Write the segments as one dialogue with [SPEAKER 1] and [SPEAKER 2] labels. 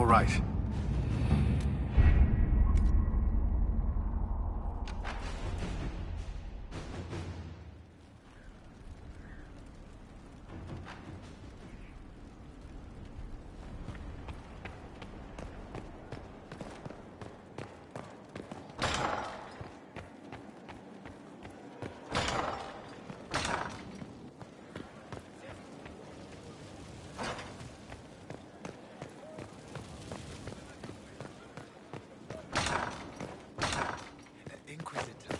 [SPEAKER 1] All right.
[SPEAKER 2] Inquisitor.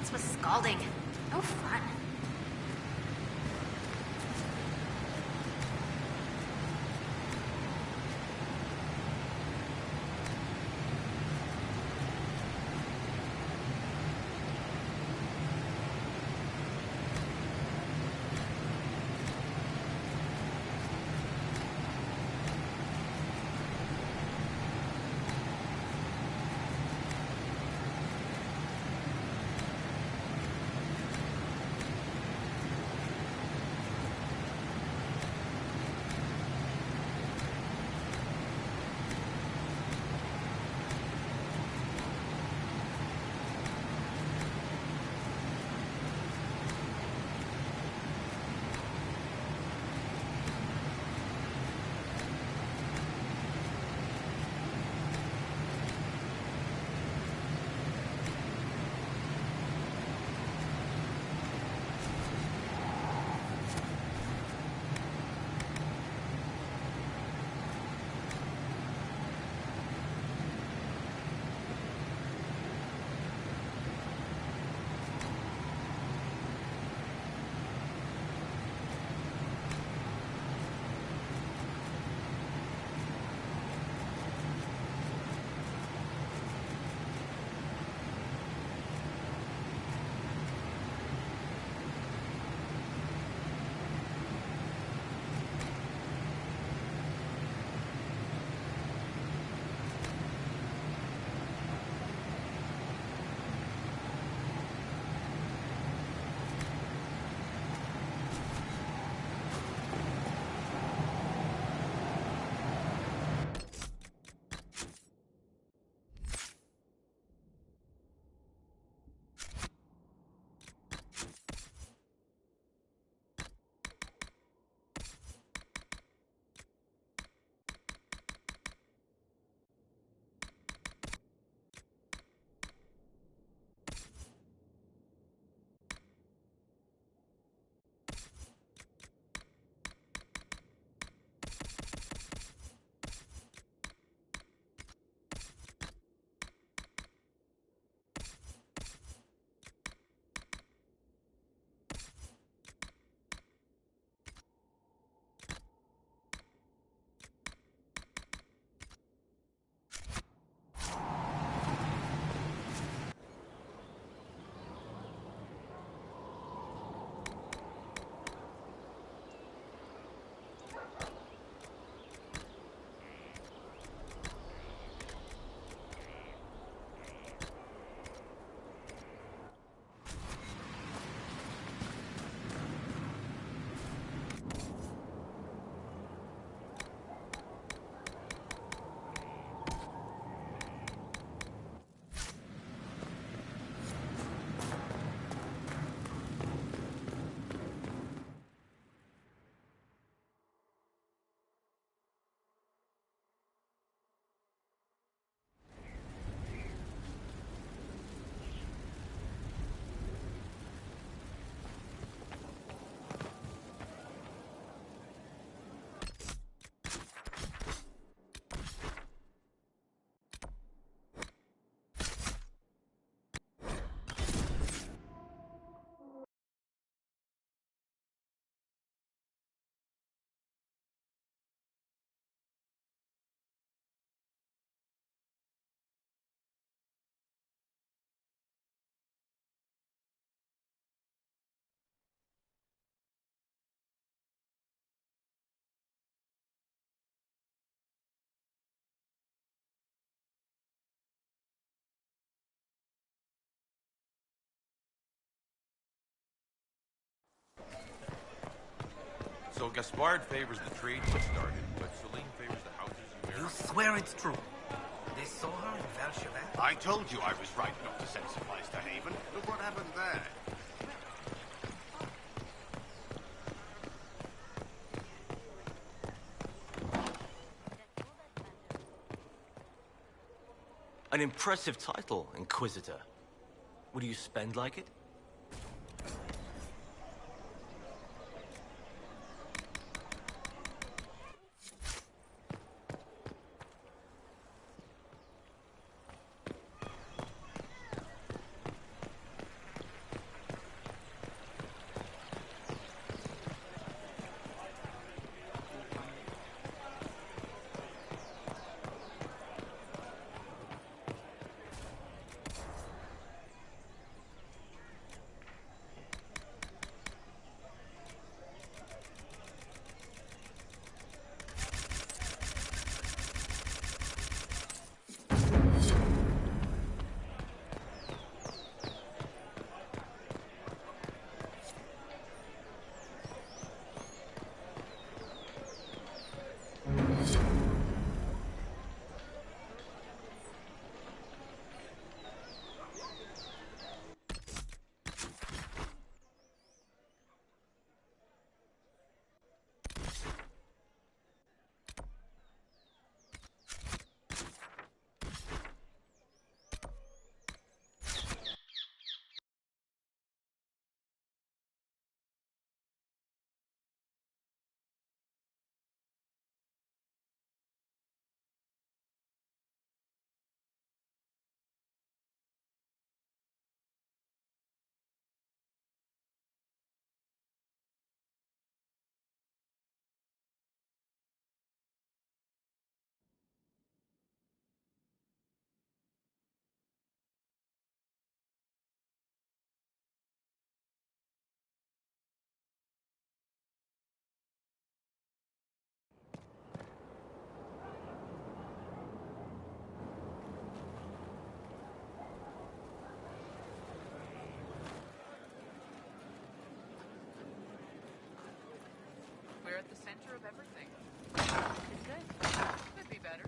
[SPEAKER 3] What's with scalding? No fun.
[SPEAKER 1] So Gaspard favors the trade you started, but Celine favors the houses you
[SPEAKER 2] You
[SPEAKER 1] married.
[SPEAKER 2] swear it's true? They saw her in Valchevet?
[SPEAKER 4] I told you I was right not to send supplies to Haven. Look what happened there.
[SPEAKER 5] An impressive title, Inquisitor. Would you spend like it?
[SPEAKER 6] We're at the center of everything. It's good. Could be better.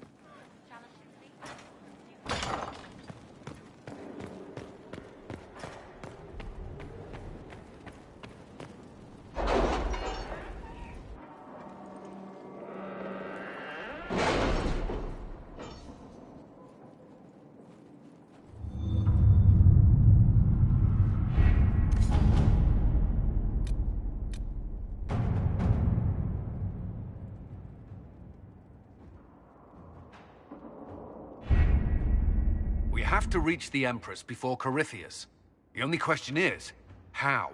[SPEAKER 7] We have to reach the Empress before Corypheus. The only question is, how?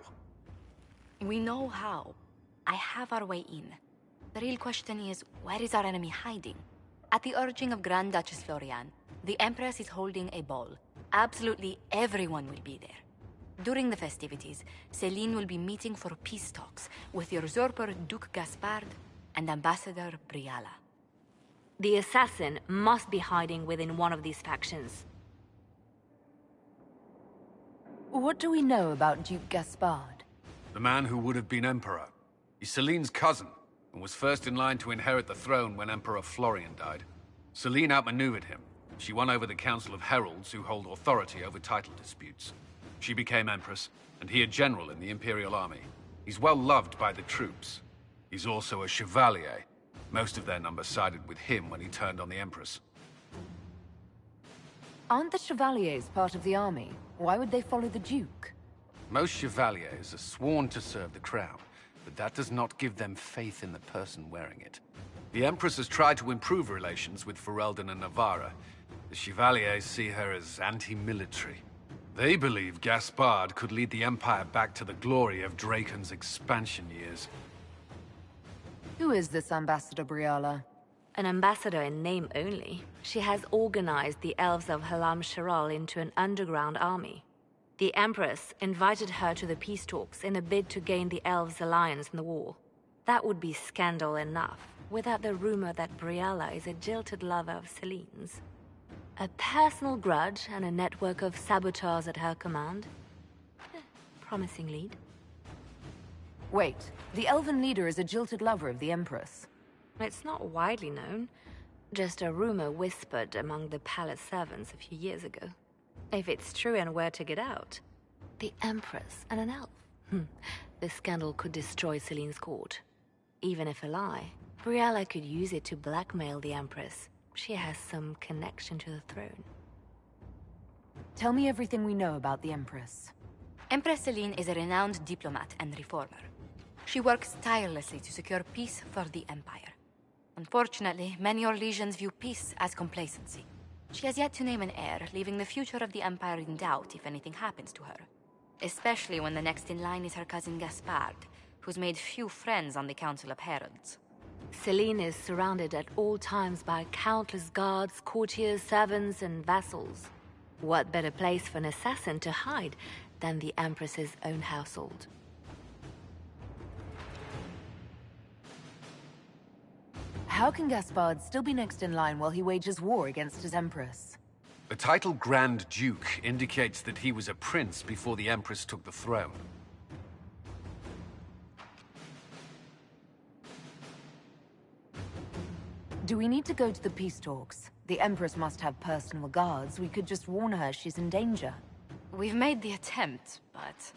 [SPEAKER 8] We know how. I have our way in. The real question is, where is our enemy hiding? At the urging of Grand Duchess Florian, the Empress is holding a ball. Absolutely everyone will be there. During the festivities, Celine will be meeting for peace talks with usurper Duke Gaspard and Ambassador Briala.
[SPEAKER 9] The assassin must be hiding within one of these factions.
[SPEAKER 10] What do we know about Duke Gaspard?
[SPEAKER 7] The man who would have been Emperor. He's Celine's cousin, and was first in line to inherit the throne when Emperor Florian died. Celine outmaneuvered him. She won over the Council of Heralds, who hold authority over title disputes. She became Empress, and he a general in the Imperial Army. He's well loved by the troops. He's also a Chevalier. Most of their number sided with him when he turned on the Empress.
[SPEAKER 10] Aren't the Chevaliers part of the army? Why would they follow the Duke?
[SPEAKER 7] Most Chevaliers are sworn to serve the crown, but that does not give them faith in the person wearing it. The Empress has tried to improve relations with Ferelden and Navarra. The Chevaliers see her as anti-military. They believe Gaspard could lead the Empire back to the glory of Draken's expansion years.
[SPEAKER 10] Who is this Ambassador Briala?
[SPEAKER 9] An ambassador in name only. She has organized the elves of Halam Sharal into an underground army. The Empress invited her to the peace talks in a bid to gain the elves' alliance in the war. That would be scandal enough, without the rumor that Briala is a jilted lover of Celine's. A personal grudge and a network of saboteurs at her command. Promising lead.
[SPEAKER 10] Wait, the elven leader is a jilted lover of the Empress.
[SPEAKER 9] It's not widely known. Just a rumor whispered among the palace servants a few years ago. If it's true and were to get out, the Empress and an elf. The scandal could destroy Celine's court. Even if a lie, Briella could use it to blackmail the Empress. She has some connection to the throne.
[SPEAKER 10] Tell me everything we know about the Empress.
[SPEAKER 8] Empress Celine is a renowned diplomat and reformer. She works tirelessly to secure peace for the Empire. Unfortunately, many Orlesians view peace as complacency. She has yet to name an heir, leaving the future of the Empire in doubt if anything happens to her. Especially when the next in line is her cousin Gaspard, who's made few friends on the Council of Heralds.
[SPEAKER 9] Celine is surrounded at all times by countless guards, courtiers, servants, and vassals. What better place for an assassin to hide than the Empress's own household?
[SPEAKER 10] How can Gaspard still be next in line while he wages war against his Empress?
[SPEAKER 7] The title Grand Duke indicates that he was a prince before the Empress took the throne.
[SPEAKER 10] Do we need to go to the peace talks? The Empress must have personal guards. We could just warn her she's in danger.
[SPEAKER 8] We've made the attempt, but...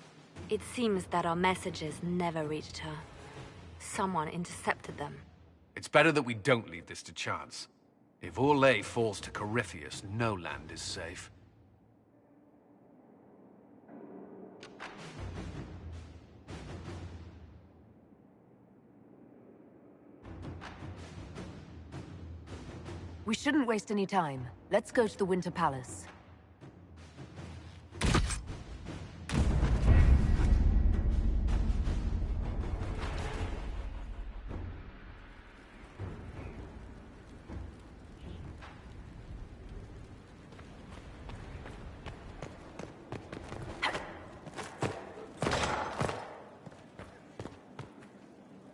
[SPEAKER 9] It seems that our messages never reached her. Someone intercepted them.
[SPEAKER 7] It's better that we don't leave this to chance. If Orlais falls to Corypheus, no land is safe.
[SPEAKER 10] We shouldn't waste any time. Let's go to the Winter Palace.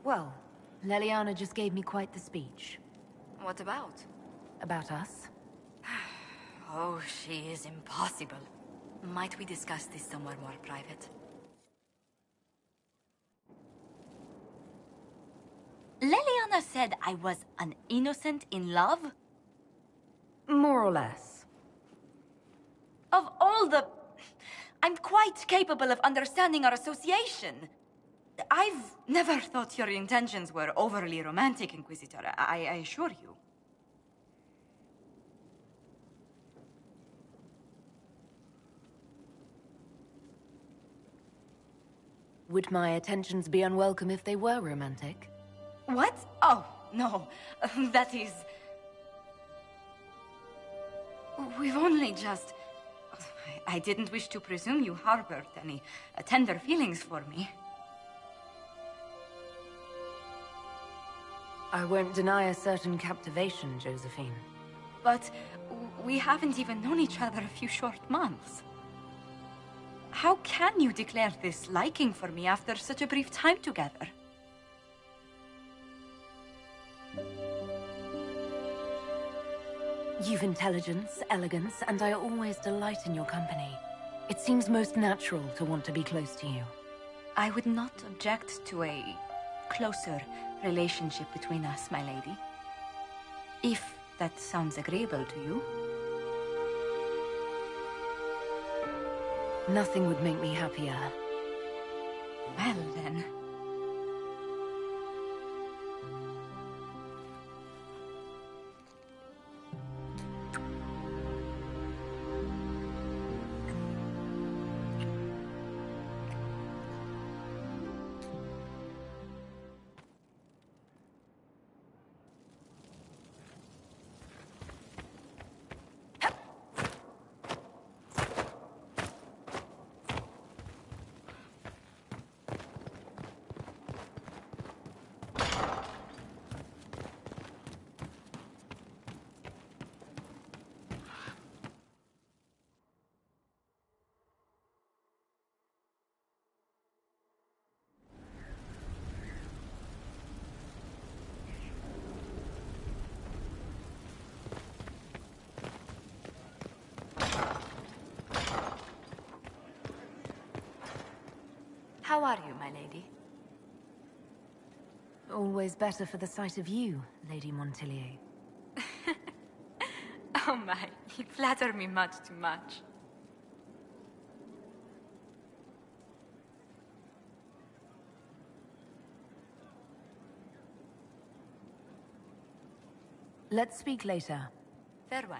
[SPEAKER 10] Well, Leliana just gave me quite the speech.
[SPEAKER 8] What about?
[SPEAKER 10] About us?
[SPEAKER 8] Oh, she is impossible. Might we discuss this somewhere more private? Leliana said I was an innocent in love?
[SPEAKER 10] More or less.
[SPEAKER 8] Of all the... I'm quite capable of understanding our association. I've never thought your intentions were overly romantic, Inquisitor. I assure you.
[SPEAKER 10] Would my attentions be unwelcome if they were romantic?
[SPEAKER 8] What? Oh, no. That is... We've only just... I didn't wish to presume you harbored any tender feelings for me.
[SPEAKER 10] I won't deny a certain captivation, Josephine.
[SPEAKER 8] But we haven't even known each other a few short months. How can you declare this liking for me after such a brief time together?
[SPEAKER 10] You've intelligence, elegance, and I always delight in your company. It seems most natural to want to be close to you.
[SPEAKER 8] I would not object to a closer relationship between us, my lady. If that sounds agreeable to you.
[SPEAKER 10] Nothing would make me happier.
[SPEAKER 8] Well, then. How are you, my lady?
[SPEAKER 10] Always better for the sight of you, Lady Montillier.
[SPEAKER 8] Oh my, you flatter me much too much.
[SPEAKER 10] Let's speak later.
[SPEAKER 8] Farewell.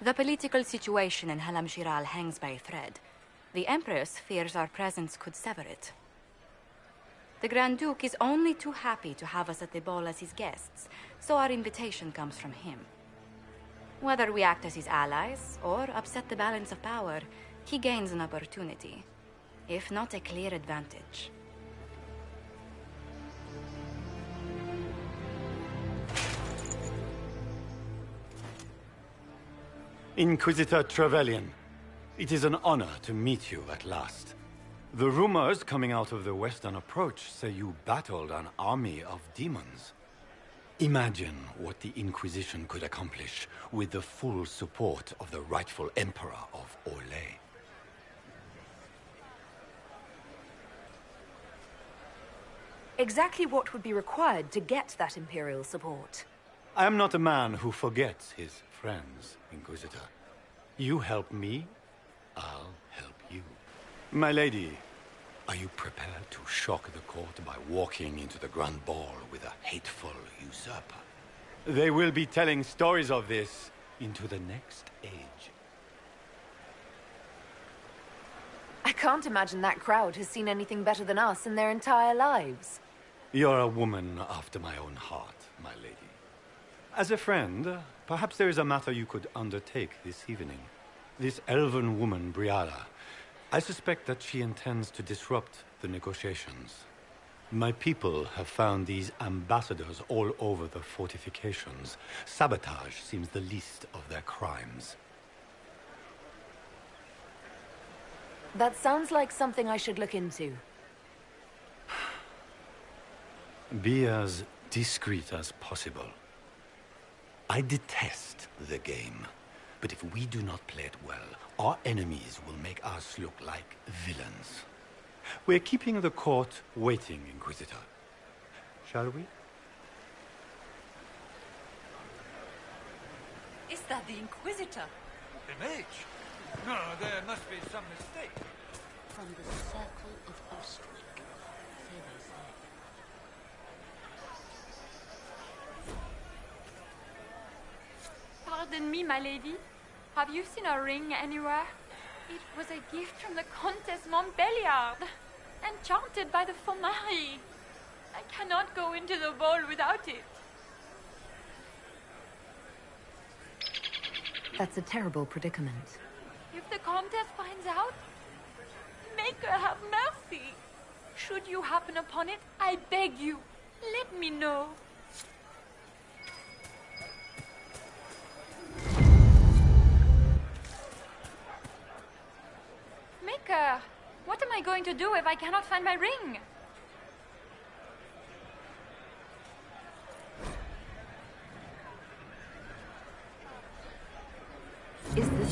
[SPEAKER 8] The political situation in Halam Shiral hangs by a thread. The Empress fears our presence could sever it. The Grand Duke is only too happy to have us at the ball as his guests, so our invitation comes from him. Whether we act as his allies or upset the balance of power, he gains an opportunity, if not a clear advantage.
[SPEAKER 11] Inquisitor Trevelyan, it is an honor to meet you at last. The rumors coming out of the Western Approach say you battled an army of demons. Imagine what the Inquisition could accomplish with the full support of the rightful Emperor of Orlais.
[SPEAKER 10] Exactly what would be required to get that Imperial support?
[SPEAKER 11] I am not a man who forgets his friends, Inquisitor. You help me, I'll help you. My lady, are you prepared to shock the court by walking into the Grand Ball with a hateful usurper? They will be telling stories of this into the next age.
[SPEAKER 10] I can't imagine that crowd has seen anything better than us in their entire lives.
[SPEAKER 11] You're a woman after my own heart, my lady. As a friend, perhaps there is a matter you could undertake this evening. This elven woman, Briala, I suspect that she intends to disrupt the negotiations. My people have found these ambassadors all over the fortifications. Sabotage seems the least of their crimes.
[SPEAKER 10] That sounds like something I should look into.
[SPEAKER 11] Be as discreet as possible. I detest the game, but if we do not play it well, our enemies will make us look like villains. We're keeping the court waiting, Inquisitor. Shall we?
[SPEAKER 6] Is that the Inquisitor?
[SPEAKER 12] The mage? No, there must be some mistake.
[SPEAKER 13] From the circle of Ostwick, so they say.
[SPEAKER 6] Pardon me, my lady. Have you seen a ring anywhere? It was a gift from the Countess Montbelliard, enchanted by the Fomari. I cannot go into the ball without it.
[SPEAKER 10] That's a terrible predicament.
[SPEAKER 6] If the Countess finds out, make her have mercy. Should you happen upon it, I beg you, let me know. Maker, what am I going to do if I cannot find my ring?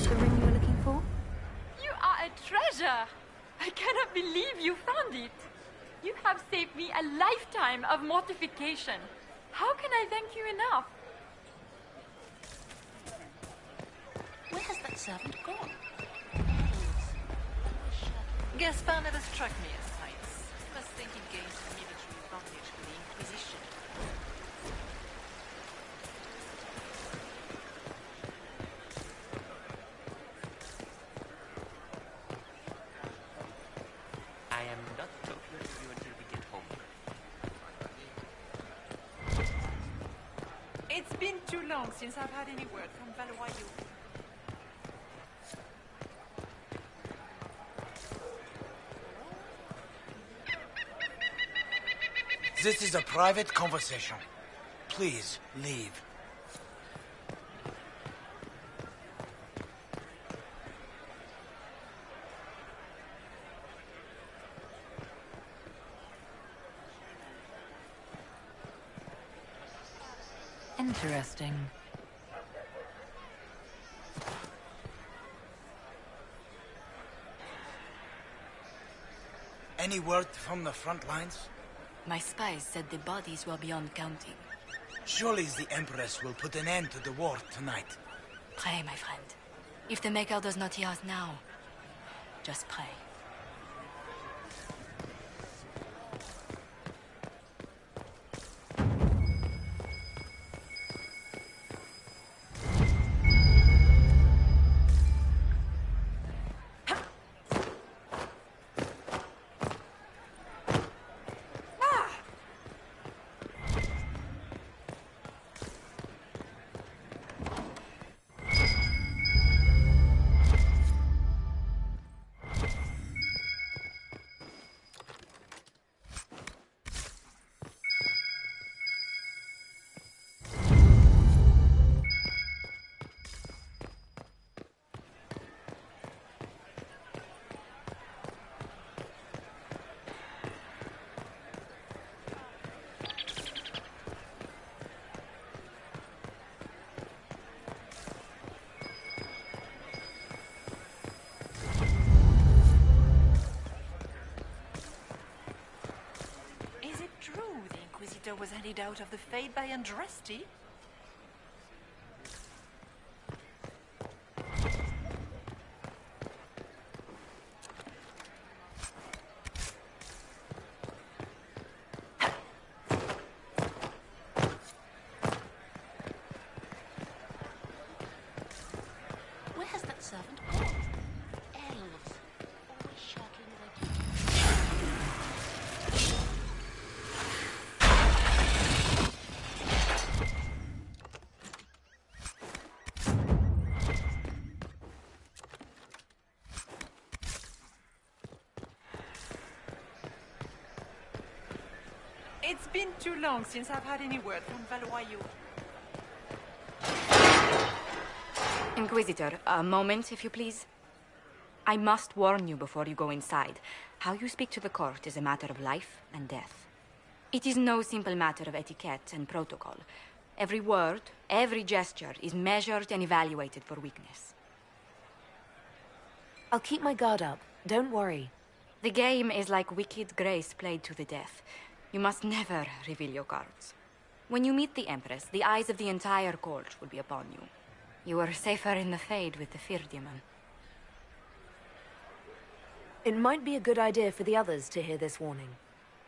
[SPEAKER 10] The ring you were looking for?
[SPEAKER 6] You are a treasure! I cannot believe you found it. You have saved me a lifetime of mortification. How can I thank you enough?
[SPEAKER 13] Where has that servant gone?
[SPEAKER 14] Gaspar never struck me as nice. Must think it gains military advantage for the Inquisition.
[SPEAKER 15] I am not talking to you until we get home.
[SPEAKER 14] It's been too long since I've had any word from Valois.
[SPEAKER 2] This is a private conversation. Please, leave.
[SPEAKER 10] Interesting.
[SPEAKER 2] Any word from the front lines?
[SPEAKER 8] My spies said the bodies were beyond counting.
[SPEAKER 2] Surely the Empress will put an end to the war tonight.
[SPEAKER 8] Pray, my friend. If the Maker does not hear us now, just pray.
[SPEAKER 14] Was handed out of the fate by Andraste?
[SPEAKER 13] Where has that servant gone? Elves. Always shirking their duty.
[SPEAKER 14] It's been too long since I've had any word from Valois.
[SPEAKER 8] Inquisitor, a moment, if you please. I must warn you before you go inside. How you speak to the court is a matter of life and death. It is no simple matter of etiquette and protocol. Every word, every gesture is measured and evaluated for weakness.
[SPEAKER 10] I'll keep my guard up. Don't worry.
[SPEAKER 8] The game is like wicked grace played to the death. You must never reveal your cards. When you meet the Empress, the eyes of the entire court will be upon you. You are safer in the Fade with the Fear Demon.
[SPEAKER 10] It might be a good idea for the others to hear this warning.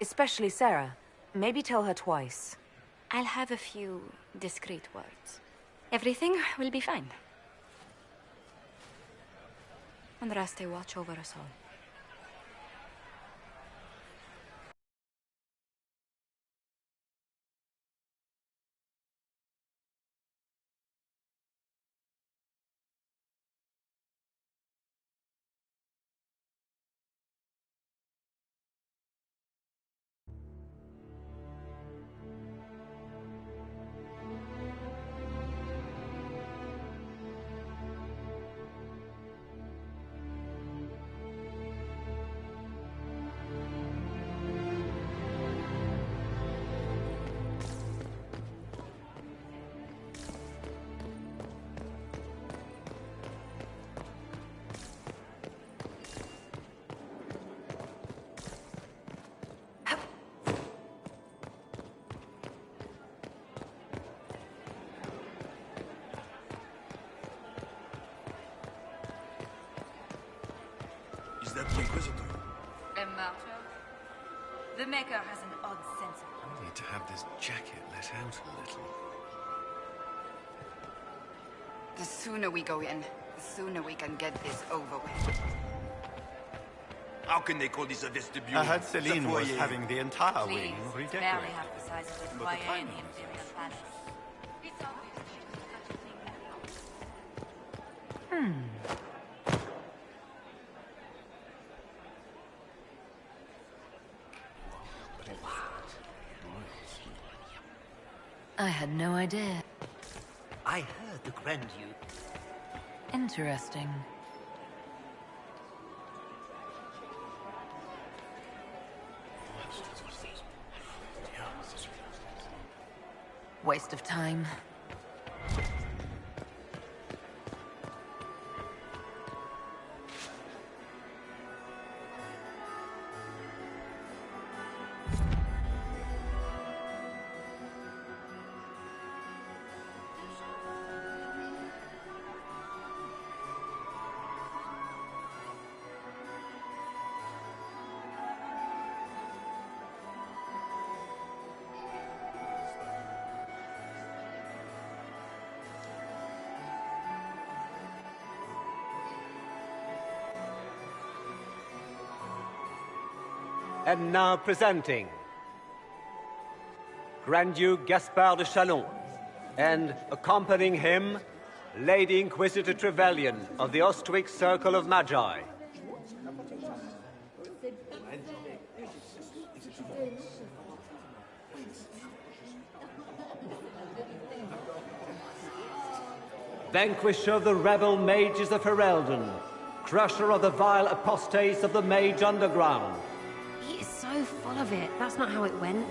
[SPEAKER 10] Especially Sarah. Maybe tell her twice.
[SPEAKER 8] I'll have a few discreet words. Everything will be fine. Andraste, watch over us all.
[SPEAKER 2] Is that the Inquisitor?
[SPEAKER 16] A martyr? The Maker has an odd sense of
[SPEAKER 7] I need to have this jacket let out a little.
[SPEAKER 17] The sooner we go in, the sooner we can get this over with.
[SPEAKER 2] How can they call this a vestibule?
[SPEAKER 11] I heard Celine
[SPEAKER 2] The
[SPEAKER 11] was
[SPEAKER 2] foyer.
[SPEAKER 11] having the entire
[SPEAKER 16] Please,
[SPEAKER 11] wing
[SPEAKER 16] it's
[SPEAKER 11] redecorated.
[SPEAKER 16] barely half the size of the
[SPEAKER 11] But the
[SPEAKER 16] foyer in
[SPEAKER 11] timing
[SPEAKER 16] the
[SPEAKER 11] was
[SPEAKER 16] Imperial Palace. It's obvious she was such a thing.
[SPEAKER 10] I had no idea.
[SPEAKER 15] I heard the Grand Duke.
[SPEAKER 10] Interesting. Waste of time.
[SPEAKER 18] And now presenting Grand Duke Gaspard de Chalon, and accompanying him, Lady Inquisitor Trevelyan of the Ostwick Circle of Magi. Vanquisher of the rebel mages of Ferelden, crusher of the vile apostates of the Mage Underground.
[SPEAKER 19] He is so full of it. That's not how it went.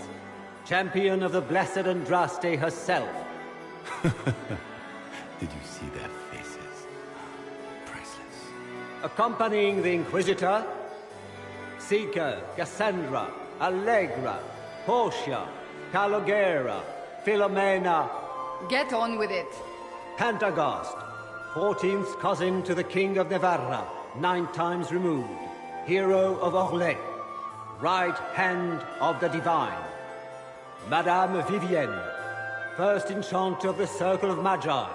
[SPEAKER 18] Champion of the Blessed Andraste herself.
[SPEAKER 11] Did you see their faces? Priceless.
[SPEAKER 18] Accompanying the Inquisitor, Seeker, Cassandra, Allegra, Portia, Calogera, Philomena.
[SPEAKER 17] Get on with it.
[SPEAKER 18] Pantagast, 14th cousin to the King of Navarra, 9 times removed, hero of Orlais, right hand of the Divine. Madame Vivienne, first enchanter of the Circle of Magi,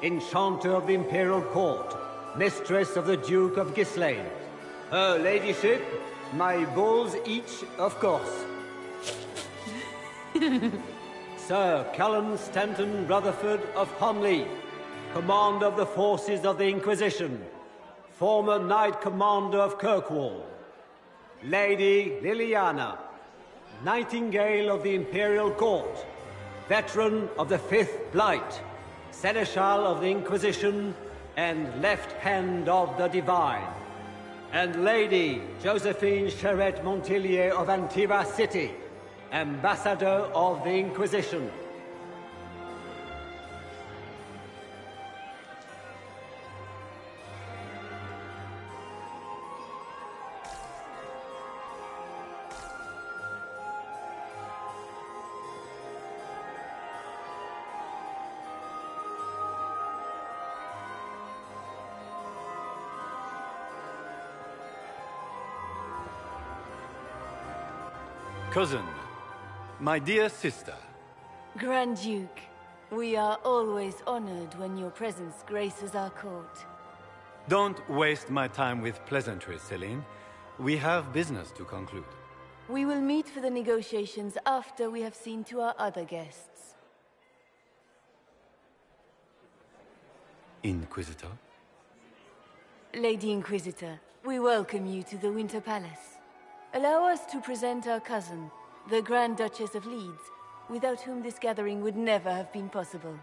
[SPEAKER 18] enchanter of the Imperial Court, mistress of the Duke of Ghislaine. Her ladyship, my bulls each, of course. Sir Cullen Stanton Rutherford of Homley, commander of the forces of the Inquisition, former Knight Commander of Kirkwall. Lady Liliana, Nightingale of the Imperial Court, veteran of the Fifth Blight, Seneschal of the Inquisition, and left hand of the Divine. And Lady Josephine Charette Montillier of Antiva City, Ambassador of the Inquisition.
[SPEAKER 11] Cousin, my dear sister.
[SPEAKER 10] Grand Duke, we are always honored when your presence graces our court.
[SPEAKER 11] Don't waste my time with pleasantries, Celine. We have business to conclude.
[SPEAKER 10] We will meet for the negotiations after we have seen to our other guests.
[SPEAKER 11] Inquisitor?
[SPEAKER 10] Lady Inquisitor, we welcome you to the Winter Palace. Allow us to present our cousin, the Grand Duchess of Leeds, without whom this gathering would never have been possible.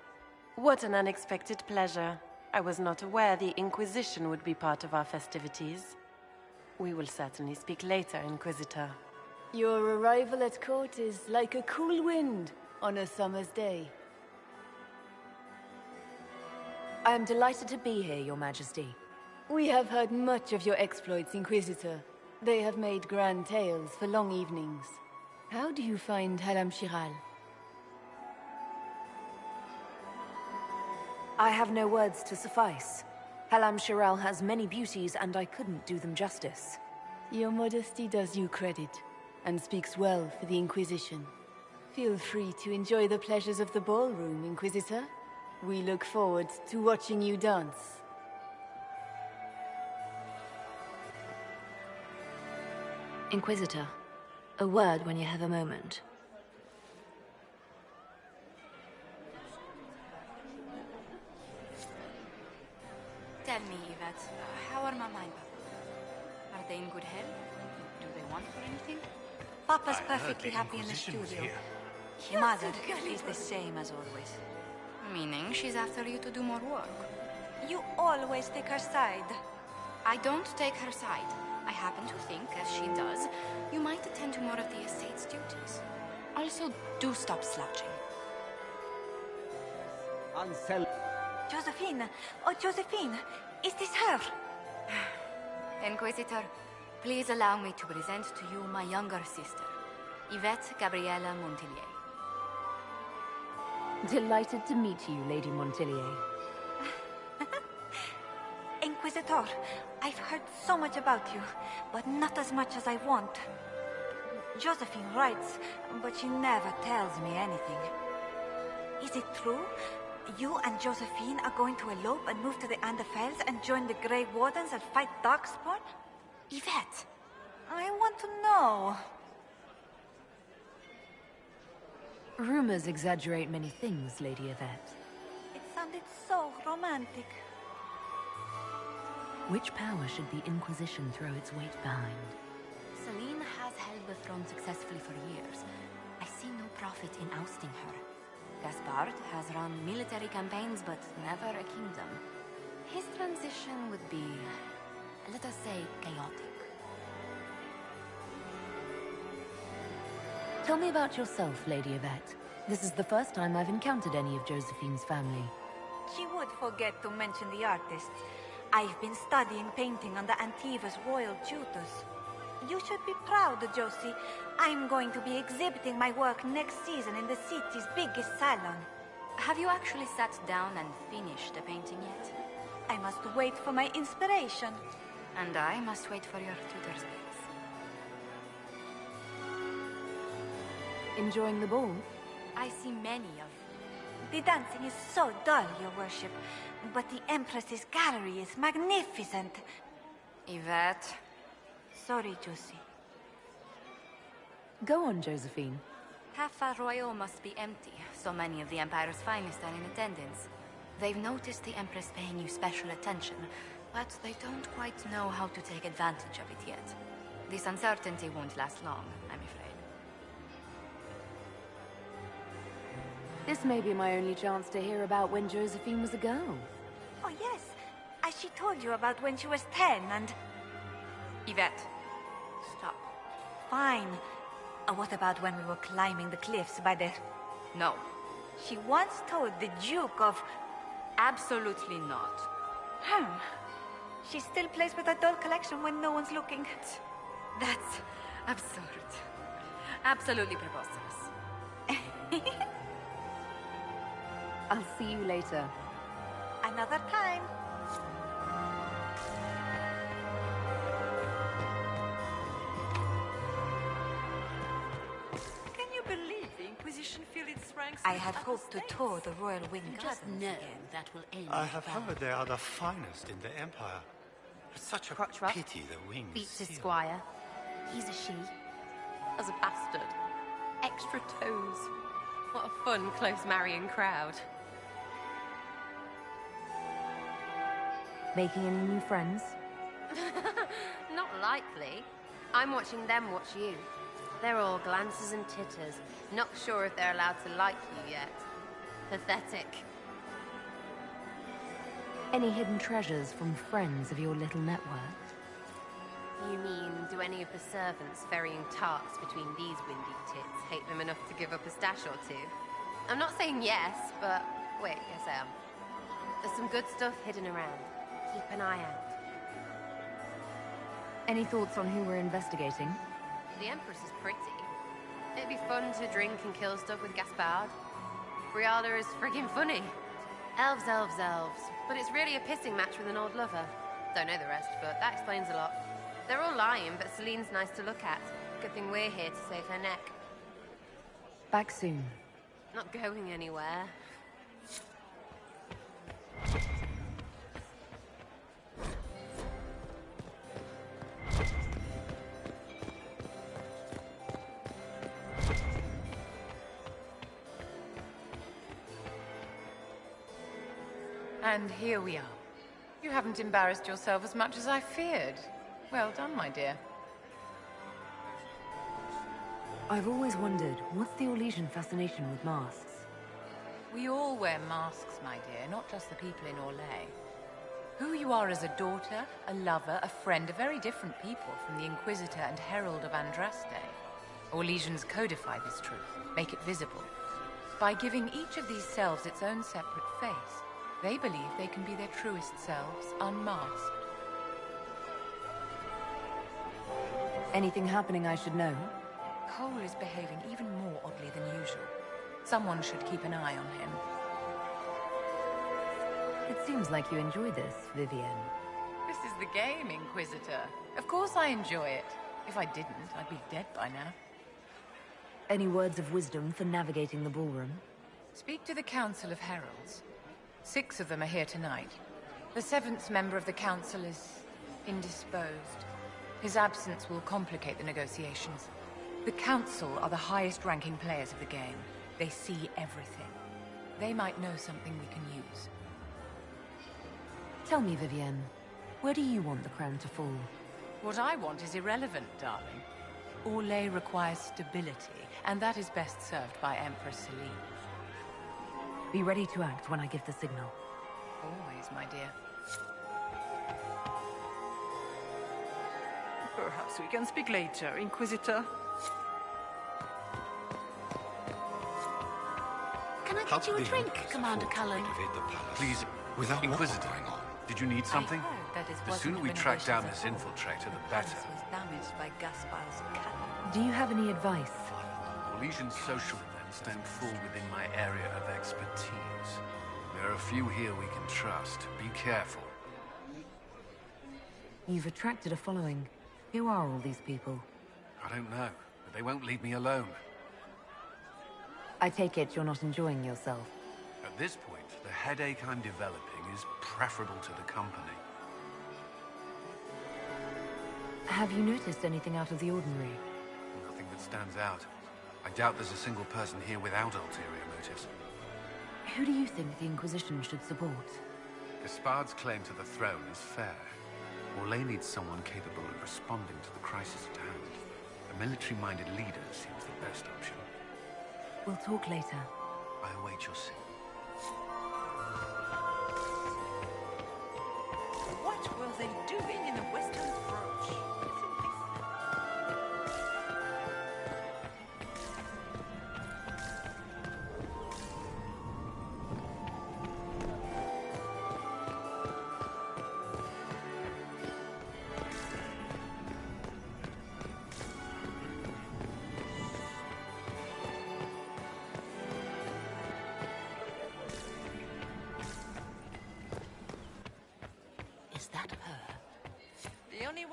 [SPEAKER 20] What an unexpected pleasure. I was not aware the Inquisition would be part of our festivities. We will certainly speak later, Inquisitor.
[SPEAKER 10] Your arrival at court is like a cool wind on a summer's day.
[SPEAKER 19] I am delighted to be here, Your Majesty.
[SPEAKER 10] We have heard much of your exploits, Inquisitor. They have made grand tales for long evenings. How do you find Halam Shiral?
[SPEAKER 19] I have no words to suffice. Halam Shiral has many beauties, and I couldn't do them justice.
[SPEAKER 10] Your modesty does you credit, and speaks well for the Inquisition. Feel free to enjoy the pleasures of the ballroom, Inquisitor. We look forward to watching you dance.
[SPEAKER 9] Inquisitor, a word when you have a moment.
[SPEAKER 8] Tell me, Yvette, how are Mama and Papa? Are they in good health? Do they want for anything?
[SPEAKER 16] Papa's perfectly happy in the studio. Mother is the same as always.
[SPEAKER 8] Meaning she's after you to do more work.
[SPEAKER 16] You always take her side.
[SPEAKER 8] I don't take her side. I happen to think, as she does, you might attend to more of the estate's duties. Also, do stop slouching.
[SPEAKER 16] Josephine! Oh, Josephine! Is this her?
[SPEAKER 8] Inquisitor, please allow me to present to you my younger sister, Yvette Gabriella Montillier.
[SPEAKER 19] Delighted to meet you, Lady Montillier.
[SPEAKER 16] Inquisitor, I've heard so much about you, but not as much as I want. Josephine writes, but she never tells me anything. Is it true? You and Josephine are going to elope and move to the Anderfels and join the Grey Wardens and fight Darkspawn?
[SPEAKER 8] Yvette!
[SPEAKER 16] I want to know.
[SPEAKER 19] Rumors exaggerate many things, Lady Yvette.
[SPEAKER 16] It sounded so romantic.
[SPEAKER 19] Which power should the Inquisition throw its weight behind?
[SPEAKER 8] Celine has held the throne successfully for years. I see no profit in ousting her. Gaspard has run military campaigns, but never a kingdom. His transition would be, let us say, chaotic.
[SPEAKER 19] Tell me about yourself, Lady Yvette. This is the first time I've encountered any of Josephine's family.
[SPEAKER 16] She would forget to mention the artists. I've been studying painting under Antiva's royal tutors. You should be proud, Josie. I'm going to be exhibiting my work next season in the city's biggest salon.
[SPEAKER 8] Have you actually sat down and finished the painting yet?
[SPEAKER 16] I must wait for my inspiration.
[SPEAKER 8] And I must wait for your tutor's bills.
[SPEAKER 19] Enjoying the ball?
[SPEAKER 8] I see many of
[SPEAKER 16] The dancing is so dull, Your Worship. But the Empress's gallery is magnificent.
[SPEAKER 8] Yvette.
[SPEAKER 16] Sorry, Josie.
[SPEAKER 19] Go on, Josephine.
[SPEAKER 8] Half Royal must be empty. So many of the Empire's finest are in attendance. They've noticed the Empress paying you special attention, but they don't quite know how to take advantage of it yet. This uncertainty won't last long, I'm afraid.
[SPEAKER 19] This may be my only chance to hear about when Josephine was a girl.
[SPEAKER 16] Oh, yes. As she told you about when she was 10 and...
[SPEAKER 8] Yvette, stop.
[SPEAKER 16] Fine. What about when we were climbing the cliffs by the...
[SPEAKER 8] No.
[SPEAKER 16] She once told the Duke of...
[SPEAKER 8] Absolutely not.
[SPEAKER 16] She still plays with her doll collection when no one's looking.
[SPEAKER 8] That's absurd. Absolutely preposterous.
[SPEAKER 19] I'll see you later.
[SPEAKER 16] Another time.
[SPEAKER 14] Can you believe the Inquisition filled its ranks?
[SPEAKER 16] I had hoped to tour the Royal Wing
[SPEAKER 13] Just
[SPEAKER 16] Gardens
[SPEAKER 13] know
[SPEAKER 16] again.
[SPEAKER 13] that will end.
[SPEAKER 11] I have heard they are the finest in the Empire. It's such a pity the wings.
[SPEAKER 21] Beats his squire. He's a she. As a bastard. Extra toes. What a fun, close marrying crowd.
[SPEAKER 19] Making any new friends?
[SPEAKER 21] Not likely. I'm watching them watch you. They're all glances and titters. Not sure if they're allowed to like you yet. Pathetic.
[SPEAKER 19] Any hidden treasures from friends of your little network?
[SPEAKER 21] You mean, do any of the servants ferrying tarts between these windy tits hate them enough to give up a stash or two? I'm not saying yes, but... wait, yes I am. There's some good stuff hidden around. Keep an eye out.
[SPEAKER 19] Any thoughts on who we're investigating?
[SPEAKER 21] The Empress is pretty. It'd be fun to drink and kill stuff with Gaspard. Briala is friggin' funny. Elves, elves, elves. But it's really a pissing match with an old lover. Don't know the rest, but that explains a lot. They're all lying, but Celine's nice to look at. Good thing we're here to save her neck.
[SPEAKER 19] Back soon.
[SPEAKER 21] Not going anywhere.
[SPEAKER 14] And here we are. You haven't embarrassed yourself as much as I feared. Well done, my dear.
[SPEAKER 19] I've always wondered, what's the Orlesian fascination with masks?
[SPEAKER 14] We all wear masks, my dear, not just the people in Orlais. Who you are as a daughter, a lover, a friend, are very different people from the Inquisitor and Herald of Andraste. Orlesians codify this truth, make it visible. By giving each of these selves its own separate face, they believe they can be their truest selves, unmasked.
[SPEAKER 19] Anything happening I should know?
[SPEAKER 14] Cole is behaving even more oddly than usual. Someone should keep an eye on him.
[SPEAKER 19] It seems like you enjoy this, Vivienne.
[SPEAKER 14] This is the game, Inquisitor. Of course I enjoy it. If I didn't, I'd be dead by now.
[SPEAKER 19] Any words of wisdom for navigating the ballroom?
[SPEAKER 14] Speak to the Council of Heralds. 6 of them are here tonight. The 7th member of the Council is indisposed. His absence will complicate the negotiations. The Council are the highest-ranking players of the game. They see everything. They might know something we can use.
[SPEAKER 19] Tell me, Vivienne, where do you want the crown to fall?
[SPEAKER 14] What I want is irrelevant, darling. Orlais requires stability, and that is best served by Empress Celine.
[SPEAKER 19] Be ready to act when I give the signal.
[SPEAKER 14] Always, my dear.
[SPEAKER 3] Perhaps we can speak later, Inquisitor.
[SPEAKER 13] Can I get you a drink, Commander Cullen?
[SPEAKER 7] Please,
[SPEAKER 11] without
[SPEAKER 7] Inquisitor, going on? Did you need something? The sooner we track down this infiltrator, the better.
[SPEAKER 8] Was damaged by Gaspard's cannon.
[SPEAKER 19] Do you have any advice?
[SPEAKER 7] Orlesian social events don't fall within my area of expertise. There are a few here we can trust. Be careful.
[SPEAKER 19] You've attracted a following. Who are all these people?
[SPEAKER 7] I don't know, but they won't leave me alone.
[SPEAKER 19] I take it you're not enjoying yourself.
[SPEAKER 7] At this point, the headache I'm developing is preferable to the company.
[SPEAKER 19] Have you noticed anything out of the ordinary?
[SPEAKER 7] Nothing that stands out. I doubt there's a single person here without ulterior motives.
[SPEAKER 19] Who do you think the Inquisition should support?
[SPEAKER 7] Gaspard's claim to the throne is fair. Orlais needs someone capable of responding to the crisis at hand. A military-minded leader seems the best option.
[SPEAKER 19] We'll talk later.
[SPEAKER 7] I await your signal.
[SPEAKER 3] What were they doing in the Western Approach?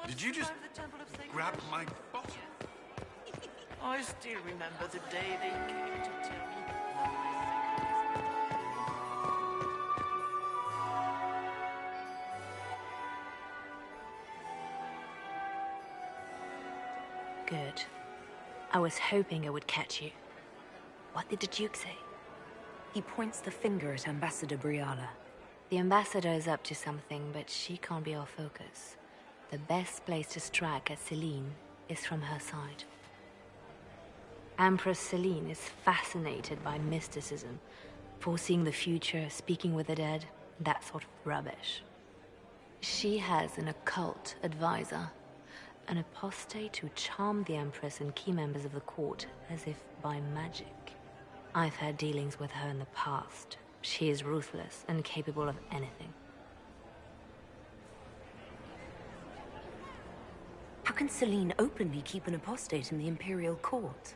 [SPEAKER 7] Did you just grab my bottle?
[SPEAKER 3] I still remember the day they came to tell me
[SPEAKER 9] Good. I was hoping I would catch you. What did the Duke say?
[SPEAKER 19] He points the finger at Ambassador Briala.
[SPEAKER 9] The Ambassador is up to something, but she can't be our focus. The best place to strike at Celine is from her side. Empress Celine is fascinated by mysticism, foreseeing the future, speaking with the dead, that sort of rubbish. She has an occult advisor, an apostate who charmed the Empress and key members of the court as if by magic. I've had dealings with her in the past. She is ruthless and capable of anything.
[SPEAKER 19] How can Celine openly keep an apostate in the Imperial Court?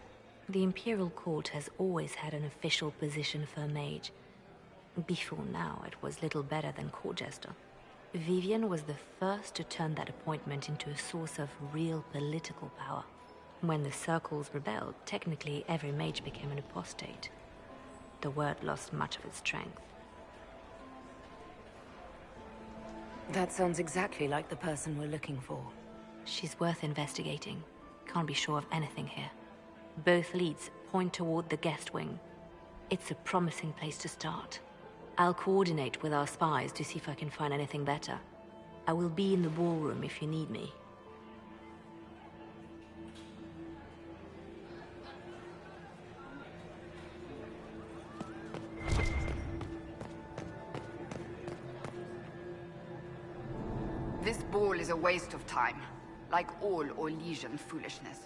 [SPEAKER 9] The Imperial Court has always had an official position for a mage. Before now, it was little better than court jester. Vivian was the first to turn that appointment into a source of real political power. When the circles rebelled, technically every mage became an apostate. The word lost much of its strength.
[SPEAKER 19] That sounds exactly like the person we're looking for.
[SPEAKER 9] She's worth investigating. Can't be sure of anything here. Both leads point toward the guest wing. It's a promising place to start. I'll coordinate with our spies to see if I can find anything better. I will be in the ballroom if you need me.
[SPEAKER 17] This ball is a waste of time, like all Orlesian foolishness.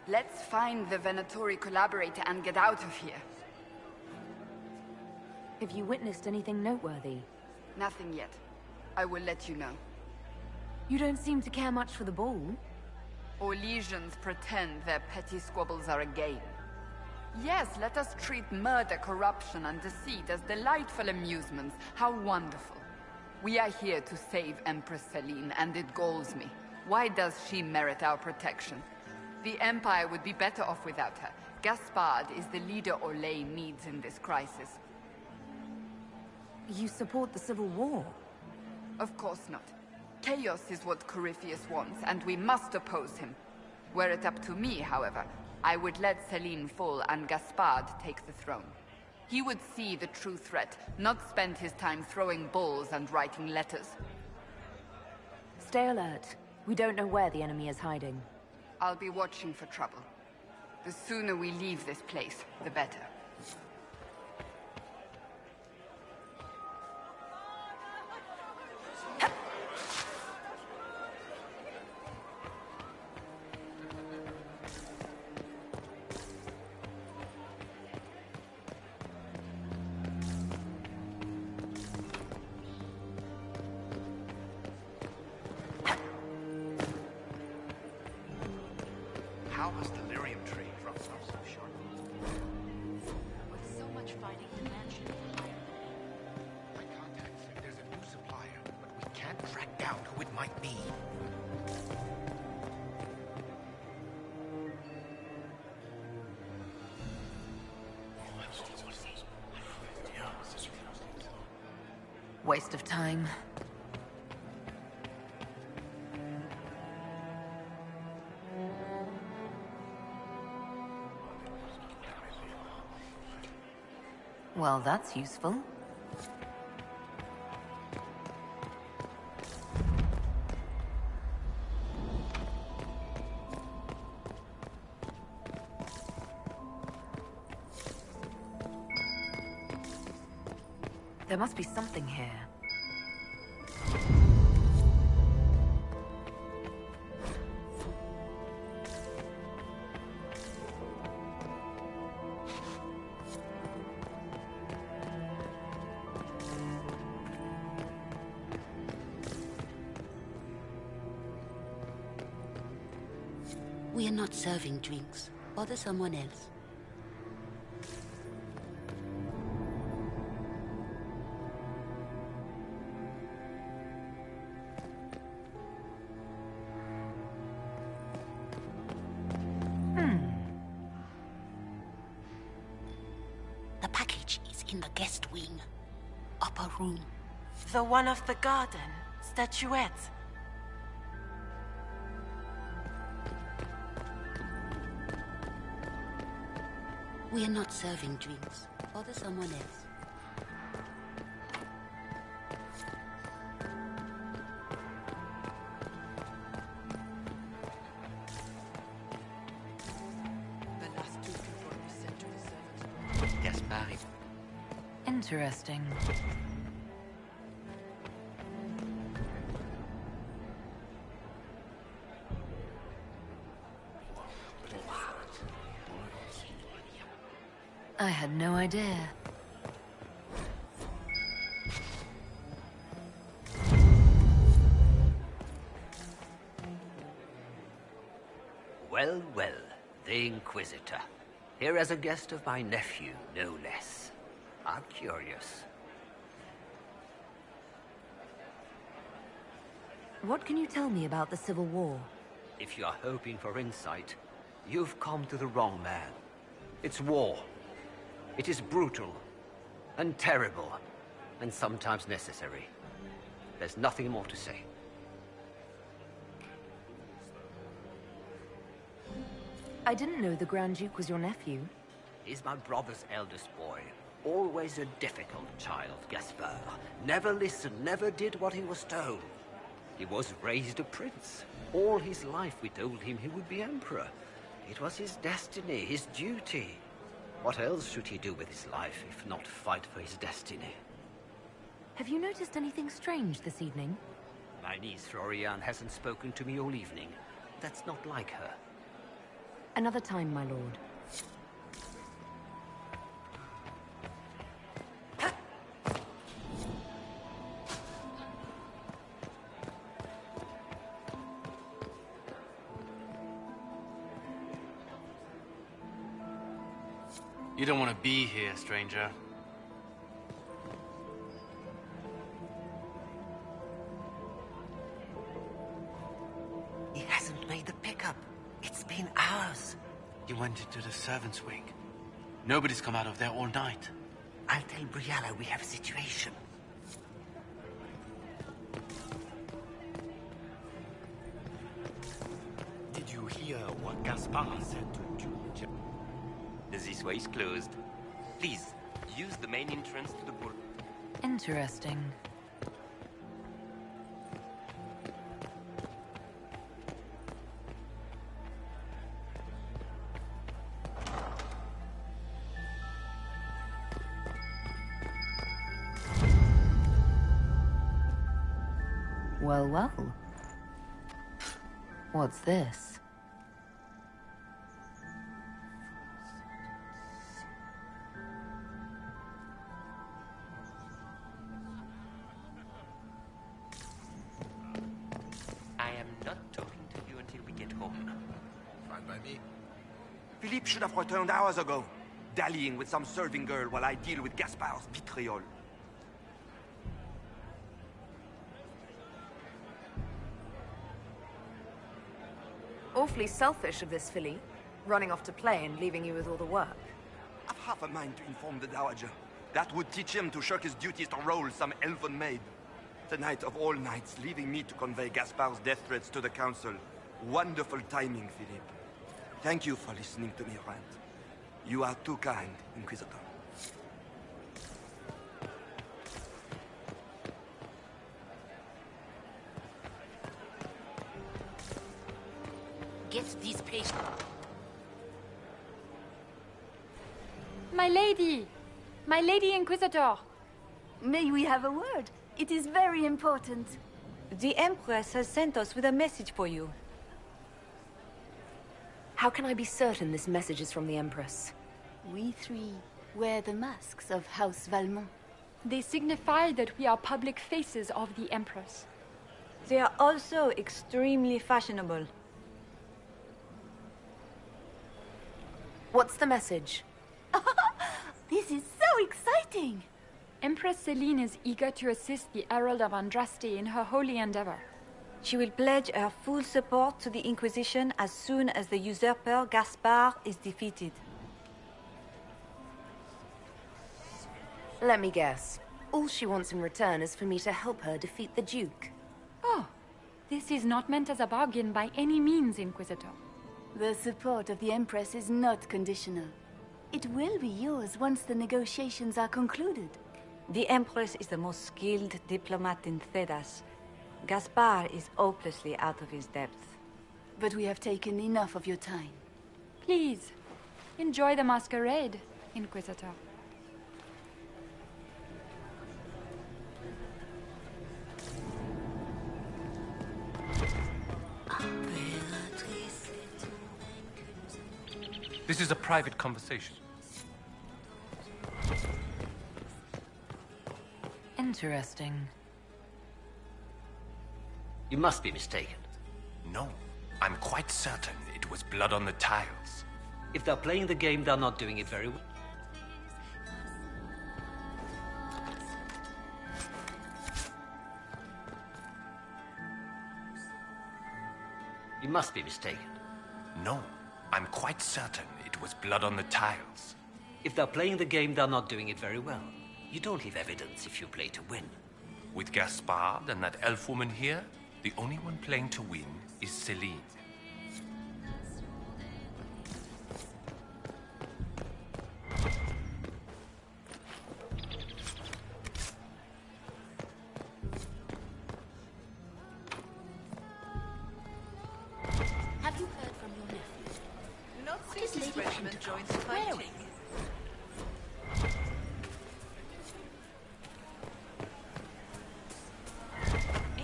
[SPEAKER 17] Let's find the Venatori collaborator and get out of here.
[SPEAKER 19] Have you witnessed anything noteworthy?
[SPEAKER 17] Nothing yet. I will let you know.
[SPEAKER 19] You don't seem to care much for the ball.
[SPEAKER 17] Orlesians pretend their petty squabbles are a game. Yes, let us treat murder, corruption, and deceit as delightful amusements. How wonderful. We are here to save Empress Celine, and it galls me. Why does she merit our protection? The Empire would be better off without her. Gaspard is the leader Orlais needs in this crisis.
[SPEAKER 19] You support the civil war?
[SPEAKER 17] Of course not. Chaos is what Corypheus wants, and we must oppose him. Were it up to me, however, I would let Celine fall and Gaspard take the throne. He would see the true threat, not spend his time throwing balls and writing letters.
[SPEAKER 19] Stay alert. We don't know where the enemy is hiding.
[SPEAKER 17] I'll be watching for trouble. The sooner we leave this place, the better.
[SPEAKER 4] How has delirium trade dropped off so sharp?
[SPEAKER 13] With so much fighting, demand should be higher.
[SPEAKER 2] My contact said there's a new supplier, but we can't track down who it might be.
[SPEAKER 19] Waste of time. Well, that's useful. There must be something here.
[SPEAKER 13] We are not serving drinks. Bother someone else. The package is in the guest wing. Upper room.
[SPEAKER 20] The one of the garden. Statuette.
[SPEAKER 13] We are not serving drinks. Bother someone else.
[SPEAKER 3] The last two people we sent to the servants.
[SPEAKER 15] Gaspard.
[SPEAKER 19] Interesting. I had no idea.
[SPEAKER 15] Well, well, the Inquisitor. Here as a guest of my nephew, no less. I'm curious.
[SPEAKER 19] What can you tell me about the Civil War?
[SPEAKER 18] If you are hoping for insight, you've come to the wrong man. It's war. It is brutal, and terrible, and sometimes necessary. There's nothing more to say.
[SPEAKER 19] I didn't know the Grand Duke was your nephew.
[SPEAKER 18] He's my brother's eldest boy. Always a difficult child, Gaspard. Never listened, never did what he was told. He was raised a prince. All his life we told him he would be emperor. It was his destiny, his duty. What else should he do with his life if not fight for his destiny?
[SPEAKER 19] Have you noticed anything strange this evening?
[SPEAKER 18] My niece Florian hasn't spoken to me all evening. That's not like her.
[SPEAKER 19] Another time, my lord.
[SPEAKER 5] You don't want to be here, stranger.
[SPEAKER 18] He hasn't made the pickup. It's been hours.
[SPEAKER 5] You went into the servants' wing. Nobody's come out of there all night.
[SPEAKER 18] I'll tell Briala we have a situation.
[SPEAKER 4] Did you hear what Gaspard said to Duke?
[SPEAKER 15] This way is closed. Please, use the main entrance to the bull.
[SPEAKER 14] Interesting. Well, well. What's this?
[SPEAKER 15] I am not talking to you until we get home.
[SPEAKER 2] Fine by me.
[SPEAKER 1] Philippe should have returned hours ago, dallying with some serving girl while I deal with Gaspard's vitriol.
[SPEAKER 22] Awfully selfish of this filly, running off to play and leaving you with all the work.
[SPEAKER 1] I've half a mind to inform the Dowager. That would teach him to shirk his duties to roll some elven maid. Tonight of all nights, leaving me to convey Gaspard's death threats to the Council. Wonderful timing, Philippe. Thank you for listening to me rant. You are too kind, Inquisitor.
[SPEAKER 13] Get these patients.
[SPEAKER 6] My lady! My lady Inquisitor!
[SPEAKER 10] May we have a word? It is very important.
[SPEAKER 16] The Empress has sent us with a message for you.
[SPEAKER 19] How can I be certain this message is from the Empress?
[SPEAKER 10] We three wear the masks of House Valmont.
[SPEAKER 6] They signify that we are public faces of the Empress.
[SPEAKER 16] They are also extremely fashionable.
[SPEAKER 19] What's the message?
[SPEAKER 10] This is so exciting!
[SPEAKER 6] Empress Celine is eager to assist the Herald of Andraste in her holy endeavor.
[SPEAKER 16] She will pledge her full support to the Inquisition as soon as the usurper Gaspard is defeated.
[SPEAKER 19] Let me guess. All she wants in return is for me to help her defeat the Duke.
[SPEAKER 6] Oh, this is not meant as a bargain by any means, Inquisitor.
[SPEAKER 10] The support of the Empress is not conditional. It will be yours once the negotiations are concluded.
[SPEAKER 16] The Empress is the most skilled diplomat in Thedas. Gaspard is hopelessly out of his depth.
[SPEAKER 10] But we have taken enough of your time.
[SPEAKER 6] Please, enjoy the masquerade, Inquisitor.
[SPEAKER 12] This is a private conversation.
[SPEAKER 14] Interesting.
[SPEAKER 18] You must be mistaken.
[SPEAKER 2] No, I'm quite certain it was blood on the tiles.
[SPEAKER 18] If they're playing the game, they're not doing it very well.
[SPEAKER 11] You must be mistaken.
[SPEAKER 2] No, I'm quite certain it was blood on the tiles.
[SPEAKER 11] If they're playing the game, they're not doing it very well. You don't leave evidence if you play to win.
[SPEAKER 2] With Gaspard and that elf woman here, the only one playing to win is Celine.
[SPEAKER 13] Have you heard from your nephew?
[SPEAKER 3] Not
[SPEAKER 13] What
[SPEAKER 3] since
[SPEAKER 13] is
[SPEAKER 3] his
[SPEAKER 13] Lady
[SPEAKER 3] regiment joined the
[SPEAKER 13] Pentecost
[SPEAKER 3] fighting.
[SPEAKER 13] wearing?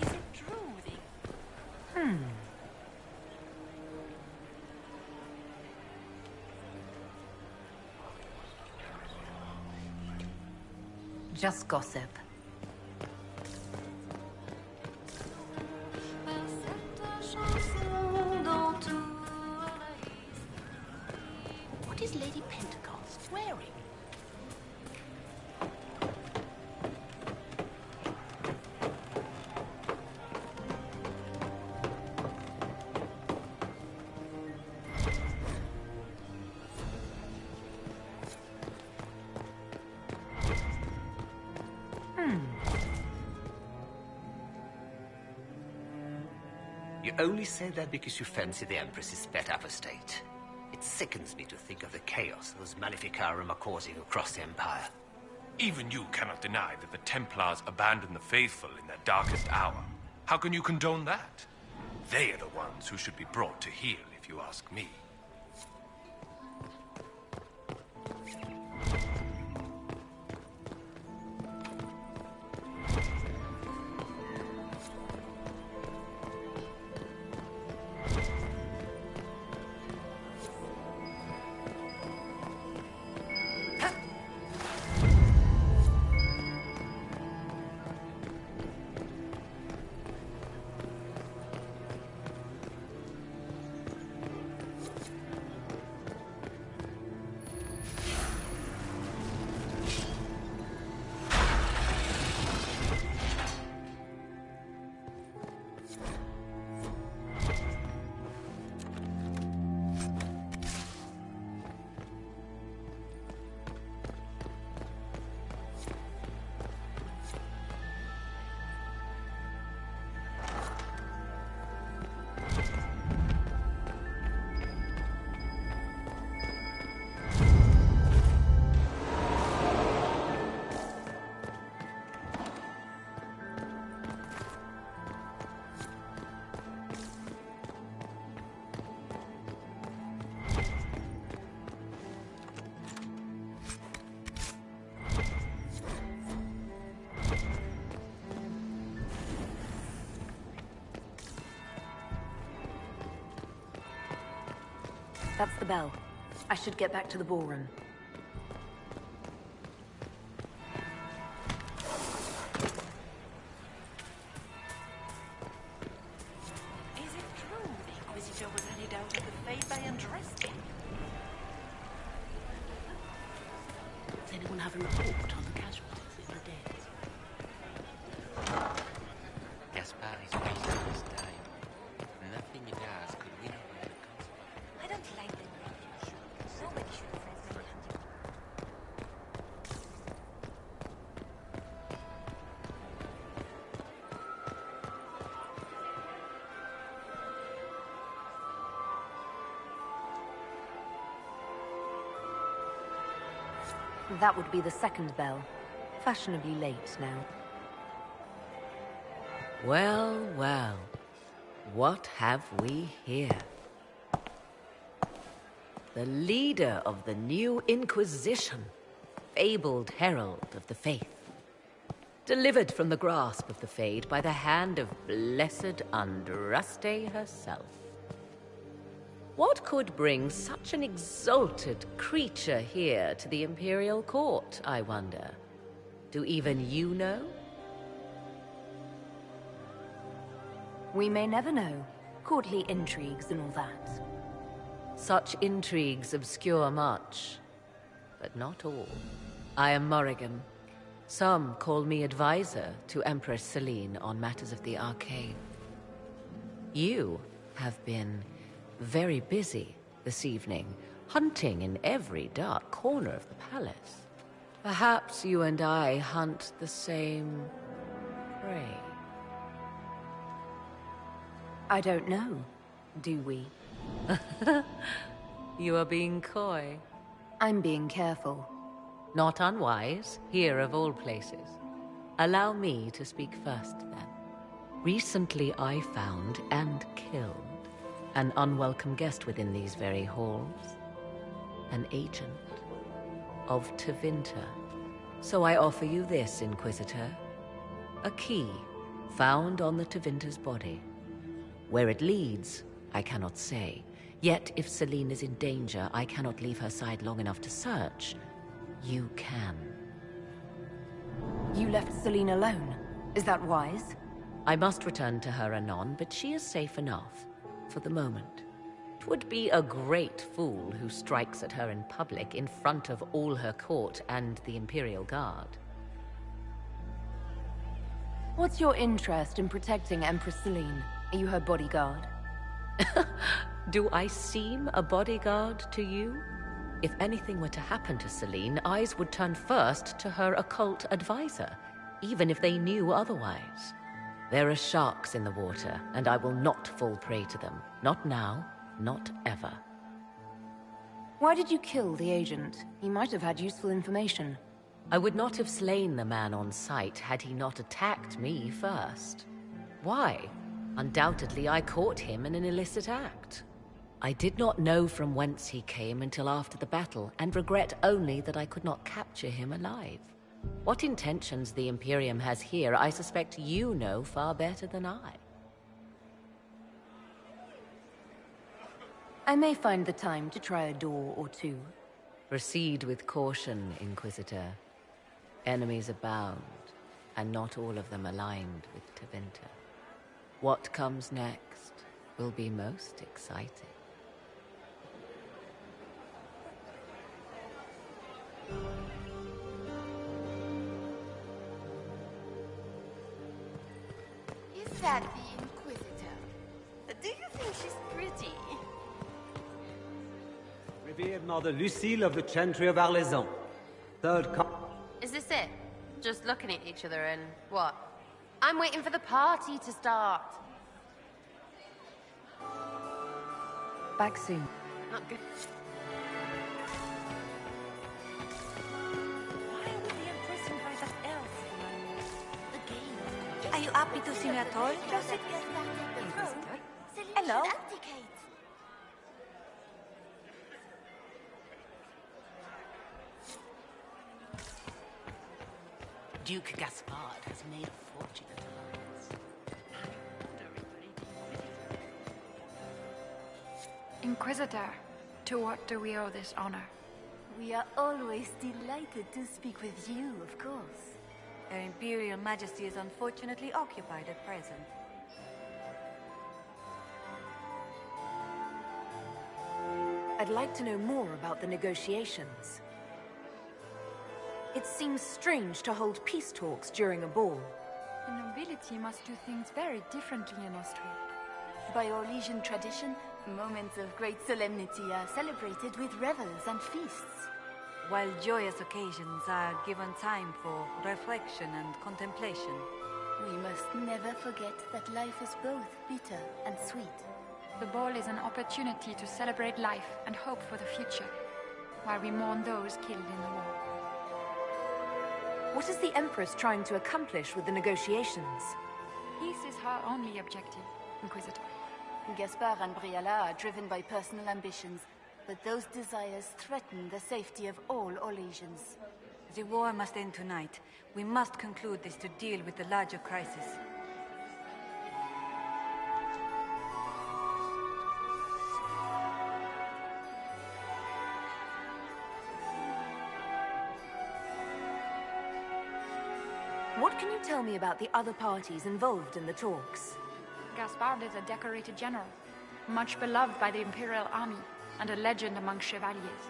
[SPEAKER 3] Is it true the...
[SPEAKER 14] Just gossip.
[SPEAKER 13] What is Lady Pentecost wearing?
[SPEAKER 11] You only say that because you fancy the Empress's pet apostate. It sickens me to think of the chaos those Maleficarum are causing across the Empire.
[SPEAKER 2] Even you cannot deny that the Templars abandoned the faithful in their darkest hour. How can you condone that? They are the ones who should be brought to heel, if you ask me.
[SPEAKER 19] That's the bell. I should get back to the ballroom.
[SPEAKER 3] Is it true the Inquisitor was headed out of the Fade by Andraste?
[SPEAKER 13] Does anyone have a report on the casualties in the dead?
[SPEAKER 15] Gaspard is wasting his time. Nothing he does could win over the council.
[SPEAKER 16] I don't like them reviews. Nobody should have read them.
[SPEAKER 19] That would be the second bell. Fashionably late now.
[SPEAKER 21] Well, well. What have we here? The leader of the new Inquisition, fabled herald of the faith. Delivered from the grasp of the Fade by the hand of blessed Andraste herself. What could bring such an exalted creature here to the Imperial Court, I wonder? Do even you know?
[SPEAKER 19] We may never know. Courtly intrigues and all that.
[SPEAKER 21] Such intrigues obscure much, but not all. I am Morrigan. Some call me advisor to Empress Celine on matters of the arcane. You have been very busy this evening, hunting in every dark corner of the palace. Perhaps you and I hunt the same prey.
[SPEAKER 19] I don't know. Do we?
[SPEAKER 21] You are being coy.
[SPEAKER 19] I'm being careful.
[SPEAKER 21] Not unwise, here of all places. Allow me to speak first, then. Recently I found and killed an unwelcome guest within these very halls. An agent of Tevinter. So I offer you this, Inquisitor. A key found on the Tevinter's body. Where it leads, I cannot say. Yet if Celine is in danger, I cannot leave her side long enough to search. You can.
[SPEAKER 19] You left Celine alone. Is that wise?
[SPEAKER 21] I must return to her anon, but she is safe enough, for the moment. 'Twould be a great fool who strikes at her in public in front of all her court and the Imperial Guard.
[SPEAKER 19] What's your interest in protecting Empress Celine? Are you her bodyguard?
[SPEAKER 21] Do I seem a bodyguard to you? If anything were to happen to Celine, eyes would turn first to her occult advisor, even if they knew otherwise. There are sharks in the water, and I will not fall prey to them. Not now, not ever.
[SPEAKER 19] Why did you kill the agent? He might have had useful information.
[SPEAKER 21] I would not have slain the man on sight had he not attacked me first. Why? Undoubtedly, I caught him in an illicit act. I did not know from whence he came until after the battle, and regret only that I could not capture him alive. What intentions the Imperium has here, I suspect you know far better than I.
[SPEAKER 19] I may find the time to try a door or two.
[SPEAKER 21] Proceed with caution, Inquisitor. Enemies abound, and not all of them aligned with Tevinter. What comes next will be most exciting.
[SPEAKER 13] Is that the Inquisitor? Do you think she's pretty?
[SPEAKER 18] Revered Mother Lucille of the Chantry of Arlezon.
[SPEAKER 20] Is this it? Just looking at each other and what? I'm waiting for the party to start.
[SPEAKER 19] Back soon.
[SPEAKER 20] Not good.
[SPEAKER 16] Are you happy to see me at all, Joseph? Hello.
[SPEAKER 13] Duke Gaspard has made a fortune at Alliance.
[SPEAKER 6] Inquisitor, to what do we owe this honor?
[SPEAKER 16] We are always delighted to speak with you, of course. Her Imperial Majesty is unfortunately occupied at present.
[SPEAKER 19] I'd like to know more about the negotiations. It seems strange to hold peace talks during a ball.
[SPEAKER 6] The nobility must do things very differently in Austria.
[SPEAKER 10] By Orlesian tradition, moments of great solemnity are celebrated with revels and feasts.
[SPEAKER 16] While joyous occasions are given time for reflection and contemplation.
[SPEAKER 10] We must never forget that life is both bitter and sweet.
[SPEAKER 6] The ball is an opportunity to celebrate life and hope for the future, while we mourn those killed in the war.
[SPEAKER 19] What is the Empress trying to accomplish with the negotiations?
[SPEAKER 6] Peace is her only objective, Inquisitor.
[SPEAKER 10] Gaspard and Briala are driven by personal ambitions, but those desires threaten the safety of all Orlesians.
[SPEAKER 16] The war must end tonight. We must conclude this to deal with the larger crisis.
[SPEAKER 19] What can you tell me about the other parties involved in the talks?
[SPEAKER 6] Gaspard is a decorated general, much beloved by the Imperial Army, and a legend among chevaliers.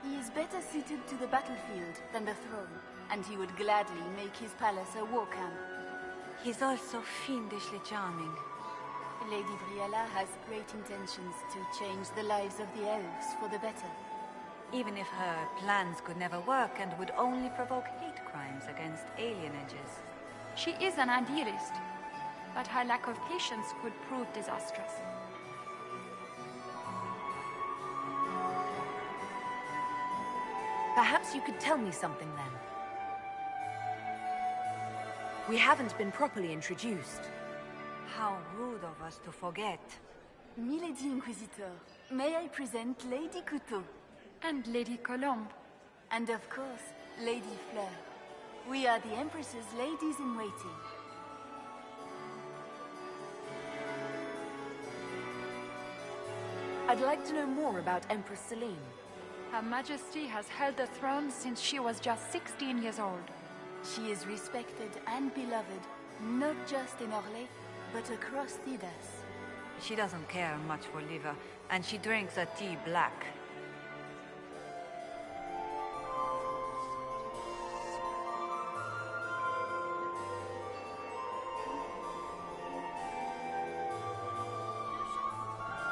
[SPEAKER 10] He is better suited to the battlefield than the throne, and he would gladly make his palace a war camp.
[SPEAKER 16] He's also fiendishly charming.
[SPEAKER 10] Lady Briella has great intentions to change the lives of the elves for the better.
[SPEAKER 16] Even if her plans could never work and would only provoke hate crimes against alienages.
[SPEAKER 6] She is an idealist, but her lack of patience could prove disastrous.
[SPEAKER 19] Perhaps you could tell me something then. We haven't been properly introduced.
[SPEAKER 16] How rude of us to forget.
[SPEAKER 10] Milady Inquisitor, may I present Lady Couteau?
[SPEAKER 6] And Lady Colombe.
[SPEAKER 10] And of course, Lady Fleur. We are the Empress's ladies-in-waiting. I'd like to know more about Empress Celine.
[SPEAKER 6] Her Majesty has held the throne since she was just 16 years old.
[SPEAKER 10] She is respected and beloved, not just in Orlais, but across Thedas.
[SPEAKER 16] She doesn't care much for liver, and she drinks her tea black.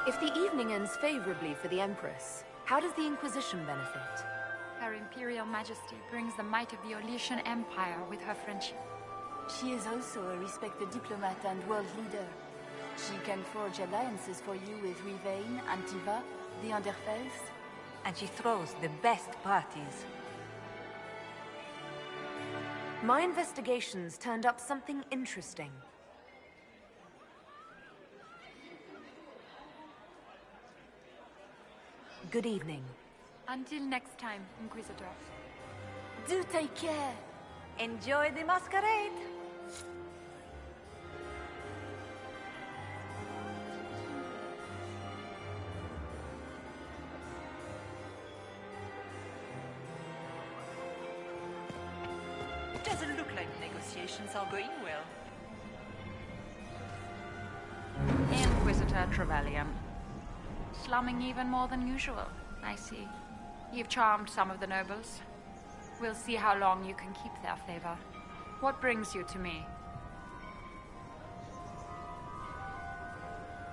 [SPEAKER 19] If the evening ends favorably for the Empress, how does the Inquisition benefit?
[SPEAKER 6] Her Imperial Majesty brings the might of the Orlesian Empire with her friendship.
[SPEAKER 10] She is also a respected diplomat and world leader. She can forge alliances for you with Rivain, Antiva, the Underfells.
[SPEAKER 16] And she throws the best parties.
[SPEAKER 19] My investigations turned up something interesting. Good evening.
[SPEAKER 6] Until next time, Inquisitor.
[SPEAKER 10] Do take care.
[SPEAKER 16] Enjoy the masquerade.
[SPEAKER 3] Doesn't look like negotiations are going well.
[SPEAKER 6] Inquisitor Trevelyan. Slumming even more than usual, I see. You've charmed some of the nobles. We'll see how long you can keep their favor. What brings you to me?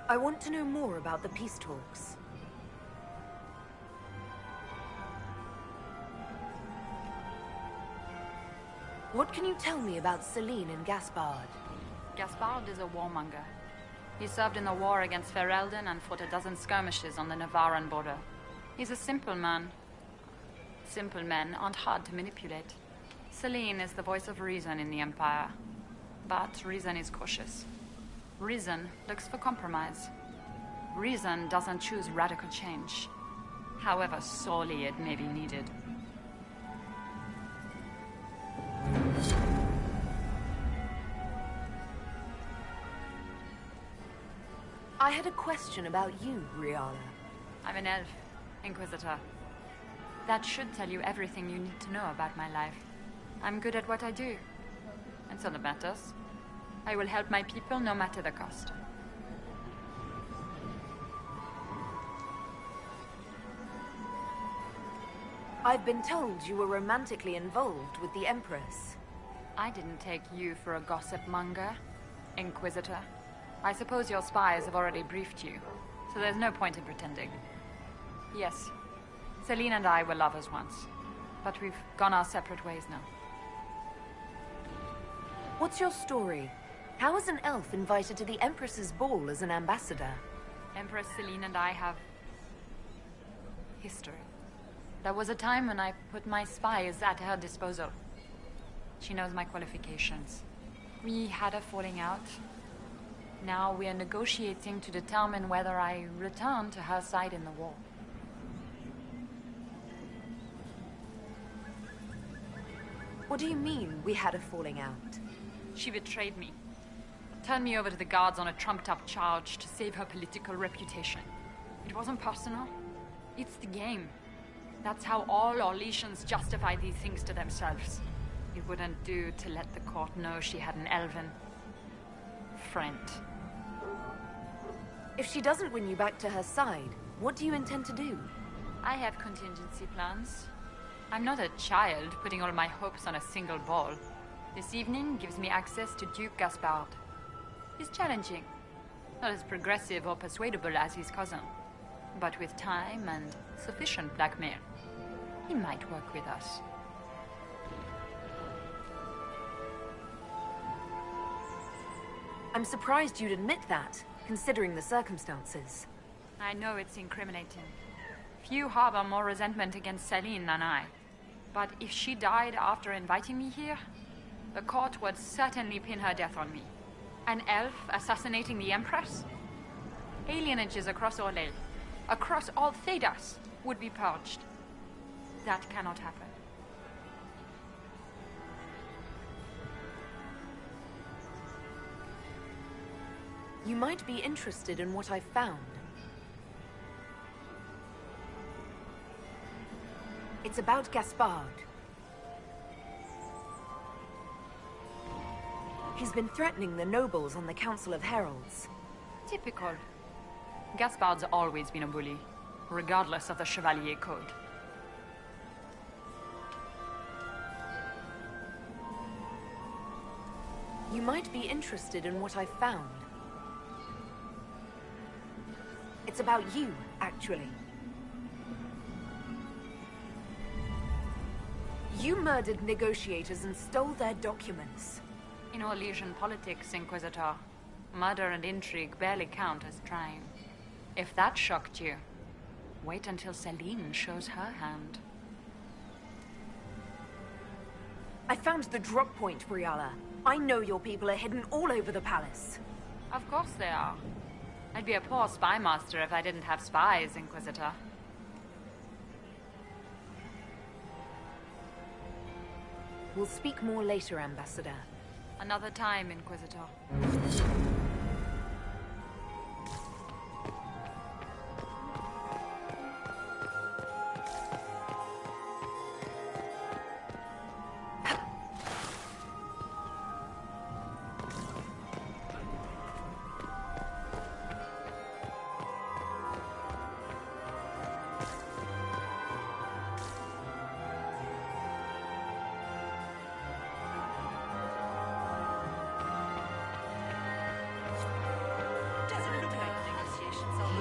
[SPEAKER 19] I want to know more about the peace talks. What can you tell me about Celine and Gaspard?
[SPEAKER 6] Gaspard is a warmonger. He served in the war against Ferelden and fought a dozen skirmishes on the Navarran border. He's a simple man. Simple men aren't hard to manipulate. Celine is the voice of reason in the Empire. But reason is cautious. Reason looks for compromise. Reason doesn't choose radical change, however sorely it may be needed.
[SPEAKER 19] I had a question about you, Briella.
[SPEAKER 6] I'm an elf, Inquisitor. That should tell you everything you need to know about my life. I'm good at what I do. And so that matters. I will help my people no matter the cost.
[SPEAKER 19] I've been told you were romantically involved with the Empress.
[SPEAKER 6] I didn't take you for a gossip monger, Inquisitor. I suppose your spies have already briefed you, so there's no point in pretending. Yes, Celine and I were lovers once, but we've gone our separate ways now.
[SPEAKER 19] What's your story? How is an elf invited to the Empress's ball as an ambassador?
[SPEAKER 6] Empress Celine and I have history. There was a time when I put my spies at her disposal. She knows my qualifications. We had a falling out. Now we are negotiating to determine whether I return to her side in the war.
[SPEAKER 19] What do you mean, we had a falling out?
[SPEAKER 6] She betrayed me. Turned me over to the guards on a trumped-up charge to save her political reputation. It wasn't personal. It's the game. That's how all Orlesians justify these things to themselves. It wouldn't do to let the court know she had an elven friend.
[SPEAKER 19] If she doesn't win you back to her side, what do you intend to do?
[SPEAKER 6] I have contingency plans. I'm not a child putting all my hopes on a single ball. This evening gives me access to Duke Gaspard. He's challenging, Not as progressive or persuadable as his cousin. But with time and sufficient blackmail, he might work with us.
[SPEAKER 19] I'm surprised you'd admit that, considering the circumstances.
[SPEAKER 6] I know it's incriminating. Few harbor more resentment against Celine than I. But if she died after inviting me here, the court would certainly pin her death on me. An elf assassinating the Empress? Alienages across Orlais, across all Thedas, would be purged. That cannot happen.
[SPEAKER 19] You might be interested in what I've found. It's about Gaspard. He's been threatening the nobles on the Council of Heralds.
[SPEAKER 6] Typical. Gaspard's always been a bully, regardless of the Chevalier Code.
[SPEAKER 19] You might be interested in what I've found. It's about you, actually. You murdered negotiators and stole their documents.
[SPEAKER 6] In Orlesian politics, Inquisitor, murder and intrigue barely count as crime. If that shocked you, wait until Celine shows her hand.
[SPEAKER 19] I found the drop point, Briala. I know your people are hidden all over the palace.
[SPEAKER 6] Of course they are. I'd be a poor spy master if I didn't have spies, Inquisitor.
[SPEAKER 19] We'll speak more later, Ambassador.
[SPEAKER 6] Another time, Inquisitor.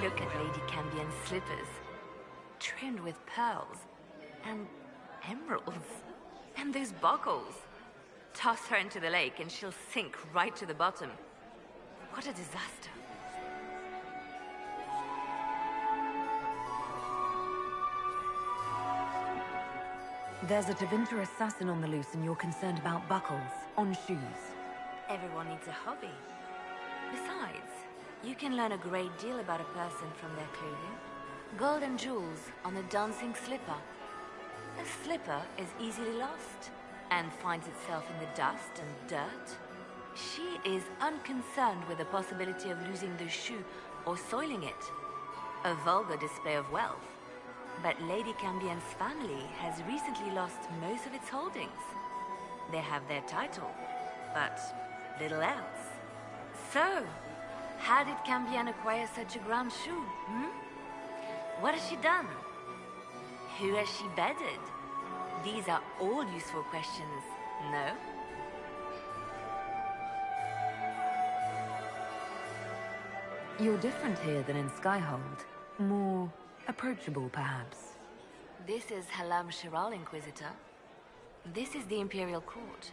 [SPEAKER 9] Look at Lady Cambien's slippers, trimmed with pearls and emeralds, and those buckles. Toss her into the lake and she'll sink right to the bottom. What a disaster.
[SPEAKER 19] There's a Tevinter assassin on the loose and you're concerned about buckles on shoes.
[SPEAKER 9] Everyone needs a hobby. Besides, you can learn a great deal about a person from their clothing. Gold and jewels on a dancing slipper. A slipper is easily lost and finds itself in the dust and dirt. She is unconcerned with the possibility of losing the shoe or soiling it. A vulgar display of wealth. But Lady Cambien's family has recently lost most of its holdings. They have their title, but little else. So, how did Cambien acquire such a grand shoe, What has she done? Who has she bedded? These are all useful questions, no?
[SPEAKER 19] You're different here than in Skyhold. More approachable, perhaps.
[SPEAKER 9] This is Halam Shiral, Inquisitor. This is the Imperial Court.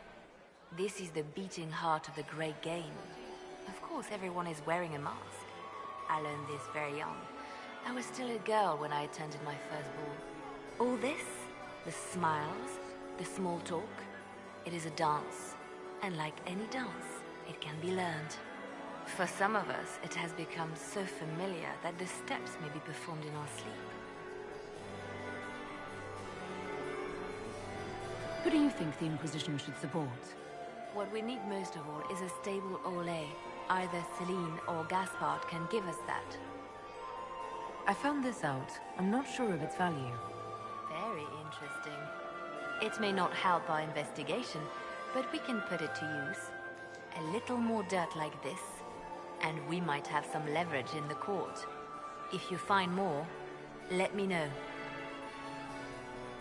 [SPEAKER 9] This is the beating heart of the Great Game. Of course, everyone is wearing a mask. I learned this very young. I was still a girl when I attended my first ball. All this, the smiles, the small talk, it is a dance. And like any dance, it can be learned. For some of us, it has become so familiar that the steps may be performed in our sleep.
[SPEAKER 19] Who do you think the Inquisition should support?
[SPEAKER 9] What we need most of all is a stable Orlais. Either Celine or Gaspard can give us that.
[SPEAKER 19] I found this out. I'm not sure of its value.
[SPEAKER 9] Very interesting. It may not help our investigation, but we can put it to use. A little more dirt like this, and we might have some leverage in the court. If you find more, let me know.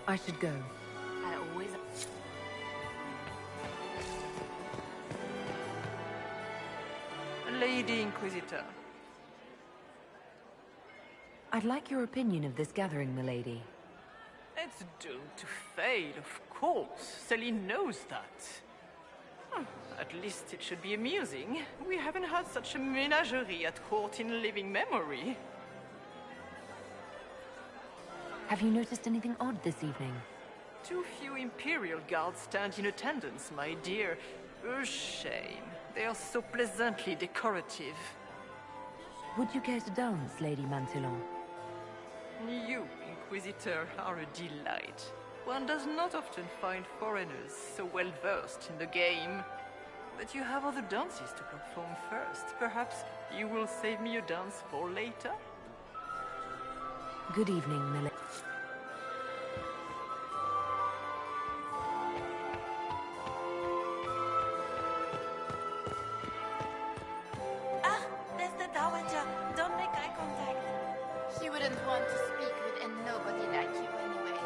[SPEAKER 19] I should go.
[SPEAKER 9] I always...
[SPEAKER 3] Lady Inquisitor,
[SPEAKER 19] I'd like your opinion of this gathering, milady.
[SPEAKER 3] It's doomed to fail, of course. Celine knows that. At least it should be amusing. We haven't had such a menagerie at court in living memory.
[SPEAKER 19] Have you noticed anything odd this evening?
[SPEAKER 3] Too few Imperial guards stand in attendance, my dear. A shame. They are so pleasantly decorative.
[SPEAKER 19] Would you care to dance, Lady Mantillon?
[SPEAKER 3] You, Inquisitor, are a delight. One does not often find foreigners so well versed in the game. But you have other dances to perform first. Perhaps you will save me a dance for later?
[SPEAKER 19] Good evening, milady.
[SPEAKER 13] Ah, there's the Dowager. Don't make eye contact. She wouldn't want to speak with a nobody like you anyway.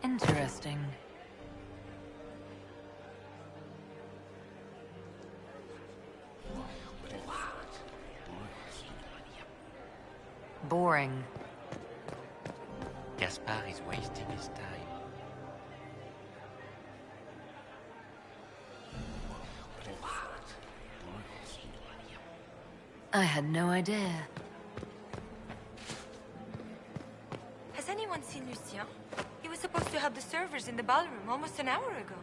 [SPEAKER 19] Interesting. Boring.
[SPEAKER 15] Gaspard is wasting his time.
[SPEAKER 19] I had no idea.
[SPEAKER 16] Has anyone seen Lucien? He was supposed to have the servers in the ballroom almost an hour ago.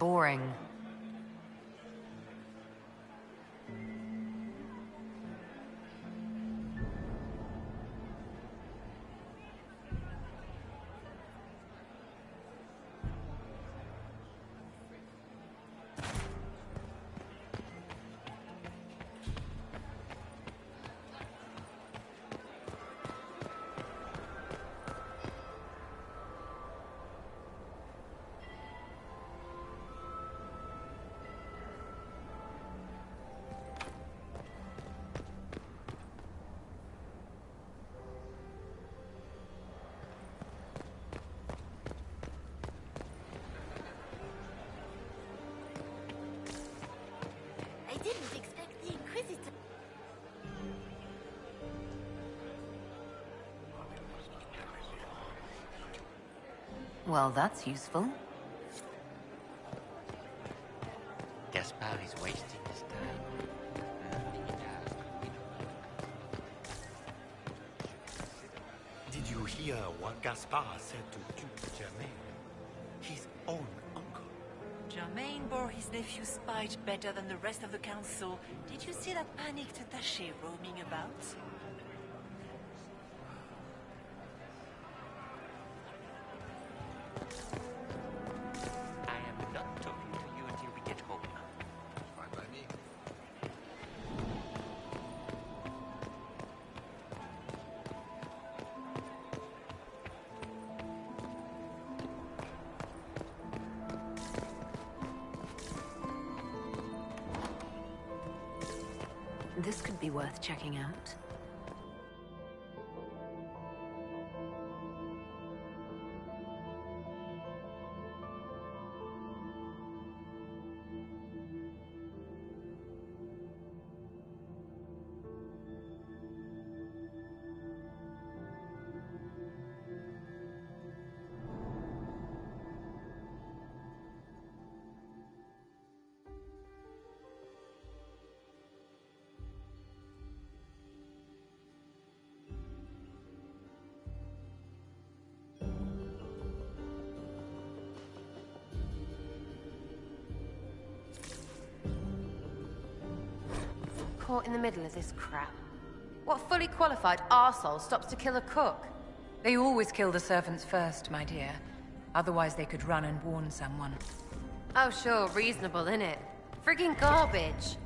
[SPEAKER 14] boring.
[SPEAKER 13] I didn't expect the Inquisitor.
[SPEAKER 14] Well, that's useful.
[SPEAKER 11] Gaspard is wasting his time.
[SPEAKER 4] Did you hear what Gaspard said to Duke Germain? His own uncle.
[SPEAKER 7] Germain bore his nephew's spite better than the rest of the council. Did you see that panicked attaché roaming about?
[SPEAKER 11] I am not talking to you until we get home.
[SPEAKER 4] Fine by me.
[SPEAKER 9] This could be worth checking out.
[SPEAKER 8] Caught in the middle of this crap. What fully qualified arsehole stops to kill a cook?
[SPEAKER 14] They always kill the servants first, my dear. Otherwise they could run and warn someone.
[SPEAKER 8] Oh sure, reasonable, innit? Friggin' garbage.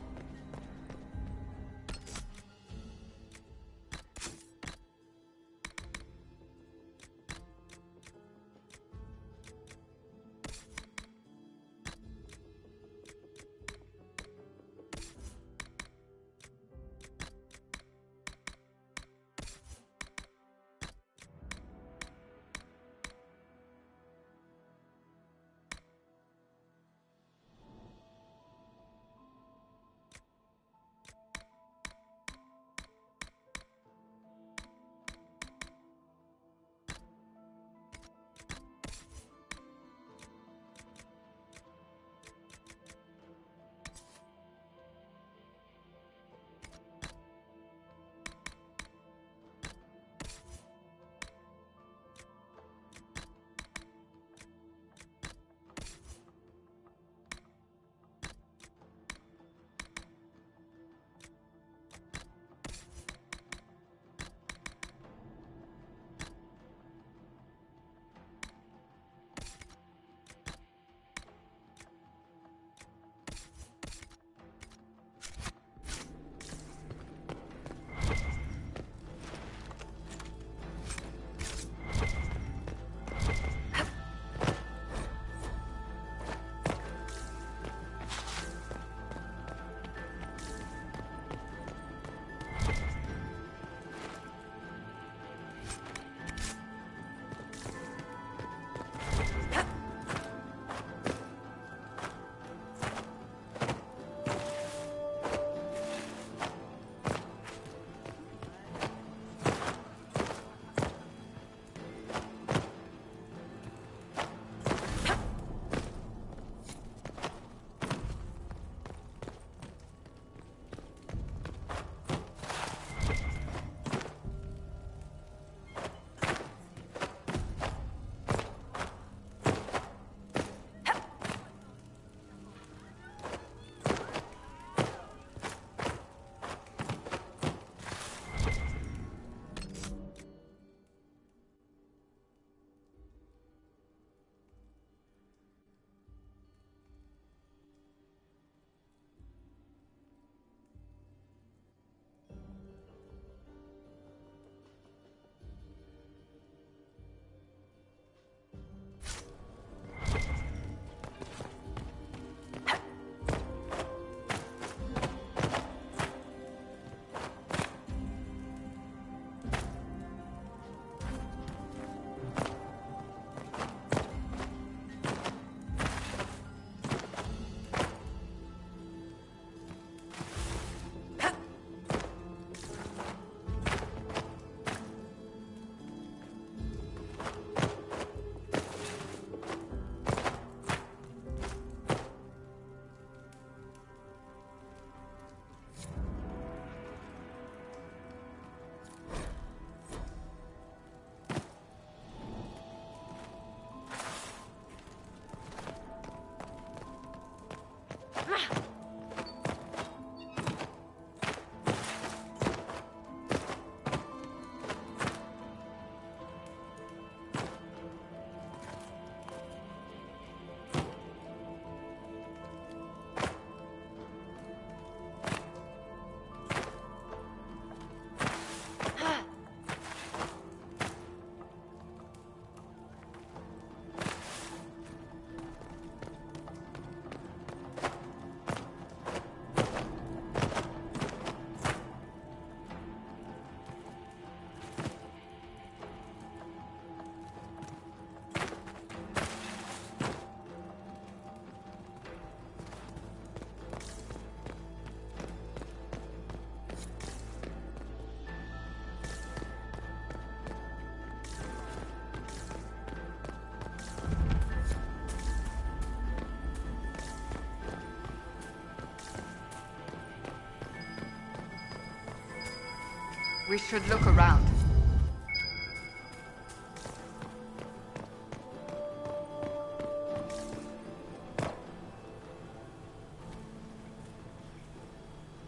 [SPEAKER 5] We should look around.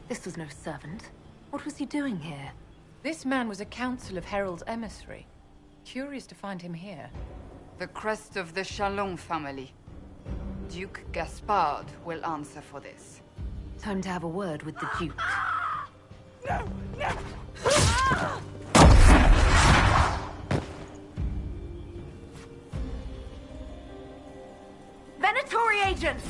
[SPEAKER 22] This was no servant. What was he doing here?
[SPEAKER 14] This man was a council of Herald's emissary. Curious to find him here.
[SPEAKER 5] The crest of the Chalon family. Duke Gaspard will answer for this.
[SPEAKER 22] Time to have a word with the Duke.
[SPEAKER 5] No! No!
[SPEAKER 22] Venatori agents!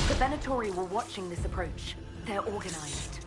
[SPEAKER 22] The Venatori were watching this approach. They're organized.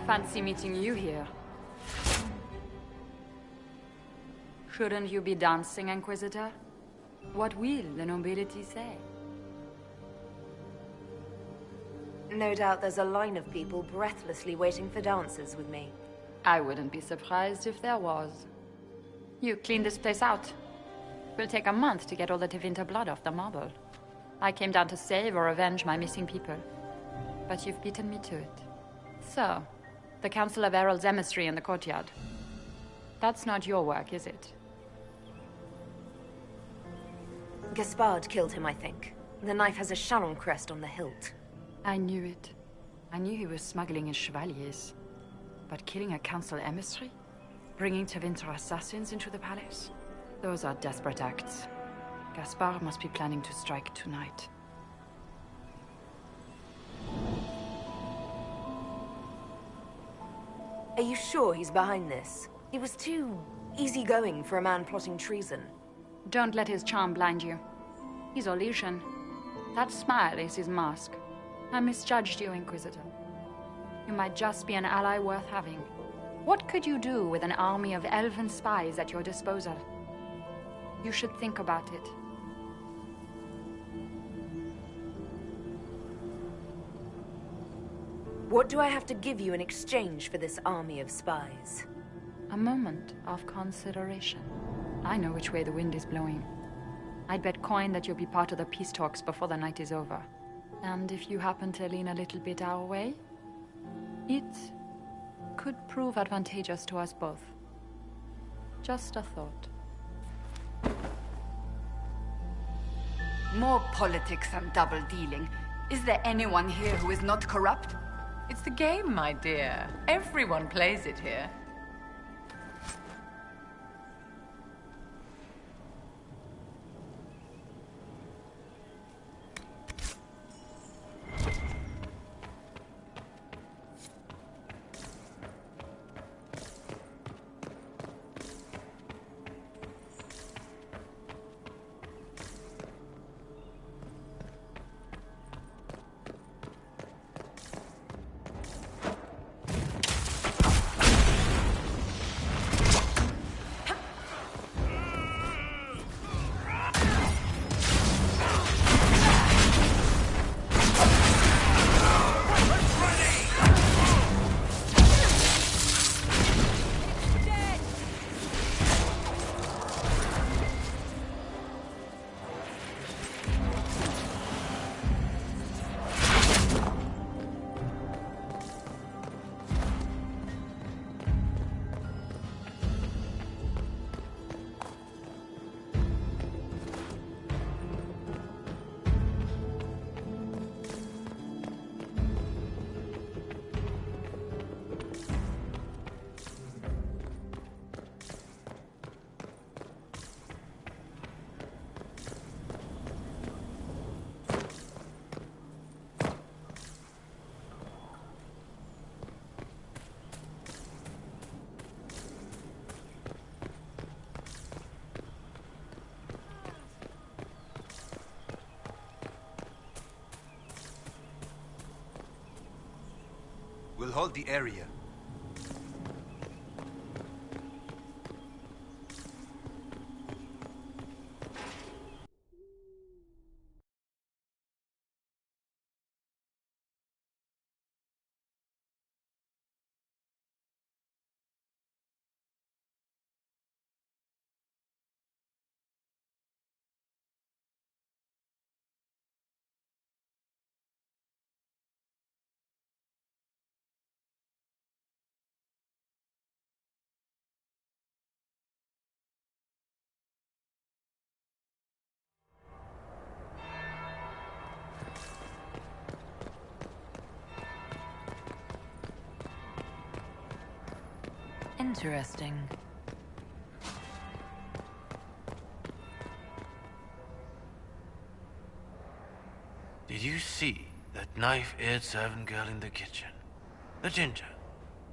[SPEAKER 5] Fancy meeting you here. Shouldn't you be dancing, Inquisitor? What will the nobility say?
[SPEAKER 22] No doubt there's a line of people breathlessly waiting for dances with me.
[SPEAKER 5] I wouldn't be surprised if there was. You clean this place out. Will take a month to get all the Tevinter blood off the marble. I came down to save or avenge my missing people. But you've beaten me to it. So, the Council of Herald's emissary in the courtyard. That's not your work, is it?
[SPEAKER 22] Gaspard killed him, I think. The knife has a Chalon crest on the hilt.
[SPEAKER 5] I knew it. I knew he was smuggling his chevaliers. But killing a council emissary? Bringing Tevinter assassins into the palace? Those are desperate acts. Gaspard must be planning to strike tonight.
[SPEAKER 22] Are you sure he's behind this? He was too easygoing for a man plotting treason.
[SPEAKER 5] Don't let his charm blind you. He's Orlesian. That smile is his mask. I misjudged you, Inquisitor. You might just be an ally worth having. What could you do with an army of elven spies at your disposal? You should think about it.
[SPEAKER 19] What do I have to give you in exchange for this army of spies?
[SPEAKER 5] A moment of consideration. I know which way the wind is blowing. I'd bet coin that you'll be part of the peace talks before the night is over. And if you happen to lean a little bit our way, it could prove advantageous to us both. Just a thought.
[SPEAKER 1] More politics and double-dealing. Is there anyone here who is not corrupt?
[SPEAKER 14] It's the game, my dear. Everyone plays it here.
[SPEAKER 17] We'll hold the area.
[SPEAKER 14] Interesting.
[SPEAKER 23] Did you see that knife-eared servant girl in the kitchen? The ginger.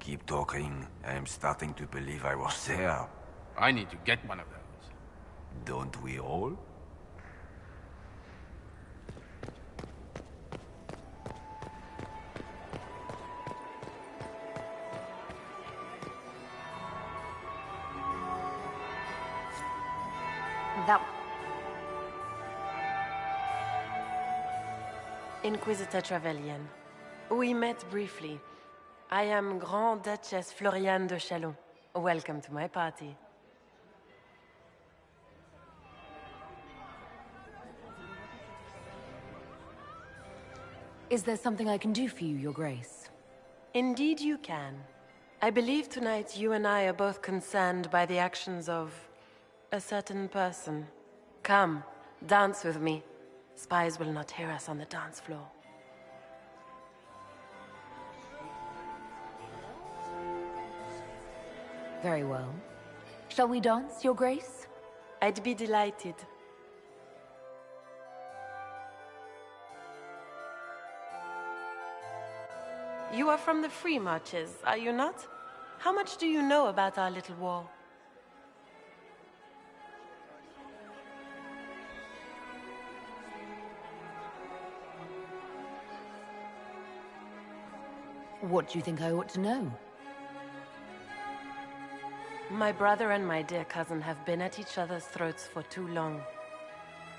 [SPEAKER 24] Keep talking. I am starting to believe I was there.
[SPEAKER 23] I need to get one of those.
[SPEAKER 24] Don't we all?
[SPEAKER 8] That...
[SPEAKER 20] Inquisitor Trevelyan. We met briefly. I am Grand Duchess Floriane de Chalon. Welcome to my party.
[SPEAKER 19] Is there something I can do for you, Your Grace?
[SPEAKER 20] Indeed you can. I believe tonight you and I are both concerned by the actions of a certain person. Come, dance with me. Spies will not hear us on the dance floor.
[SPEAKER 19] Very well. Shall we dance, Your Grace?
[SPEAKER 20] I'd be delighted. You are from the Free Marches, are you not? How much do you know about our little war?
[SPEAKER 10] What do you think I ought to know?
[SPEAKER 20] My brother and my dear cousin have been at each other's throats for too long.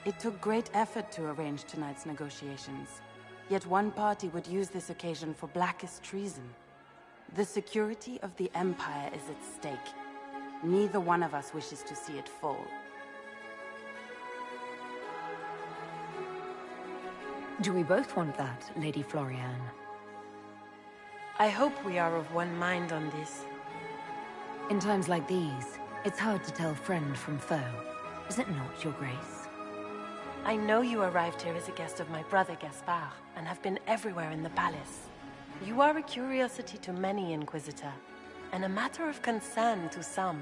[SPEAKER 2] It took great effort to arrange tonight's negotiations. Yet one party would use this occasion for blackest treason. The security of the Empire is at stake. Neither one of us wishes to see it fall.
[SPEAKER 10] Do we both want that, Lady Floriane?
[SPEAKER 20] I hope we are of one mind on this.
[SPEAKER 10] In times like these, it's hard to tell friend from foe. Is it not, Your Grace?
[SPEAKER 20] I know you arrived here as a guest of my brother Gaspard, and have been everywhere in the palace. You are a curiosity to many, Inquisitor, and a matter of concern to some.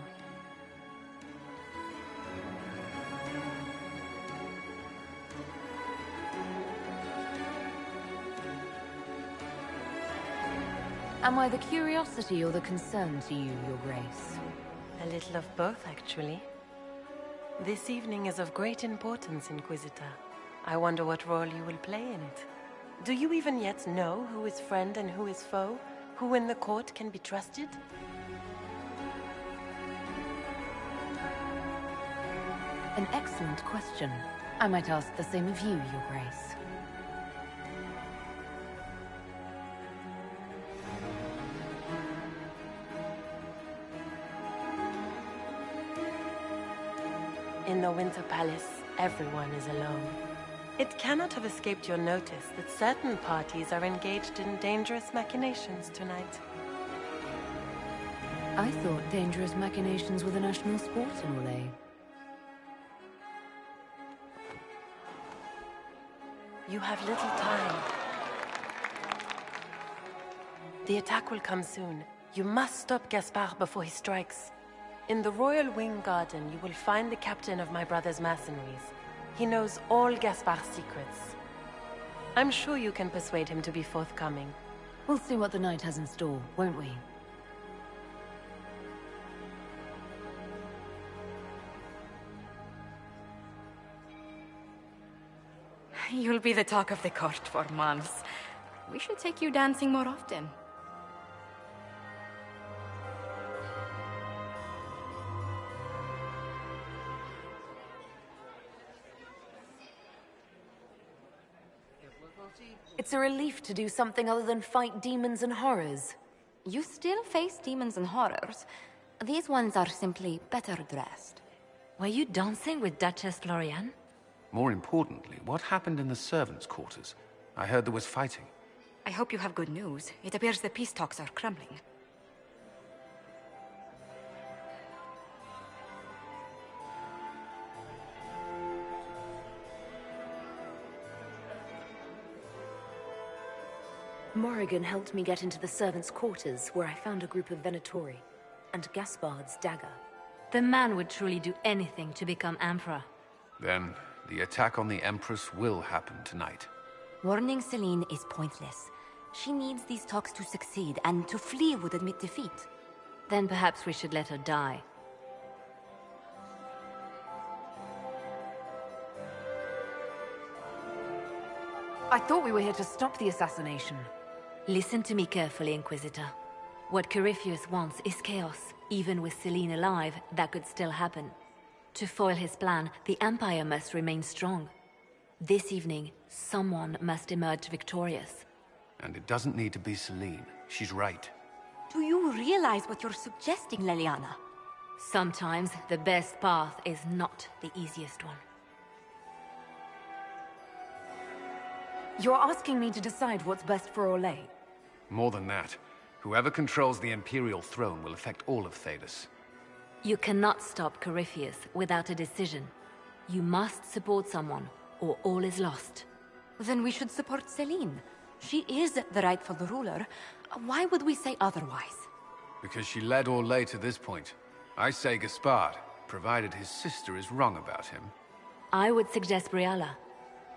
[SPEAKER 10] Am I the curiosity or the concern to you, Your Grace?
[SPEAKER 20] A little of both, actually. This evening is of great importance, Inquisitor. I wonder what role you will play in it. Do you even yet know who is friend and who is foe? Who in the court can be trusted?
[SPEAKER 10] An excellent question. I might ask the same of you, Your Grace.
[SPEAKER 20] In the Winter Palace, everyone is alone. It cannot have escaped your notice that certain parties are engaged in dangerous machinations tonight.
[SPEAKER 10] I thought dangerous machinations were the national sport in Orlais.
[SPEAKER 20] You have little time. The attack will come soon. You must stop Gaspard before he strikes. In the Royal Wing Garden, you will find the captain of my brother's mercenaries. He knows all Gaspard's secrets. I'm sure you can persuade him to be forthcoming.
[SPEAKER 10] We'll see what the night has in store, won't we?
[SPEAKER 12] You'll be the talk of the court for months. We should take you dancing more often.
[SPEAKER 10] It's a relief to do something other than fight demons and horrors.
[SPEAKER 12] You still face demons and horrors. These ones are simply better dressed.
[SPEAKER 9] Were you dancing with Duchess Floriane?
[SPEAKER 17] More importantly, what happened in the servants' quarters? I heard there was fighting.
[SPEAKER 12] I hope you have good news. It appears the peace talks are crumbling.
[SPEAKER 10] Morrigan helped me get into the servants' quarters, where I found a group of Venatori, and Gaspard's dagger.
[SPEAKER 9] The man would truly do anything to become Emperor.
[SPEAKER 17] Then, the attack on the Empress will happen tonight.
[SPEAKER 12] Warning Celine is pointless. She needs these talks to succeed, and to flee would admit defeat.
[SPEAKER 9] Then perhaps we should let her die.
[SPEAKER 10] I thought we were here to stop the assassination.
[SPEAKER 9] Listen to me carefully, Inquisitor. What Corypheus wants is chaos. Even with Celine alive, that could still happen. To foil his plan, the Empire must remain strong. This evening, someone must emerge victorious.
[SPEAKER 17] And it doesn't need to be Celine. She's right.
[SPEAKER 12] Do you realize what you're suggesting, Leliana?
[SPEAKER 9] Sometimes the best path is not the easiest one.
[SPEAKER 10] You're asking me to decide what's best for Orlais?
[SPEAKER 17] More than that, whoever controls the Imperial throne will affect all of Thedas.
[SPEAKER 9] You cannot stop Corypheus without a decision. You must support someone, or all is lost.
[SPEAKER 12] Then we should support Celine. She is the rightful ruler. Why would we say otherwise?
[SPEAKER 17] Because she led Orlais to this point. I say Gaspard, provided his sister is wrong about him.
[SPEAKER 9] I would suggest Briala.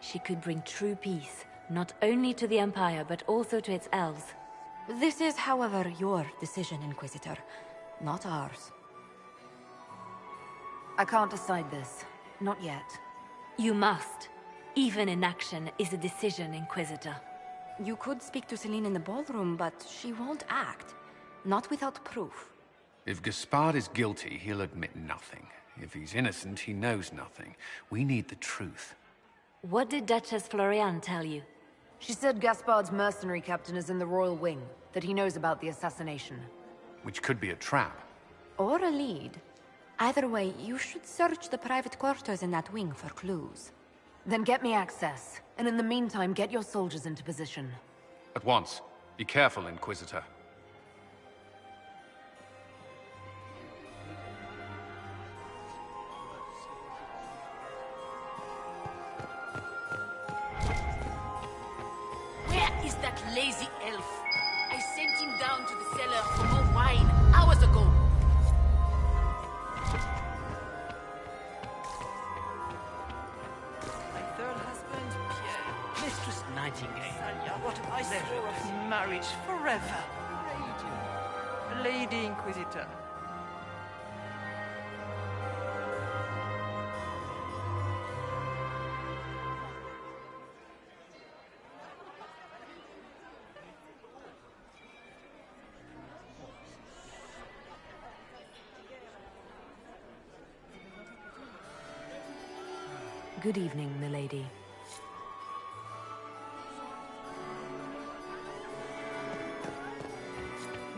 [SPEAKER 9] She could bring true peace, not only to the Empire, but also to its elves.
[SPEAKER 12] This is, however, your decision, Inquisitor, not ours.
[SPEAKER 10] I can't decide this. Not yet.
[SPEAKER 9] You must. Even inaction is a decision, Inquisitor.
[SPEAKER 12] You could speak to Celine in the ballroom, but she won't act. Not without proof.
[SPEAKER 17] If Gaspard is guilty, he'll admit nothing. If he's innocent, he knows nothing. We need the truth.
[SPEAKER 9] What did Duchess Floriane tell you?
[SPEAKER 22] She said Gaspard's mercenary captain is in the Royal Wing, that he knows about the assassination.
[SPEAKER 17] Which could be a trap.
[SPEAKER 12] Or a lead. Either way, you should search the private quarters in that wing for clues.
[SPEAKER 22] Then get me access. And in the meantime, get your soldiers into position.
[SPEAKER 17] At once. Be careful, Inquisitor.
[SPEAKER 3] Where is that lazy elf? I sent him down to the cellar for more wine hours ago.
[SPEAKER 7] My third husband, Pierre.
[SPEAKER 11] Mistress Nightingale.
[SPEAKER 7] Salia, what I swore of marriage forever. Lady Inquisitor.
[SPEAKER 22] Good evening, milady.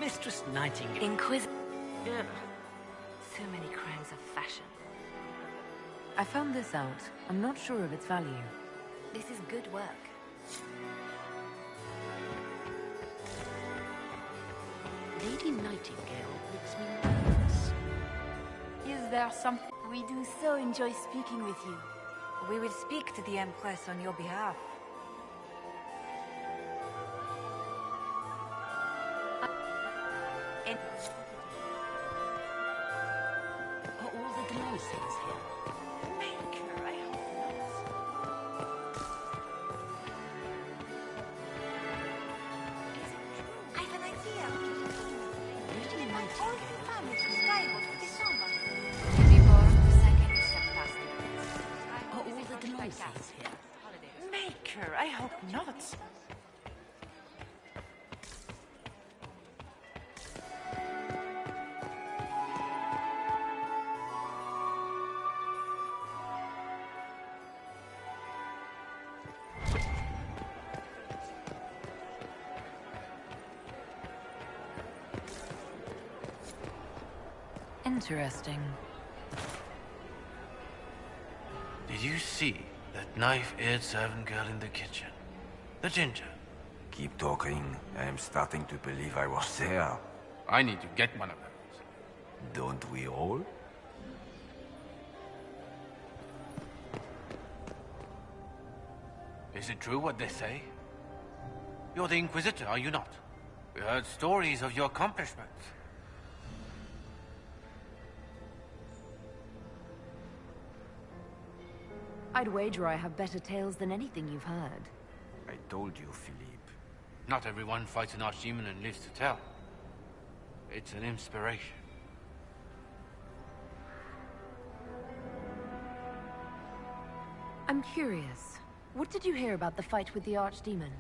[SPEAKER 11] Mistress Nightingale.
[SPEAKER 9] Yeah. So many crimes of fashion.
[SPEAKER 22] I found this out. I'm not sure of its value.
[SPEAKER 12] This is good work.
[SPEAKER 3] Lady Nightingale makes me nervous.
[SPEAKER 1] Is there something?
[SPEAKER 10] We do so enjoy speaking with you.
[SPEAKER 16] We will speak to the Empress on your behalf.
[SPEAKER 3] Are all the gnomes here?
[SPEAKER 7] Maker, I hope not.
[SPEAKER 16] I've an idea.
[SPEAKER 3] Lady
[SPEAKER 16] Invite all the family to Skyward for the summer.
[SPEAKER 3] Are all the gnomes here?
[SPEAKER 7] Maker, I hope not.
[SPEAKER 22] Interesting.
[SPEAKER 23] Did you see that knife-eared servant girl in the kitchen? The ginger.
[SPEAKER 24] Keep talking. I am starting to believe I was there.
[SPEAKER 17] I need to get one of those.
[SPEAKER 24] Don't we all?
[SPEAKER 23] Is it true what they say? You're the Inquisitor, are you not? We heard stories of your accomplishments.
[SPEAKER 22] I'd wager I have better tales than anything you've heard.
[SPEAKER 24] I told you, Philippe.
[SPEAKER 23] Not everyone fights an archdemon and lives to tell. It's an inspiration.
[SPEAKER 22] I'm curious. What did you hear about the fight with the Archdemon?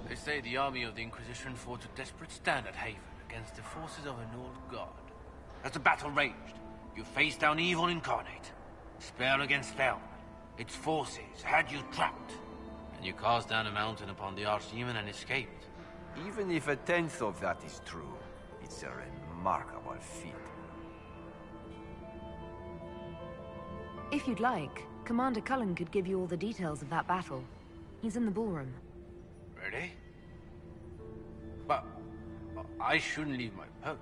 [SPEAKER 23] They say the army of the Inquisition fought a desperate stand at Haven against the forces of an old god. As the battle raged, you faced down evil incarnate. Spell against spell. Its forces had you trapped. And you cast down a mountain upon the Archdemon and escaped.
[SPEAKER 24] Even if a tenth of that is true, it's a remarkable feat.
[SPEAKER 22] If you'd like, Commander Cullen could give you all the details of that battle. He's in the ballroom.
[SPEAKER 23] Really? But I shouldn't leave my post.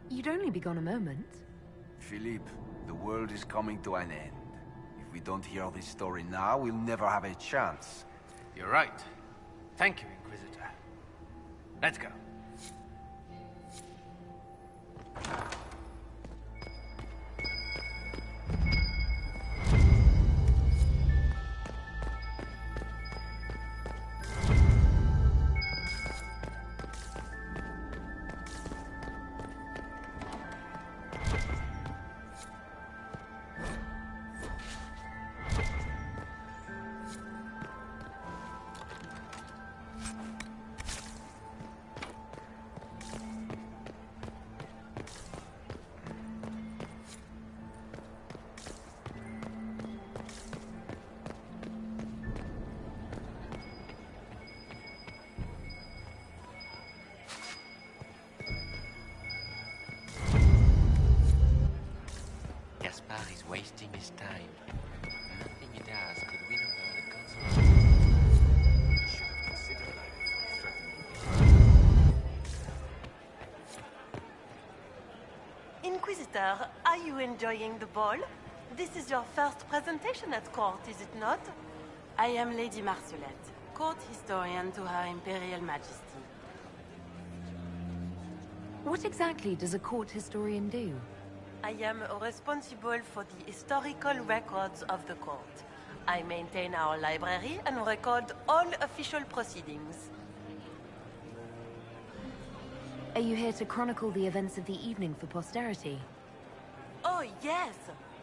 [SPEAKER 22] You'd only be gone a moment.
[SPEAKER 24] Philippe, the world is coming to an end. If we don't hear this story now, we'll never have a chance.
[SPEAKER 23] You're right. Thank you, Inquisitor. Let's go.
[SPEAKER 20] Inquisitor, are you enjoying the ball? This is your first presentation at court, is it not?
[SPEAKER 2] I am Lady Marcelette, court historian to Her Imperial Majesty.
[SPEAKER 22] What exactly does a court historian do?
[SPEAKER 20] I am responsible for the historical records of the court. I maintain our library and record all official proceedings.
[SPEAKER 22] Are you here to chronicle the events of the evening for posterity?
[SPEAKER 20] Oh yes!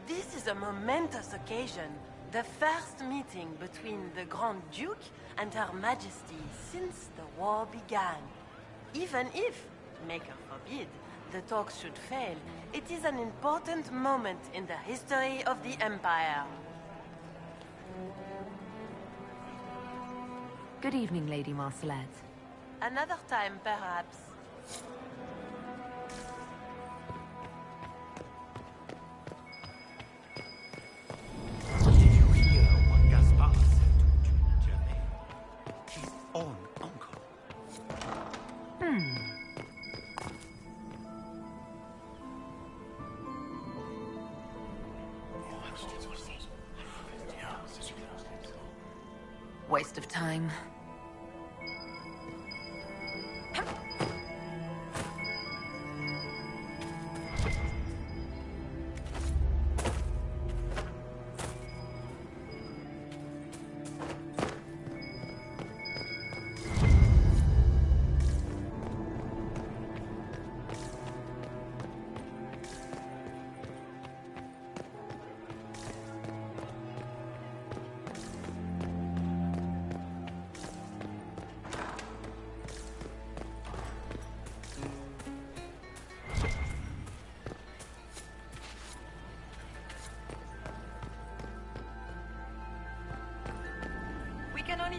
[SPEAKER 20] This is a momentous occasion. The first meeting between the Grand Duke and Her Majesty since the war began. Even if, Maker forbid, the talks should fail, it is an important moment in the history of the Empire.
[SPEAKER 22] Good evening, Lady Marcelette.
[SPEAKER 20] Another time, perhaps.
[SPEAKER 4] Did you hear what Gaspard said to Duke Germain? His own uncle.
[SPEAKER 22] Waste of time.
[SPEAKER 7] We can only...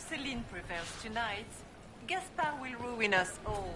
[SPEAKER 7] Celine prevails tonight. Gaspard will ruin us all.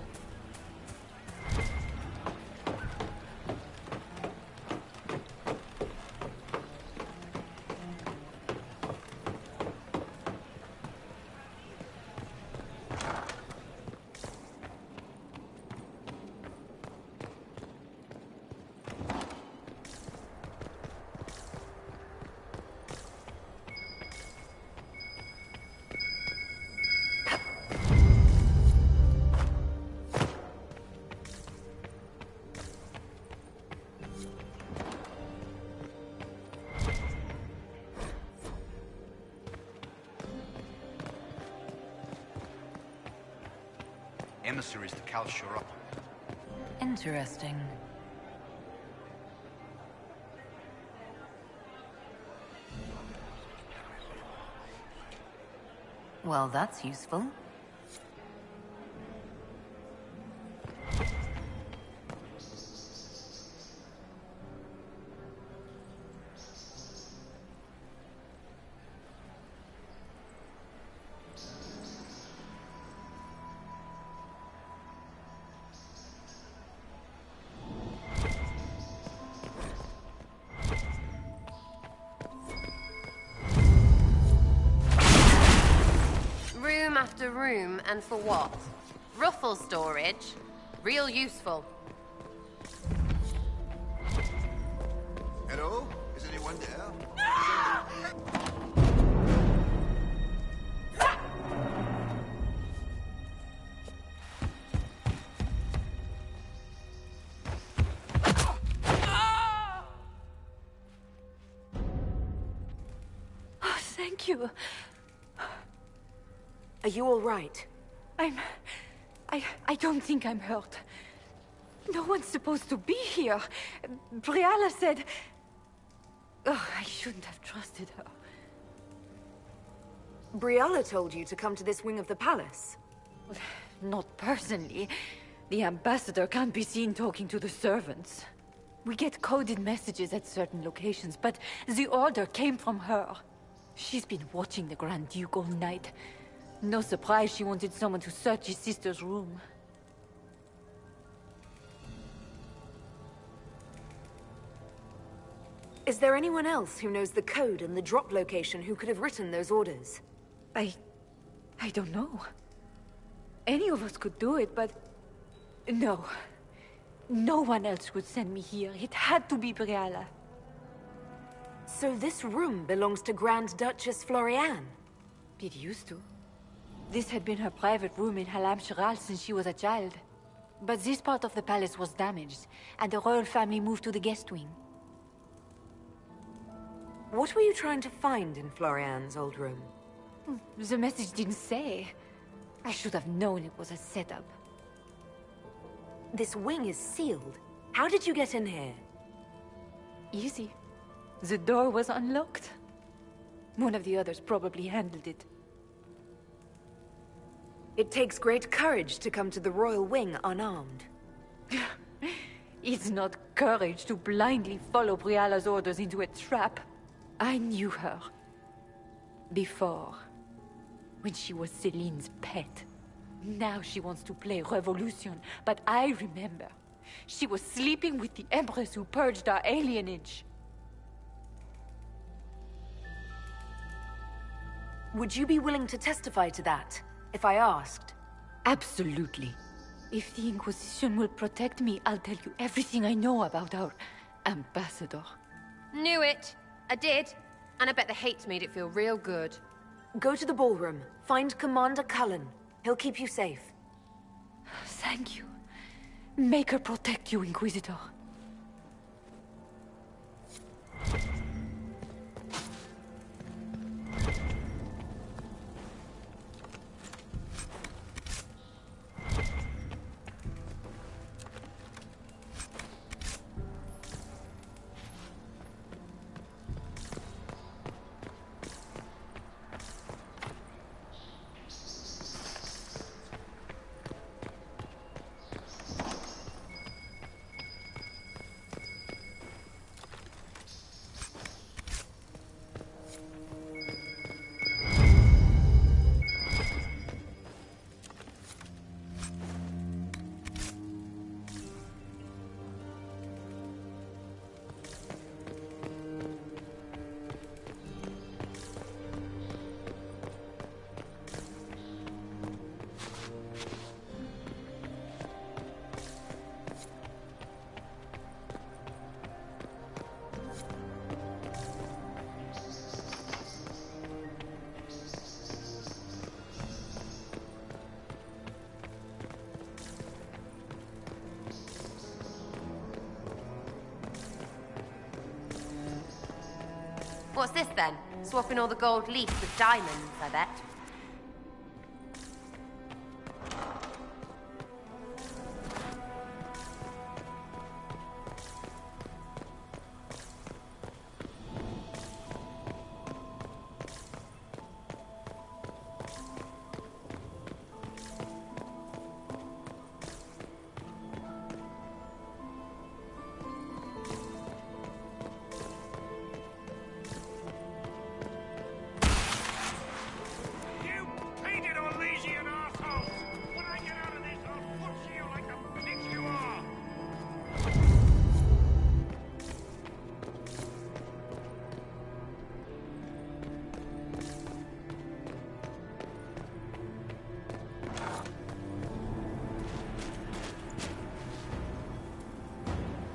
[SPEAKER 6] Emissaries to Cal Shirok.
[SPEAKER 22] Interesting. Well, that's useful.
[SPEAKER 8] Room after room, and for what? Ruffle storage? Real useful.
[SPEAKER 15] Hello? Is anyone there?
[SPEAKER 10] Oh, thank you.
[SPEAKER 19] Are you all right?
[SPEAKER 10] I don't think I'm hurt. No one's supposed to be here. Briala said... Oh, I shouldn't have trusted her.
[SPEAKER 19] Briala told you to come to this wing of the palace?
[SPEAKER 10] Not personally. The ambassador can't be seen talking to the servants.
[SPEAKER 13] We get coded messages at certain locations, but the order came from her. She's been watching the Grand Duke all night. No surprise she wanted someone to search his sister's room.
[SPEAKER 19] Is there anyone else who knows the code and the drop location who could have written those orders?
[SPEAKER 13] I don't know. Any of us could do it, but... No. No one else would send me here. It had to be Briala.
[SPEAKER 19] So this room belongs to Grand Duchess Floriane?
[SPEAKER 13] It used to. This had been her private room in Halam Shiral since she was a child. But this part of the palace was damaged, and the royal family moved to the guest wing.
[SPEAKER 19] What were you trying to find in Floriane's old room?
[SPEAKER 13] The message didn't say. I should have known it was a setup.
[SPEAKER 19] This wing is sealed. How did you get in here?
[SPEAKER 13] Easy. The door was unlocked. One of the others probably handled it.
[SPEAKER 19] It takes great courage to come to the royal wing unarmed.
[SPEAKER 13] It's not courage to blindly follow Briala's orders into a trap. I knew her. Before. When she was Celine's pet. Now she wants to play revolution, but I remember. She was sleeping with the Empress who purged our alienage.
[SPEAKER 19] Would you be willing to testify to that, if I asked?
[SPEAKER 13] Absolutely. If the Inquisition will protect me, I'll tell you everything I know about our ambassador.
[SPEAKER 8] Knew it. I did. And I bet the hate made it feel real good.
[SPEAKER 19] Go to the ballroom. Find Commander Cullen. He'll keep you safe.
[SPEAKER 13] Thank you. Make her protect you, Inquisitor.
[SPEAKER 8] What's this then? Swapping all the gold leaf with diamonds, I bet.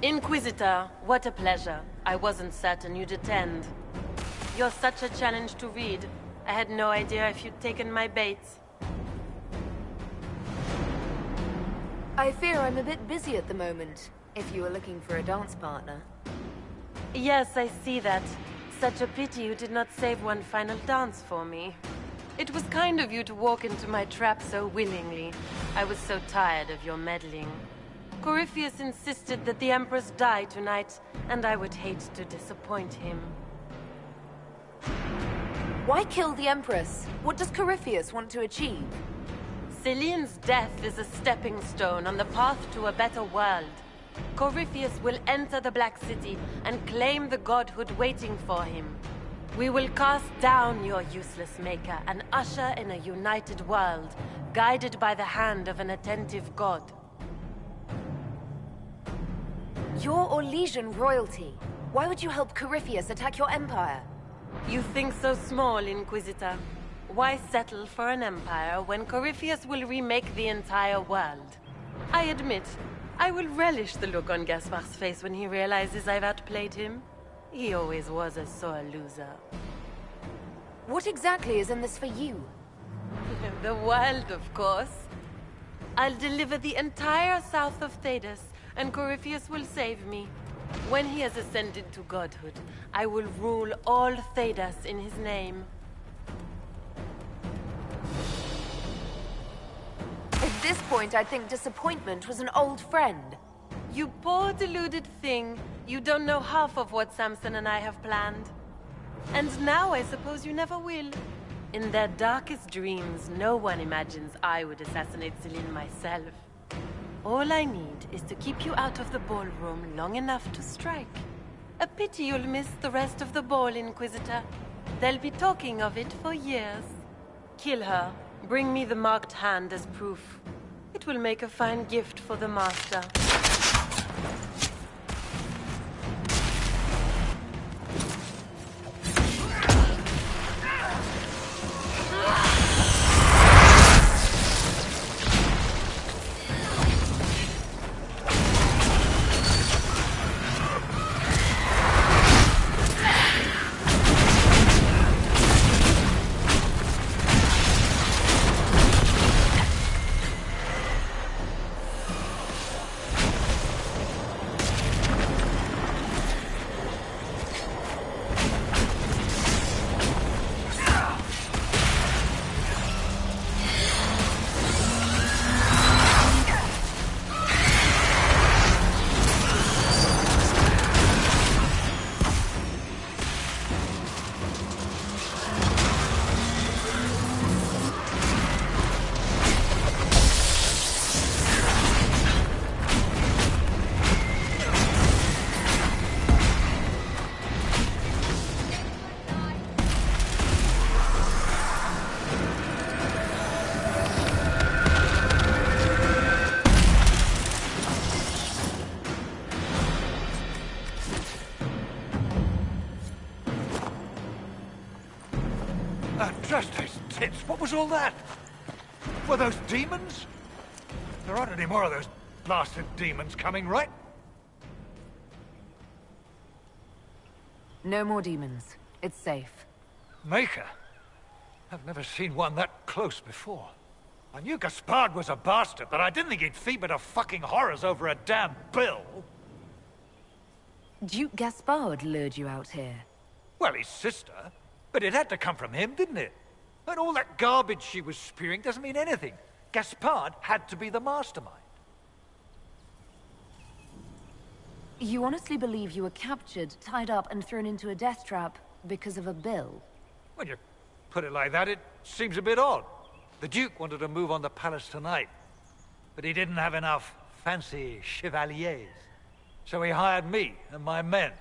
[SPEAKER 20] Inquisitor, what a pleasure. I wasn't certain you'd attend. You're such a challenge to read. I had no idea if you'd taken my bait.
[SPEAKER 19] I fear I'm a bit busy at the moment, if you were looking for a dance partner.
[SPEAKER 20] Yes, I see that. Such a pity you did not save one final dance for me. It was kind of you to walk into my trap so willingly. I was so tired of your meddling. Corypheus insisted that the Empress die tonight, and I would hate to disappoint him.
[SPEAKER 19] Why kill the Empress? What does Corypheus want to achieve?
[SPEAKER 20] Celine's death is a stepping stone on the path to a better world. Corypheus will enter the Black City and claim the godhood waiting for him. We will cast down your useless maker and usher in a united world, guided by the hand of an attentive god.
[SPEAKER 22] You're Orlesian royalty. Why would you help Corypheus attack your empire?
[SPEAKER 20] You think so small, Inquisitor. Why settle for an empire when Corypheus will remake the entire world? I admit, I will relish the look on Gaspar's face when he realizes I've outplayed him. He always was a sore loser.
[SPEAKER 22] What exactly is in this for you?
[SPEAKER 20] The world, of course. I'll deliver the entire south of Thedas, and Corypheus will save me. When he has ascended to godhood, I will rule all Thedas in his name.
[SPEAKER 22] At this point, I think disappointment was an old friend.
[SPEAKER 20] You poor deluded thing. You don't know half of what Samson and I have planned. And now I suppose you never will. In their darkest dreams, no one imagines I would assassinate Celine myself. All I need is to keep you out of the ballroom long enough to strike. A pity you'll miss the rest of the ball, Inquisitor. They'll be talking of it for years. Kill her. Bring me the marked hand as proof. It will make a fine gift for the Master.
[SPEAKER 4] What was all that? Were those demons? There aren't any more of those blasted demons coming, right?
[SPEAKER 22] No more demons. It's safe.
[SPEAKER 4] Maker? I've never seen one that close before. I knew Gaspard was a bastard, but I didn't think he'd feed me to fucking horrors over a damn bill.
[SPEAKER 22] Duke Gaspard lured you out here.
[SPEAKER 4] Well, his sister. But it had to come from him, didn't it? And all that garbage she was spewing doesn't mean anything. Gaspard had to be the mastermind.
[SPEAKER 22] You honestly believe you were captured, tied up, and thrown into a death trap because of a bill?
[SPEAKER 4] When you put it like that, it seems a bit odd. The Duke wanted to move on the palace tonight, but he didn't have enough fancy chevaliers. So he hired me and my men.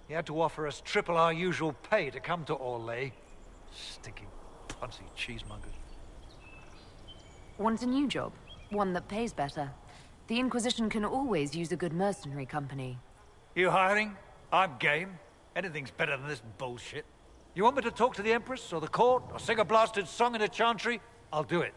[SPEAKER 4] He had to offer us triple our usual pay to come to Orlais. Stinking, punsy cheesemongers.
[SPEAKER 22] Want a new job? One that pays better. The Inquisition can always use a good mercenary company.
[SPEAKER 4] You hiring? I'm game. Anything's better than this bullshit. You want me to talk to the Empress, or the court, or sing a blasted song in a chantry? I'll do it.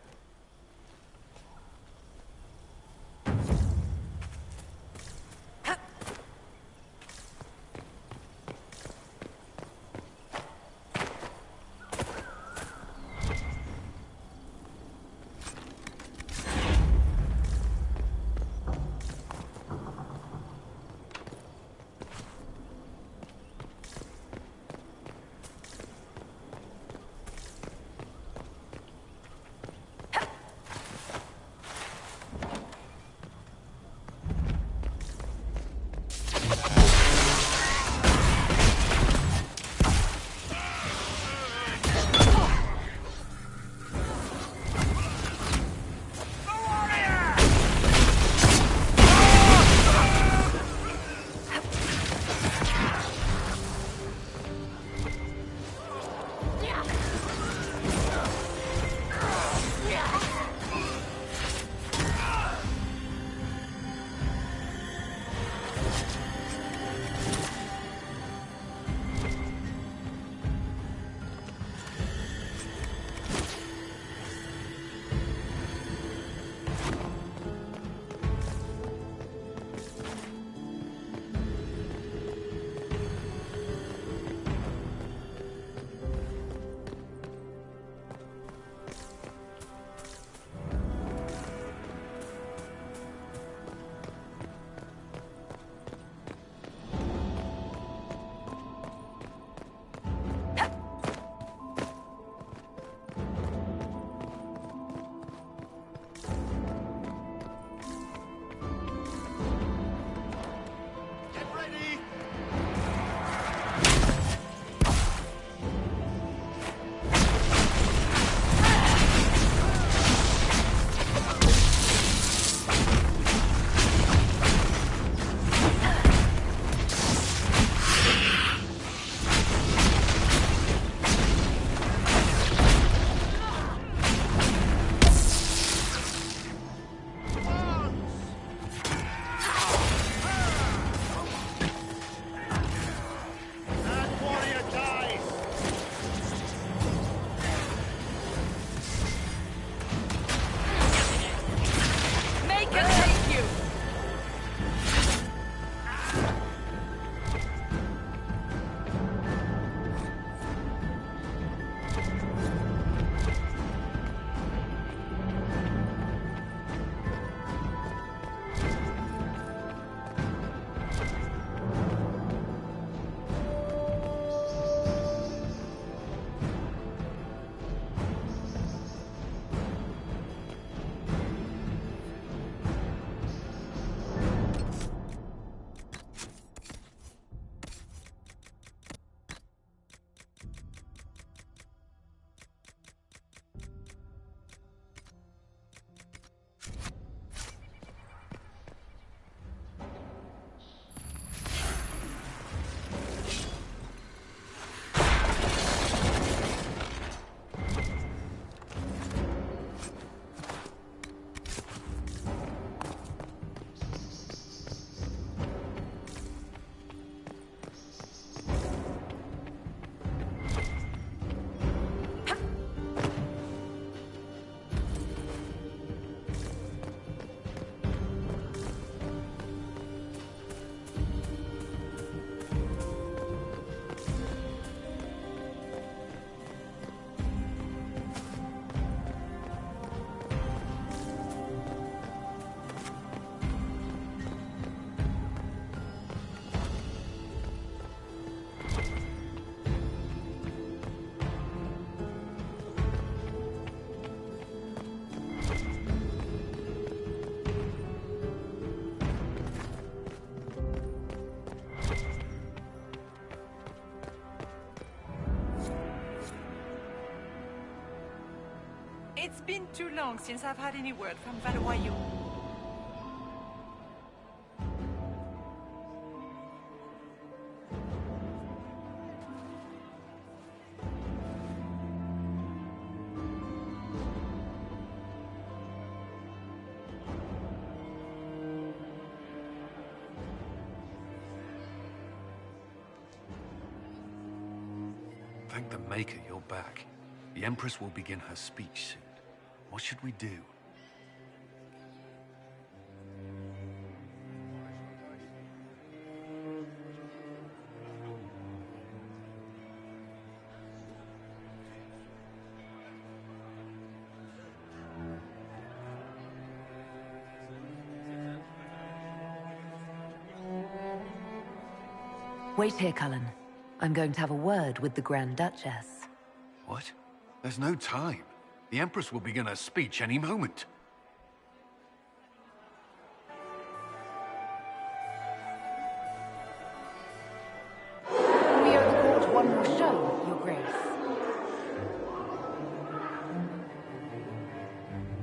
[SPEAKER 7] It's been too long since I've had any word from Valois.
[SPEAKER 17] Thank the Maker you're back. The Empress will begin her speech soon. What should we do?
[SPEAKER 22] Wait here, Cullen. I'm going to have a word with the Grand Duchess.
[SPEAKER 17] What? There's no time. The Empress will begin her speech any moment.
[SPEAKER 22] We are at the court one more show, Your Grace.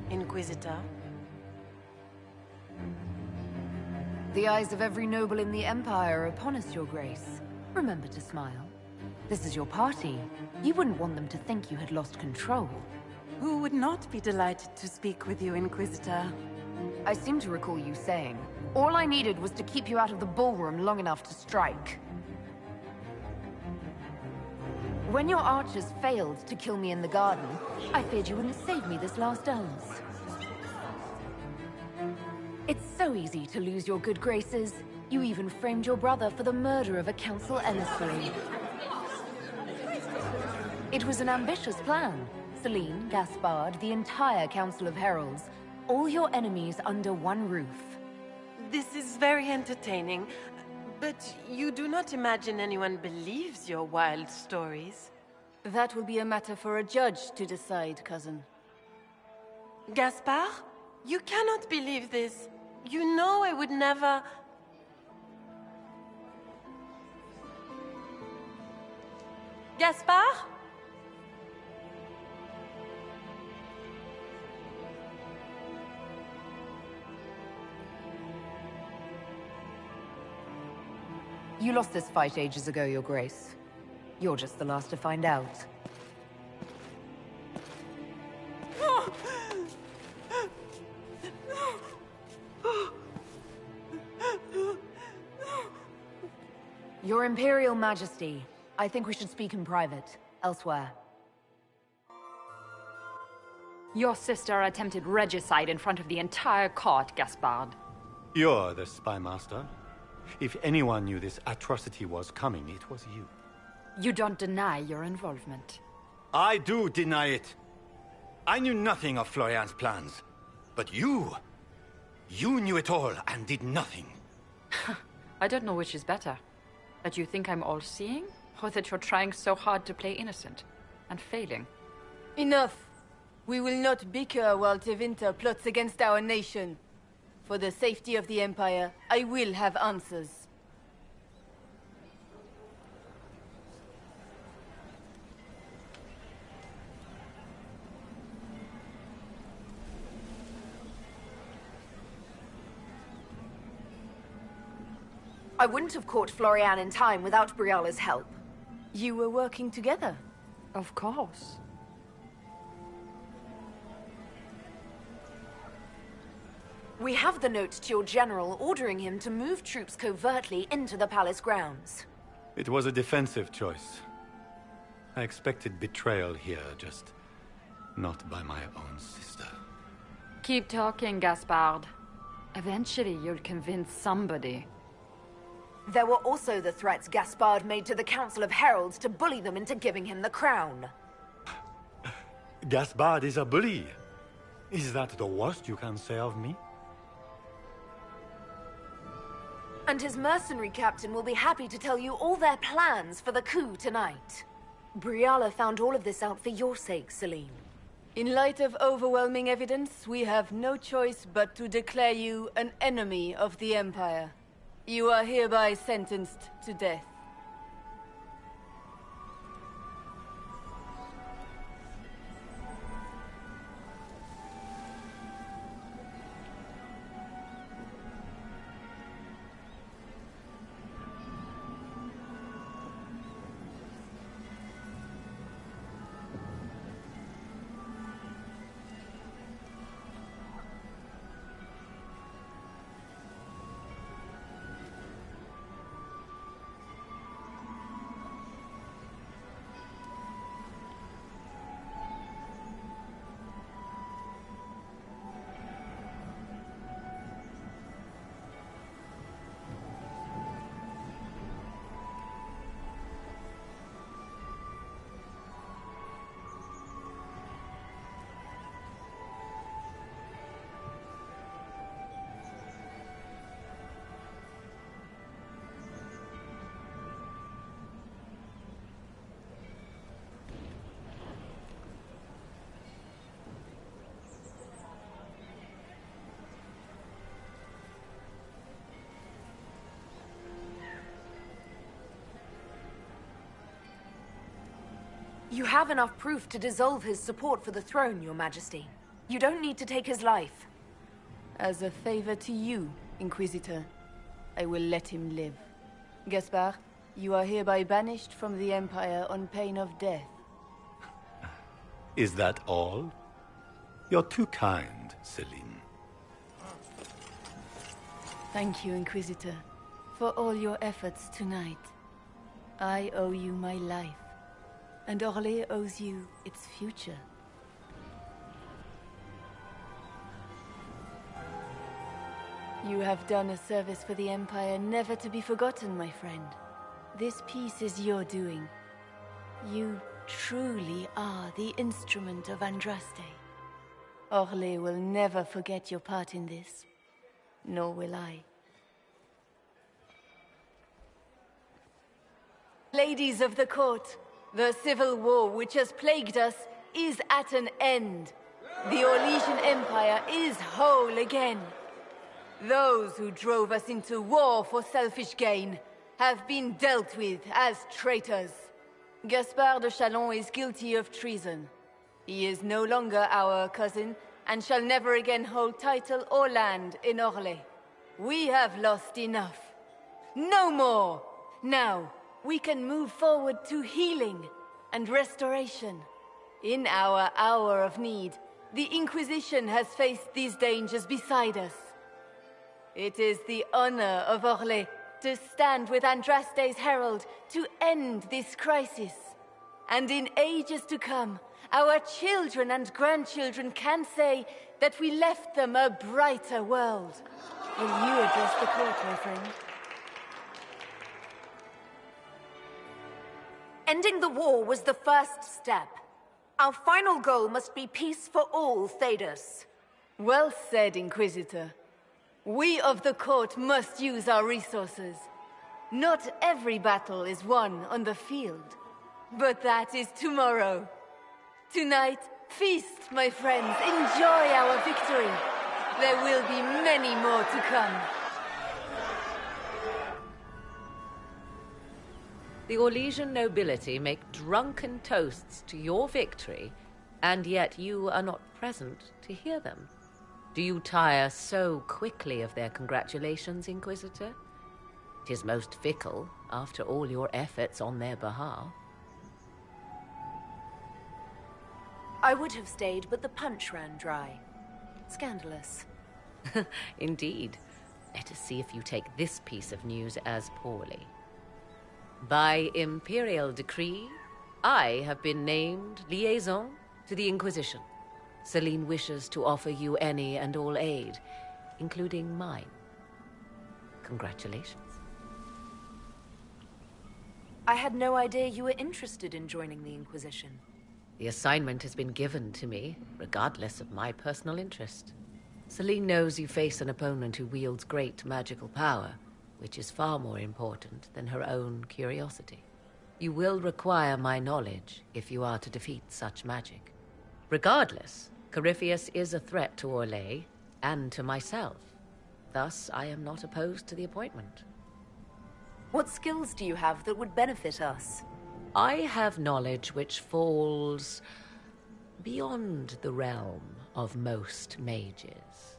[SPEAKER 20] Inquisitor?
[SPEAKER 22] The eyes of every noble in the Empire are upon us, Your Grace. Remember to smile. This is your party. You wouldn't want them to think you had lost control.
[SPEAKER 2] Who would not be delighted to speak with you, Inquisitor?
[SPEAKER 22] I seem to recall you saying, all I needed was to keep you out of the ballroom long enough to strike. When your archers failed to kill me in the garden, I feared you wouldn't save me this last dance. It's so easy to lose your good graces. You even framed your brother for the murder of a council emissary. It was an ambitious plan. Celine, Gaspard, the entire Council of Heralds, all your enemies under one roof.
[SPEAKER 20] This is very entertaining, but you do not imagine anyone believes your wild stories?
[SPEAKER 10] That will be a matter for a judge to decide, cousin.
[SPEAKER 20] Gaspard? You cannot believe this. You know I would never... Gaspard?
[SPEAKER 22] You lost this fight ages ago, Your Grace. You're just the last to find out. Your Imperial Majesty, I think we should speak in private, elsewhere.
[SPEAKER 5] Your sister attempted regicide in front of the entire court, Gaspard.
[SPEAKER 15] You're the spy master. If anyone knew this atrocity was coming, it was you.
[SPEAKER 5] You don't deny your involvement.
[SPEAKER 15] I do deny it. I knew nothing of Florian's plans. But you knew it all and did nothing.
[SPEAKER 5] I don't know which is better. That you think I'm all-seeing, or that you're trying so hard to play innocent, and failing.
[SPEAKER 10] Enough! We will not bicker while Tevinter plots against our nation. For the safety of the Empire, I will have answers.
[SPEAKER 22] I wouldn't have caught Florian in time without Briala's help.
[SPEAKER 10] You were working together?
[SPEAKER 5] Of course.
[SPEAKER 22] We have the note to your general ordering him to move troops covertly into the palace grounds.
[SPEAKER 15] It was a defensive choice. I expected betrayal here, just not by my own sister.
[SPEAKER 5] Keep talking, Gaspard. Eventually you'll convince somebody.
[SPEAKER 22] There were also the threats Gaspard made to the Council of Heralds to bully them into giving him the crown.
[SPEAKER 15] Gaspard is a bully. Is that the worst you can say of me?
[SPEAKER 22] And his mercenary captain will be happy to tell you all their plans for the coup tonight. Briala found all of this out for your sake, Celine.
[SPEAKER 10] In light of overwhelming evidence, we have no choice but to declare you an enemy of the Empire. You are hereby sentenced to death.
[SPEAKER 19] You have enough proof to dissolve his support for the throne, Your Majesty. You don't need to take his life.
[SPEAKER 10] As a favor to you, Inquisitor, I will let him live. Gaspard, you are hereby banished from the Empire on pain of death.
[SPEAKER 15] Is that all? You're too kind, Celine.
[SPEAKER 10] Thank you, Inquisitor, for all your efforts tonight. I owe you my life, and Orlais owes you its future. You have done a service for the Empire never to be forgotten, my friend. This piece is your doing. You truly are the instrument of Andraste. Orlais will never forget your part in this, nor will I. Ladies of the court, the civil war which has plagued us is at an end. The Orlesian Empire is whole again. Those who drove us into war for selfish gain have been dealt with as traitors. Gaspard de Chalon is guilty of treason. He is no longer our cousin, and shall never again hold title or land in Orlais. We have lost enough. No more! Now, we can move forward to healing and restoration. In our hour of need, the Inquisition has faced these dangers beside us. It is the honor of Orlais to stand with Andraste's herald to end this crisis. And in ages to come, our children and grandchildren can say that we left them a brighter world. Will you address the court, my friend?
[SPEAKER 19] Ending the war was the first step. Our final goal must be peace for all Thedas.
[SPEAKER 10] Well said, Inquisitor. We of the court must use our resources. Not every battle is won on the field, but that is tomorrow. Tonight, feast, my friends. Enjoy our victory. There will be many more to come.
[SPEAKER 11] The Orlesian nobility make drunken toasts to your victory, and yet you are not present to hear them. Do you tire so quickly of their congratulations, Inquisitor? 'Tis most fickle, after all your efforts on their behalf.
[SPEAKER 19] I would have stayed, but the punch ran dry. Scandalous.
[SPEAKER 11] Indeed. Let us see if you take this piece of news as poorly. By imperial decree, I have been named liaison to the Inquisition. Celine wishes to offer you any and all aid, including mine. Congratulations.
[SPEAKER 19] I had no idea you were interested in joining the Inquisition.
[SPEAKER 11] The assignment has been given to me, regardless of my personal interest. Celine knows you face an opponent who wields great magical power, which is far more important than her own curiosity. You will require my knowledge if you are to defeat such magic. Regardless, Corypheus is a threat to Orlais and to myself. Thus, I am not opposed to the appointment.
[SPEAKER 19] What skills do you have that would benefit us?
[SPEAKER 11] I have knowledge which falls beyond the realm of most mages.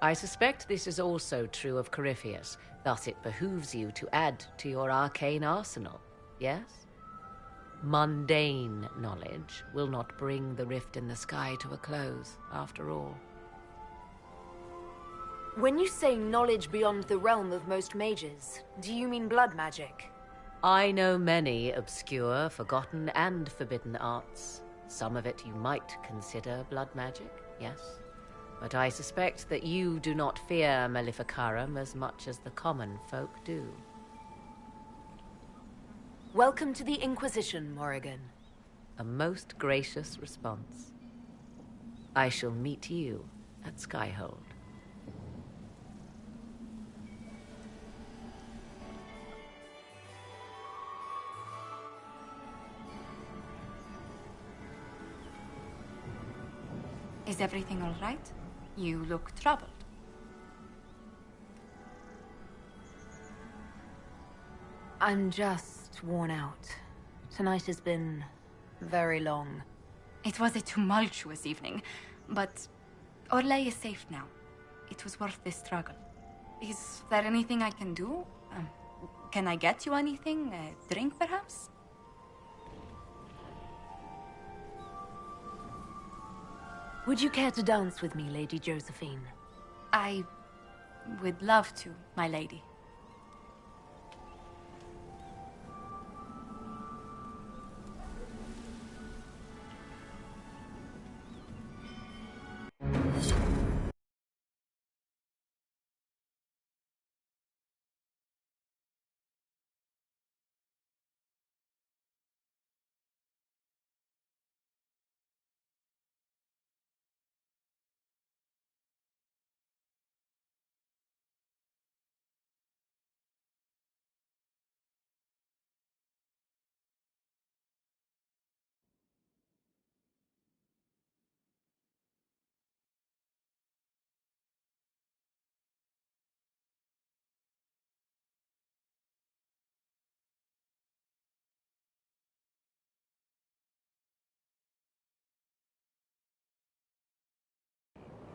[SPEAKER 11] I suspect this is also true of Corypheus, thus it behooves you to add to your arcane arsenal, yes? Mundane knowledge will not bring the rift in the sky to a close, after all.
[SPEAKER 19] When you say knowledge beyond the realm of most mages, do you mean blood magic?
[SPEAKER 11] I know many obscure, forgotten, and forbidden arts. Some of it you might consider blood magic, yes. But I suspect that you do not fear Maleficarum as much as the common folk do.
[SPEAKER 19] Welcome to the Inquisition, Morrigan.
[SPEAKER 11] A most gracious response. I shall meet you at Skyhold.
[SPEAKER 1] Is everything all right? You look troubled.
[SPEAKER 22] I'm just worn out. Tonight has been Very long.
[SPEAKER 9] It was a tumultuous evening, but Orlais is safe now. It was worth the struggle. Is there anything I can do? Can I get you anything? A drink, perhaps?
[SPEAKER 22] Would you care to dance with me, Lady Josephine?
[SPEAKER 9] I would love to, my lady.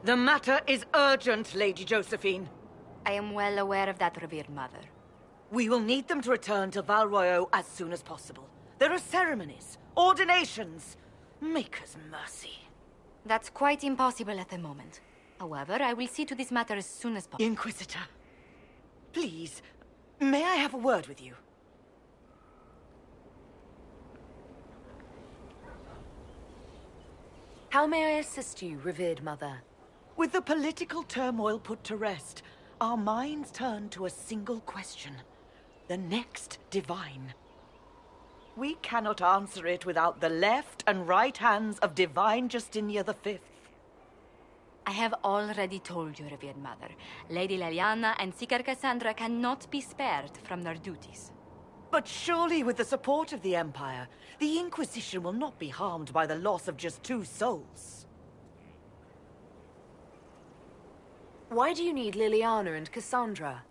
[SPEAKER 14] The matter is urgent, Lady Josephine.
[SPEAKER 9] I am well aware of that, revered mother.
[SPEAKER 14] We will need them to return to Val Royeaux as soon as possible. There are ceremonies, ordinations. Maker's mercy.
[SPEAKER 9] That's quite impossible at the moment. However, I will see to this matter as soon as possible.
[SPEAKER 14] Inquisitor, please, may I have a word with you?
[SPEAKER 22] How may I assist you, revered mother?
[SPEAKER 14] With the political turmoil put to rest, our minds turn to a single question. The next divine. We cannot answer it without the left and right hands of Divine Justinia V.
[SPEAKER 9] I have already told you, revered mother. Lady Leliana and Seeker Cassandra cannot be spared from their duties.
[SPEAKER 14] But surely with the support of the Empire, the Inquisition will not be harmed by the loss of just 2 souls.
[SPEAKER 22] Why do you need Liliana and Cassandra?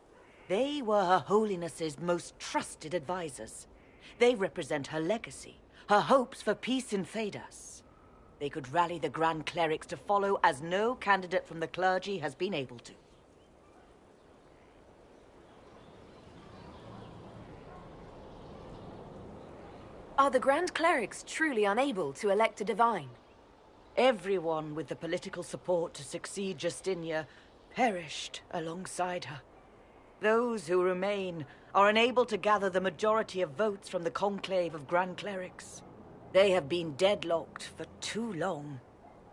[SPEAKER 14] They were Her Holiness's most trusted advisors. They represent her legacy, her hopes for peace in Thedas. They could rally the Grand Clerics to follow as no candidate from the clergy has been able to.
[SPEAKER 22] Are the Grand Clerics truly unable to elect a divine?
[SPEAKER 14] Everyone with the political support to succeed Justinia perished alongside her. Those who remain are unable to gather the majority of votes from the conclave of Grand Clerics. They have been deadlocked for too long.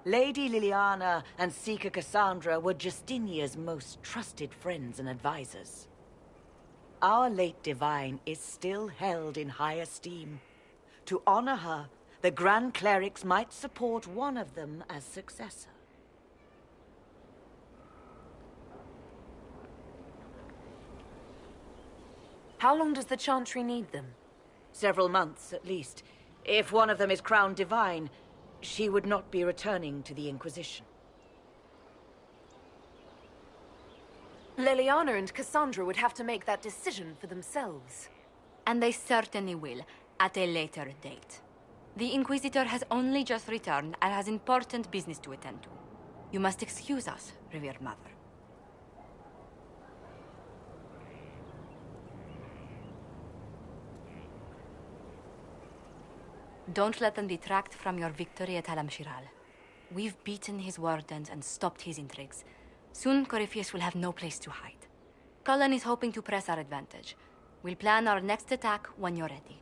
[SPEAKER 14] Lady Liliana and Seeker Cassandra were Justinia's most trusted friends and advisors. Our late divine is still held in high esteem. To honor her, the Grand Clerics might support one of them as successor.
[SPEAKER 22] How long does the Chantry need them?
[SPEAKER 14] Several months, at least. If one of them is crowned divine, she would not be returning to the Inquisition.
[SPEAKER 22] Liliana and Cassandra would have to make that decision for themselves.
[SPEAKER 9] And they certainly will, at a later date. The Inquisitor has only just returned and has important business to attend to. You must excuse us, revered mother. Don't let them detract from your victory at Alam-Shiral. We've beaten his wardens and stopped his intrigues. Soon, Corypheus will have no place to hide. Cullen is hoping to press our advantage. We'll plan our next attack when you're ready.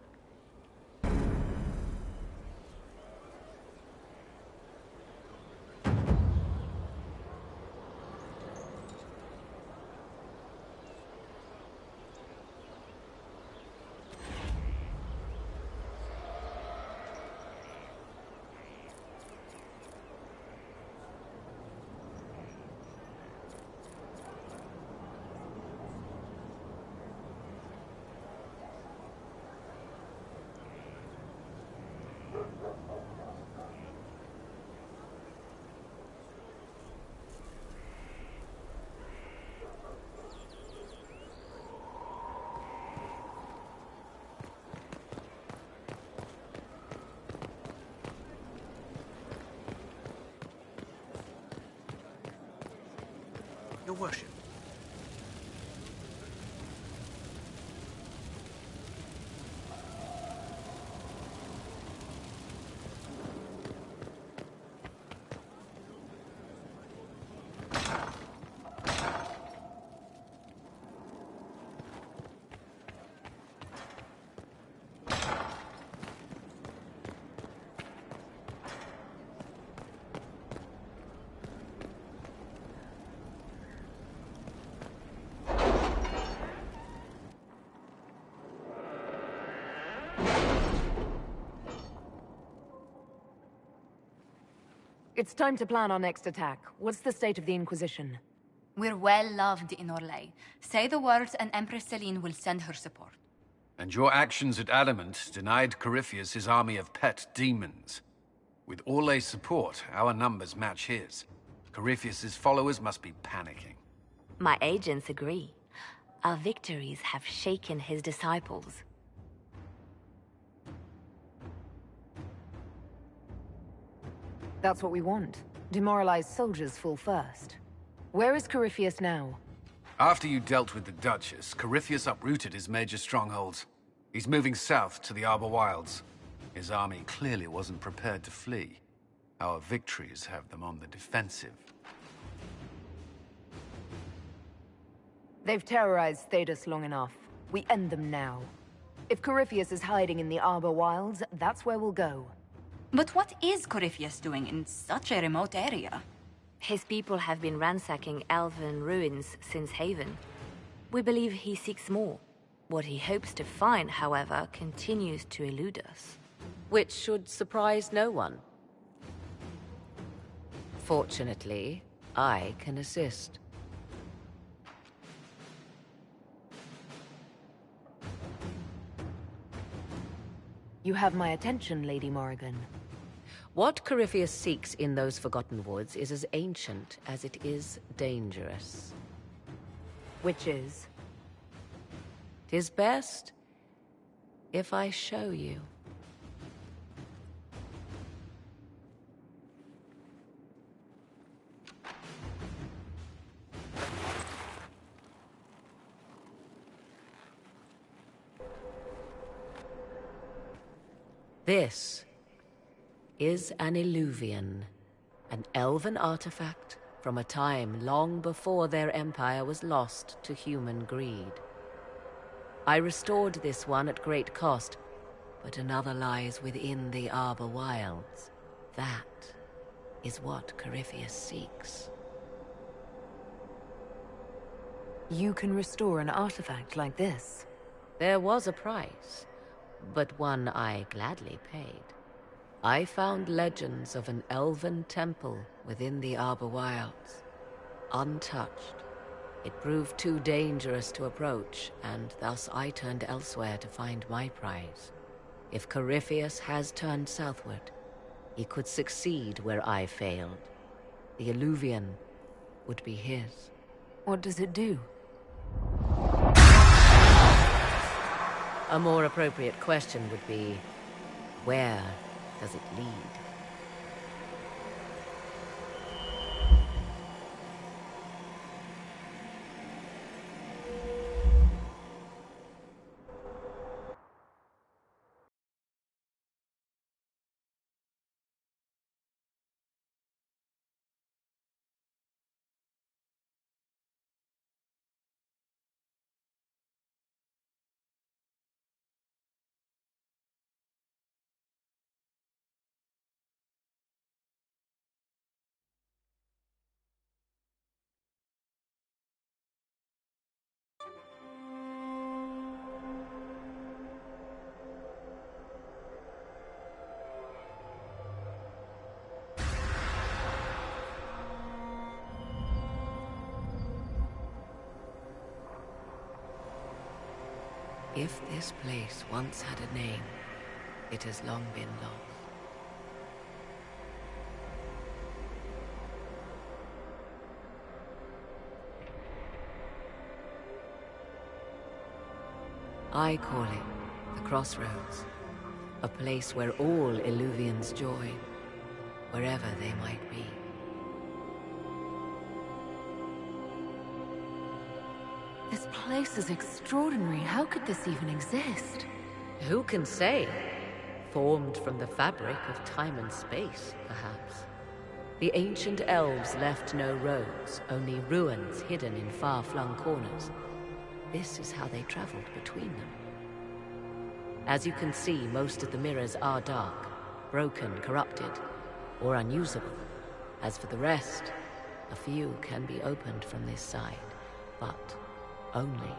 [SPEAKER 23] worship.
[SPEAKER 22] It's time to plan our next attack. What's the state of the Inquisition?
[SPEAKER 9] We're well loved in Orlais. Say the words and Empress Celine will send her support.
[SPEAKER 17] And your actions at Adamant denied Corypheus his army of pet demons. With Orlais' support, our numbers match his. Corypheus' followers must be panicking.
[SPEAKER 12] My agents agree. Our victories have shaken his disciples.
[SPEAKER 22] That's what we want. Demoralized soldiers fall first. Where is Corypheus now?
[SPEAKER 17] After you dealt with the Duchess, Corypheus uprooted his major strongholds. He's moving south to the Arbor Wilds. His army clearly wasn't prepared to flee. Our victories have them on the defensive.
[SPEAKER 22] They've terrorized Thedas long enough. We end them now. If Corypheus is hiding in the Arbor Wilds, that's where we'll go.
[SPEAKER 9] But what is Corypheus doing in such a remote area?
[SPEAKER 12] His people have been ransacking elven ruins since Haven. We believe he seeks more. What he hopes to find, however, continues to elude us.
[SPEAKER 11] Which should surprise no one. Fortunately, I can assist.
[SPEAKER 22] You have my attention, Lady Morrigan.
[SPEAKER 11] What Corypheus seeks in those Forgotten Woods is as ancient as it is dangerous.
[SPEAKER 22] Which is?
[SPEAKER 11] 'Tis best if I show you. This is an Illuvian, an elven artifact from a time long before their empire was lost to human greed. I restored this one at great cost, but another lies within the Arbor Wilds. That is what Corypheus seeks.
[SPEAKER 22] You can restore an artifact like this?
[SPEAKER 11] There was a price, but one I gladly paid. I found legends of an elven temple within the Arbor Wilds, untouched. It proved too dangerous to approach, and thus I turned elsewhere to find my prize. If Corypheus has turned southward, he could succeed where I failed. The Illuvian would be his.
[SPEAKER 22] What does it do?
[SPEAKER 11] A more appropriate question would be, where does it lead? If this place once had a name, it has long been lost. I call it the Crossroads, a place where all Illuvians join, wherever they might be.
[SPEAKER 22] place is extraordinary. How could this even exist?
[SPEAKER 11] Who can say? Formed from the fabric of time and space, perhaps. The ancient elves left no roads, only ruins hidden in far-flung corners. This is how they traveled between them. As you can see, most of the mirrors are dark, broken, corrupted, or unusable. As for the rest, a few can be opened from this side, but only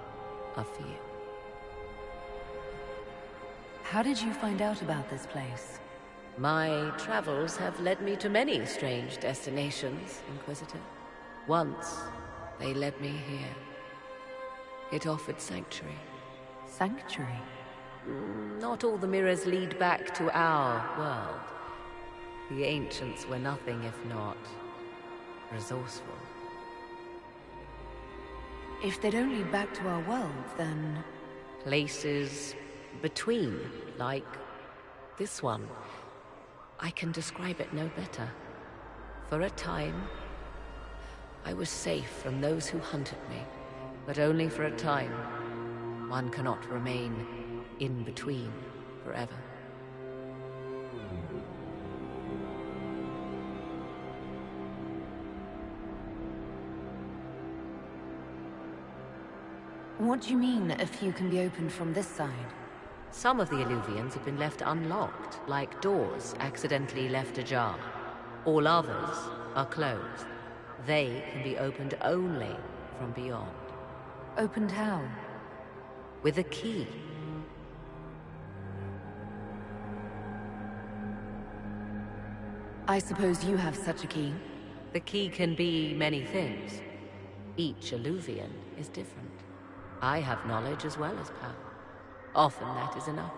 [SPEAKER 11] a few.
[SPEAKER 22] How did you find out about this place?
[SPEAKER 11] My travels have led me to many strange destinations, Inquisitor. Once, they led me here. It offered sanctuary.
[SPEAKER 22] Sanctuary?
[SPEAKER 11] Not all the mirrors lead back to our world. The ancients were nothing if not resourceful.
[SPEAKER 22] If they don't lead back to our world, then...
[SPEAKER 11] Places between, like this one. I can describe it no better. For a time, I was safe from those who hunted me, but only for a time. One cannot remain in between forever.
[SPEAKER 22] What do you mean, a few can be opened from this side?
[SPEAKER 11] Some of the Illuvians have been left unlocked, like doors accidentally left ajar. All others are closed. They can be opened only from beyond.
[SPEAKER 22] Opened how?
[SPEAKER 11] With a key.
[SPEAKER 22] I suppose you have such a key?
[SPEAKER 11] The key can be many things. Each Illuvian is different. I have knowledge as well as power. Often that is enough.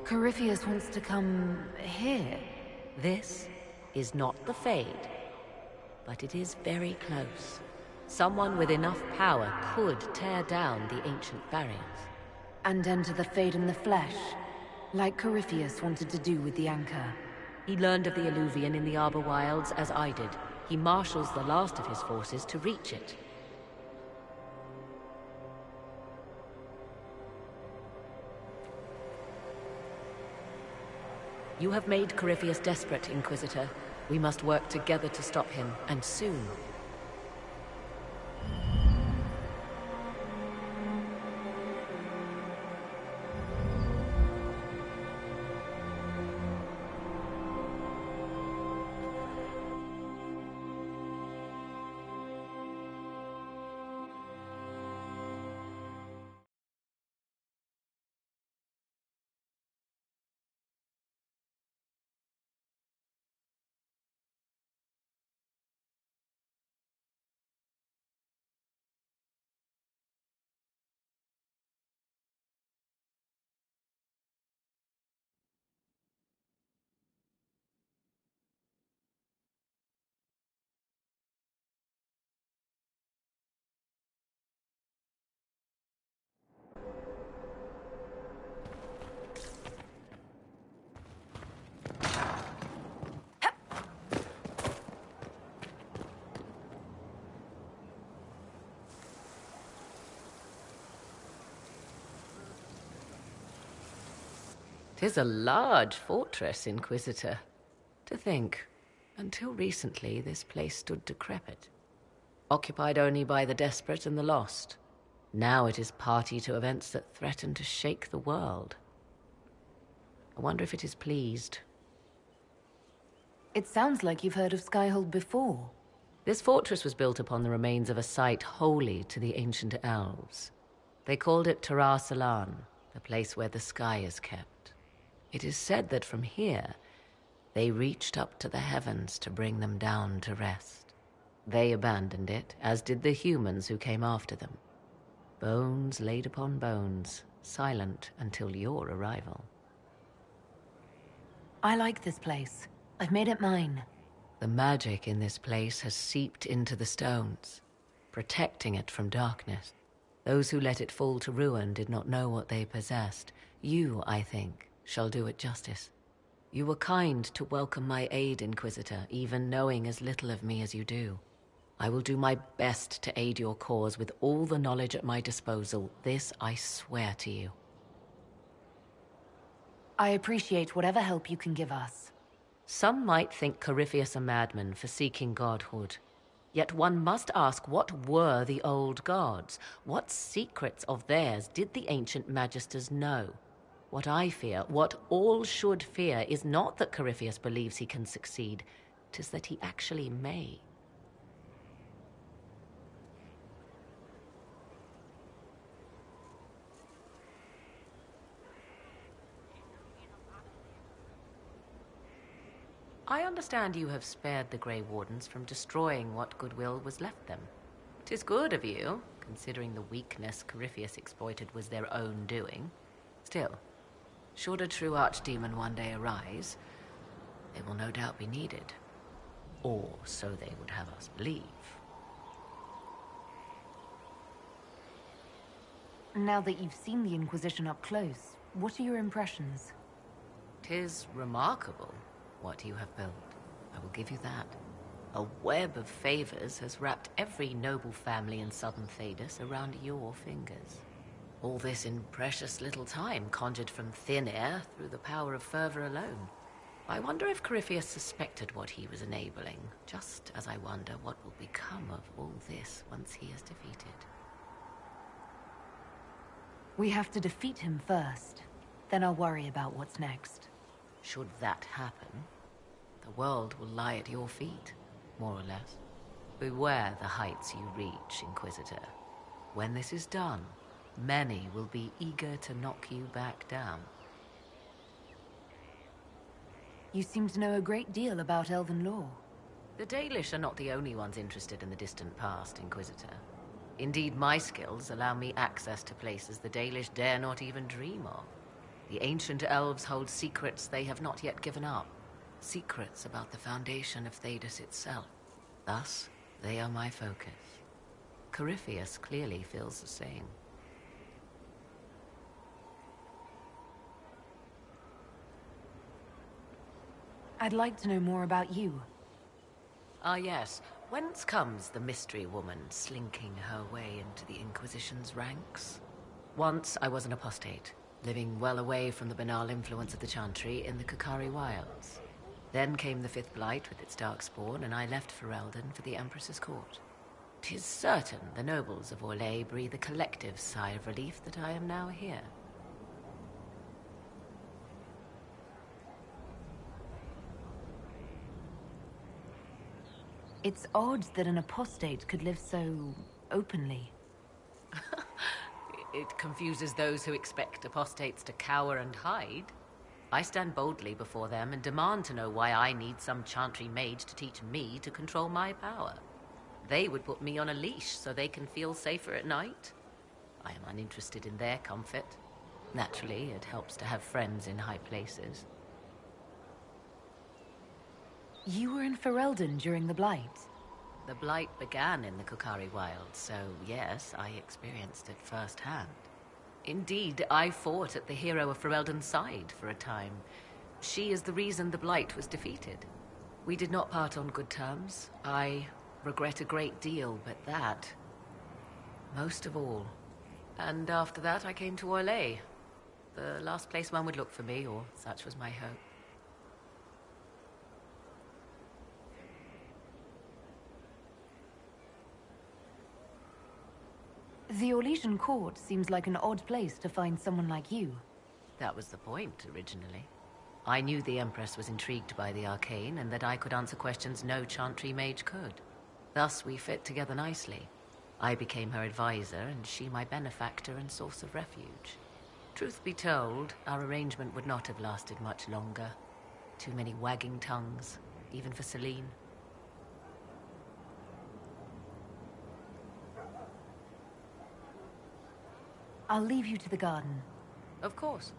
[SPEAKER 22] Corypheus wants to come here.
[SPEAKER 11] This is not the Fade, but it is very close. Someone with enough power could tear down the ancient barriers.
[SPEAKER 22] And enter the Fade in the flesh, like Corypheus wanted to do with the Anchor.
[SPEAKER 11] He learned of the Illuvian in the Arbor Wilds as I did. He marshals the last of his forces to reach it. You have made Corypheus desperate, Inquisitor. We must work together to stop him, and soon. Tis a large fortress, Inquisitor. To think, until recently this place stood decrepit, occupied only by the desperate and the lost. Now it is party to events that threaten to shake the world. I wonder if it is pleased.
[SPEAKER 22] It sounds like you've heard of Skyhold before.
[SPEAKER 11] This fortress was built upon the remains of a site holy to the ancient elves. They called it Tarar Salan, the place where the sky is kept. It is said that from here, they reached up to the heavens to bring them down to rest. They abandoned it, as did the humans who came after them. Bones laid upon bones, silent until your arrival.
[SPEAKER 22] I like this place. I've made it mine.
[SPEAKER 11] The magic in this place has seeped into the stones, protecting it from darkness. Those who let it fall to ruin did not know what they possessed. You, I think, shall do it justice. You were kind to welcome my aid, Inquisitor, even knowing as little of me as you do. I will do my best to aid your cause with all the knowledge at my disposal. This I swear to you.
[SPEAKER 22] I appreciate whatever help you can give us.
[SPEAKER 11] Some might think Corypheus a madman for seeking godhood. Yet one must ask, what were the old gods? What secrets of theirs did the ancient magisters know? What I fear, what all should fear, is not that Corypheus believes he can succeed. 'Tis that he actually may. I understand you have spared the Grey Wardens from destroying what goodwill was left them. 'Tis good of you, considering the weakness Corypheus exploited was their own doing. Still, should a true archdemon one day arise, they will no doubt be needed. Or so they would have us believe.
[SPEAKER 22] Now that you've seen the Inquisition up close, what are your impressions?
[SPEAKER 11] 'Tis remarkable what you have built. I will give you that. A web of favors has wrapped every noble family in southern Thedas around your fingers. All this in precious little time, conjured from thin air through the power of fervor alone. I wonder if Corypheus suspected what he was enabling, just as I wonder what will become of all this once he is defeated.
[SPEAKER 22] We have to defeat him first. Then I'll worry about what's next.
[SPEAKER 11] Should that happen, the world will lie at your feet, more or less. Beware the heights you reach, Inquisitor. When this is done, many will be eager to knock you back down.
[SPEAKER 22] You seem to know a great deal about elven law.
[SPEAKER 11] The Dalish are not the only ones interested in the distant past, Inquisitor. Indeed, my skills allow me access to places the Dalish dare not even dream of. The ancient elves hold secrets they have not yet given up. Secrets about the foundation of Thedas itself. Thus, they are my focus. Corypheus clearly feels the same.
[SPEAKER 22] I'd like to know more about you.
[SPEAKER 11] Ah, yes. Whence comes the mystery woman slinking her way into the Inquisition's ranks? Once I was an apostate, living well away from the banal influence of the Chantry in the Kukari Wilds. Then came the Fifth Blight with its darkspawn, and I left Ferelden for the Empress's court. 'Tis certain the nobles of Orlais breathe a collective sigh of relief that I am now here.
[SPEAKER 22] It's odd that an apostate could live so openly.
[SPEAKER 11] It confuses those who expect apostates to cower and hide. I stand boldly before them and demand to know why I need some Chantry mage to teach me to control my power. They would put me on a leash so they can feel safer at night. I am uninterested in their comfort. Naturally, it helps to have friends in high places.
[SPEAKER 22] You were in Ferelden during the Blight.
[SPEAKER 11] The Blight began in the Kukari Wilds, so yes, I experienced it firsthand. Indeed, I fought at the hero of Ferelden's side for a time. She is the reason the Blight was defeated. We did not part on good terms. I regret a great deal, but that, most of all. And after that, I came to Orlais. The last place one would look for me, or such was my hope.
[SPEAKER 22] The Orlesian court seems like an odd place to find someone like you.
[SPEAKER 11] That was the point, originally. I knew the Empress was intrigued by the arcane, and that I could answer questions no Chantry mage could. Thus, we fit together nicely. I became her advisor, and she my benefactor and source of refuge. Truth be told, our arrangement would not have lasted much longer. Too many wagging tongues, even for Celine.
[SPEAKER 22] I'll leave you to the garden.
[SPEAKER 11] Of course.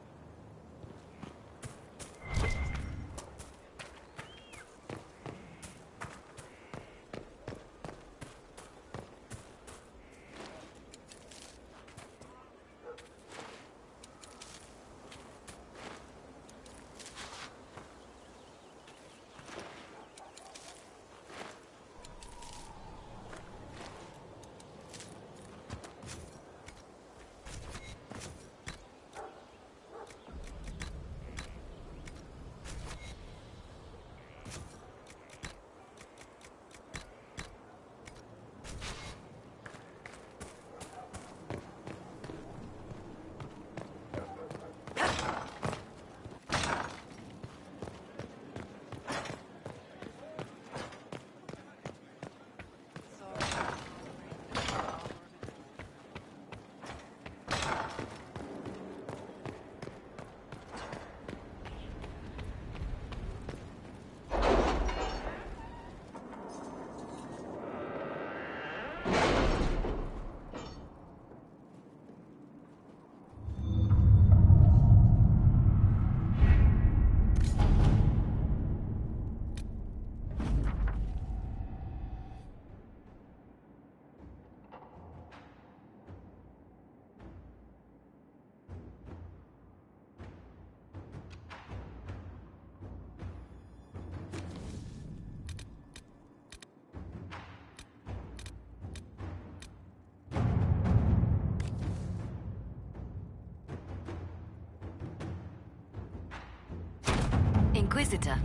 [SPEAKER 12] Inquisitor.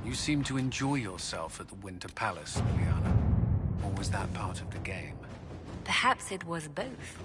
[SPEAKER 17] You seem to enjoy yourself at the Winter Palace, Liliana. Or was that part of the game?
[SPEAKER 12] Perhaps it was both.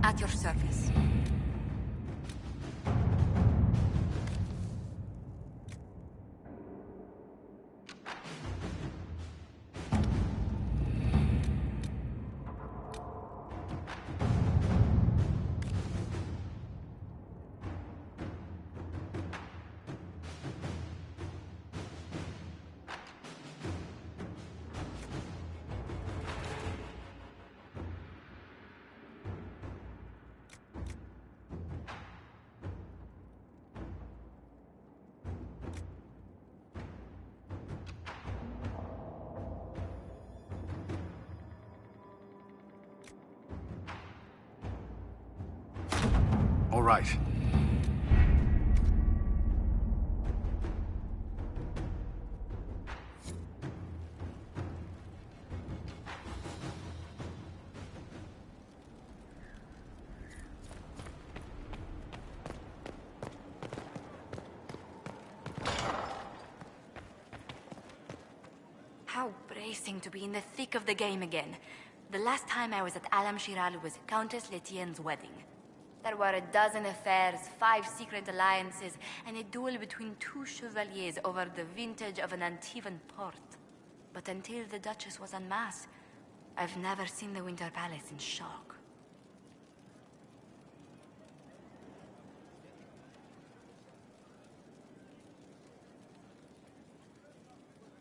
[SPEAKER 9] At your service.
[SPEAKER 17] All right.
[SPEAKER 9] How bracing to be in the thick of the game again. The last time I was at Alam Shiral was Countess Letienne's wedding. There were a dozen affairs, 5 secret alliances, and a duel between 2 chevaliers over the vintage of an Antivan port. But until the Duchess was en masse, I've never seen the Winter Palace in shock.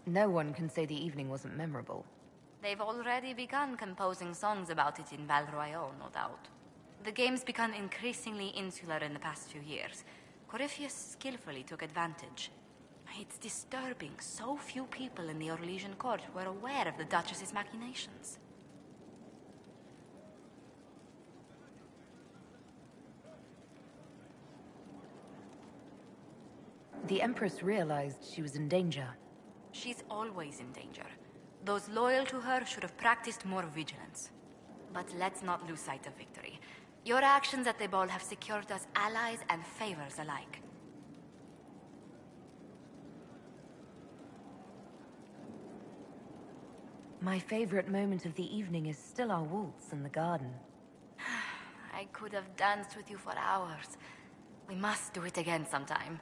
[SPEAKER 22] No one can say the evening wasn't memorable.
[SPEAKER 9] They've already begun composing songs about it in Val Royal, no doubt. The game's become increasingly insular in the past few years. Corypheus skillfully took advantage. It's disturbing. So few people in the Orlesian court were aware of the Duchess's machinations.
[SPEAKER 22] The Empress realized she was in danger.
[SPEAKER 9] She's always in danger. Those loyal to her should have practiced more vigilance. But let's not lose sight of victory. Your actions at the ball have secured us allies and favors alike.
[SPEAKER 22] My favorite moment of the evening is still our waltz in the garden.
[SPEAKER 9] I could have danced with you for hours. We must do it again sometime.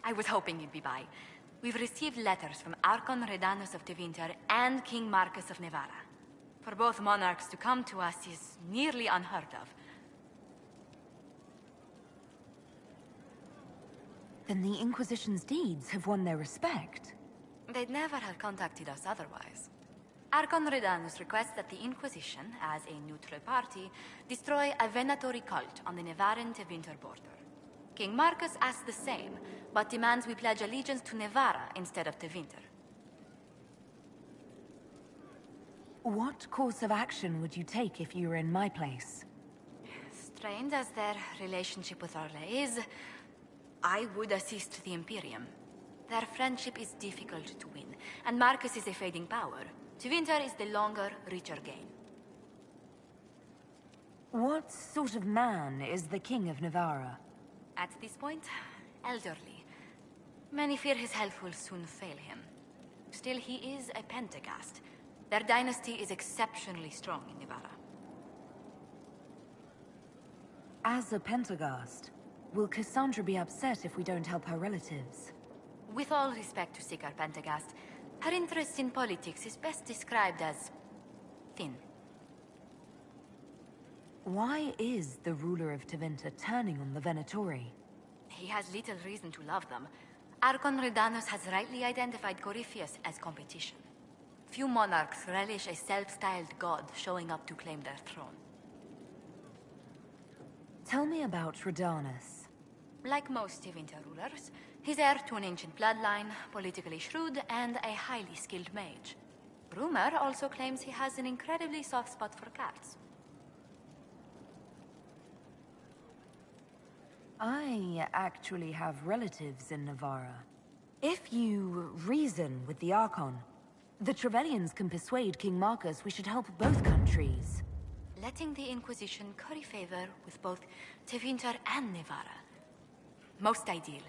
[SPEAKER 9] I was hoping you'd be by. We've received letters from Archon Redanus of Tevinter and King Marcus of Nevara. For both monarchs to come to us is nearly unheard of.
[SPEAKER 22] Then the Inquisition's deeds have won their respect.
[SPEAKER 9] They'd never have contacted us otherwise. Archon Redanus requests that the Inquisition, as a neutral party, destroy a Venatory cult on the Nevaran-Tevinter border. King Marcus asks the same, but demands we pledge allegiance to Nevara instead of Tevinter.
[SPEAKER 22] What course of action would you take if you were in my place?
[SPEAKER 9] Strained as their relationship with Orle is, I would assist the Imperium. Their friendship is difficult to win, and Marcus is a fading power. Tevinter is the longer, richer gain.
[SPEAKER 22] What sort of man is the King of Navarra?
[SPEAKER 9] At this point, elderly. Many fear his health will soon fail him. Still, he is a Pentagast. Their dynasty is exceptionally strong in Navarra.
[SPEAKER 22] As a Pentagast, will Cassandra be upset if we don't help her relatives?
[SPEAKER 9] With all respect to Sikar Pentagast, her interest in politics is best described as thin.
[SPEAKER 22] Why is the ruler of Tevinter turning on the Venatori?
[SPEAKER 9] He has little reason to love them. Archon Redanus has rightly identified Corypheus as competition. Few monarchs relish a self-styled god showing up to claim their throne.
[SPEAKER 22] Tell me about Redanus.
[SPEAKER 9] Like most Tevinter rulers, he's heir to an ancient bloodline, politically shrewd, and a highly skilled mage. Rumor also claims he has an incredibly soft spot for cats.
[SPEAKER 22] I actually have relatives in Navarra. If you reason with the Archon, the Trevellians can persuade King Marcus we should help both countries.
[SPEAKER 9] Letting the Inquisition curry favor with both Tevinter and Nevara. Most ideal.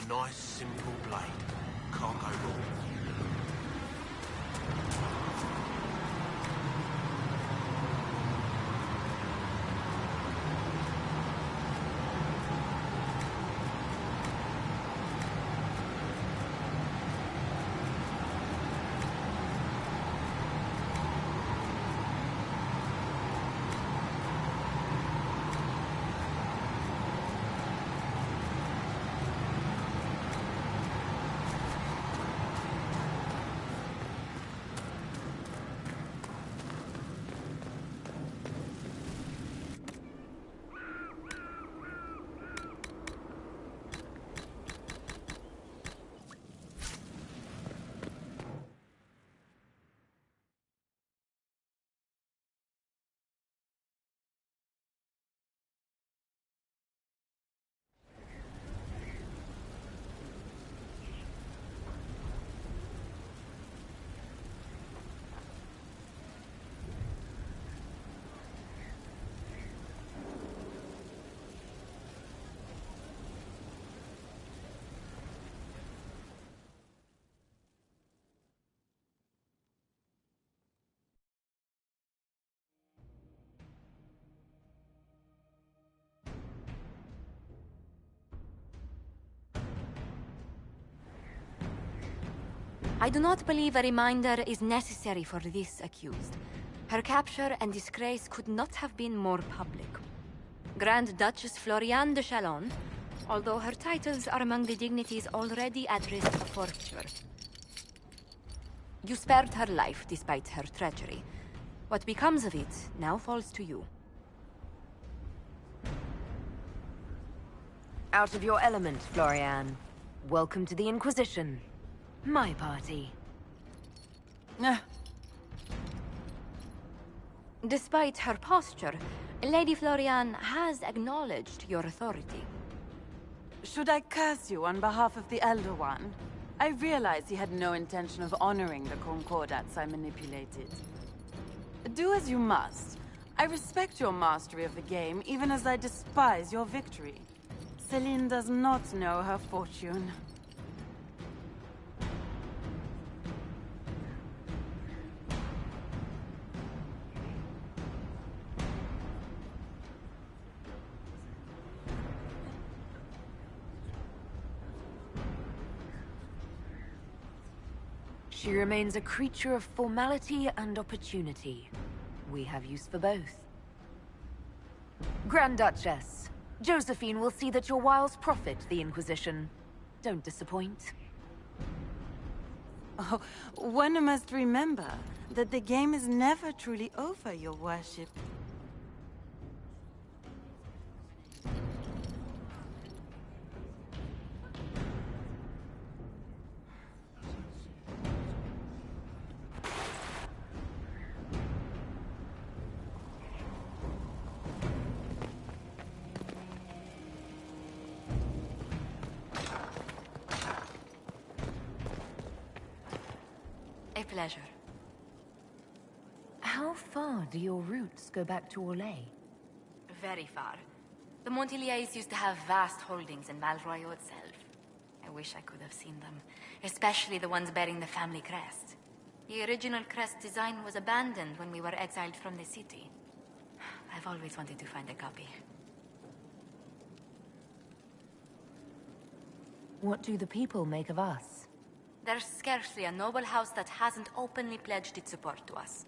[SPEAKER 3] nice, simple blade. Can't go wrong.
[SPEAKER 9] I do not believe a reminder is necessary for this accused. Her capture and disgrace could not have been more public. Grand Duchess Floriane de Chalon, although her titles are among the dignities already at risk of forfeiture. You spared her life despite her treachery. What becomes of it now falls to you.
[SPEAKER 22] Out of your element, Floriane. Welcome to the Inquisition. My party.
[SPEAKER 9] Despite her posture, Lady Floriane has acknowledged your authority.
[SPEAKER 2] Should I curse you on behalf of the Elder One? I realize he had no intention of honoring the concordats I manipulated. Do as you must. I respect your mastery of the game, even as I despise your victory. Celine does not know her fortune.
[SPEAKER 22] She remains a creature of formality and opportunity. We have use for both. Grand Duchess, Josephine will see that your wiles profit the Inquisition. Don't disappoint.
[SPEAKER 2] Oh, one must remember that the game is never truly over, your worship.
[SPEAKER 9] A pleasure.
[SPEAKER 22] How far do your roots go back to Orlais?
[SPEAKER 9] Very far. The Montiliers used to have vast holdings in Val Royaux itself. I wish I could have seen them, especially the ones bearing the family crest. The original crest design was abandoned when we were exiled from the city. I've always wanted to find a copy.
[SPEAKER 22] What do the people make of us?
[SPEAKER 9] There's scarcely a noble house that hasn't openly pledged its support to us.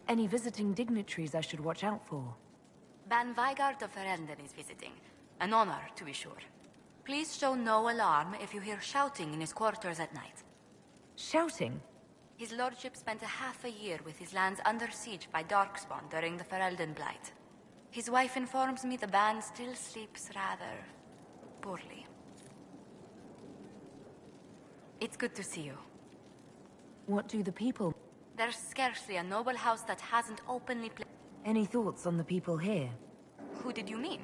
[SPEAKER 22] Any visiting dignitaries I should watch out for?
[SPEAKER 9] Ban Vigard of Ferelden is visiting. An honor, to be sure. Please show no alarm if you hear shouting in his quarters at night.
[SPEAKER 22] Shouting?
[SPEAKER 9] His lordship spent half a year with his lands under siege by Darkspawn during the Ferelden Blight. His wife informs me the band still sleeps rather poorly. It's good to see you.
[SPEAKER 22] What do the people...
[SPEAKER 9] There's scarcely a noble house that hasn't openly
[SPEAKER 22] Any thoughts on the people here?
[SPEAKER 9] Who did you mean?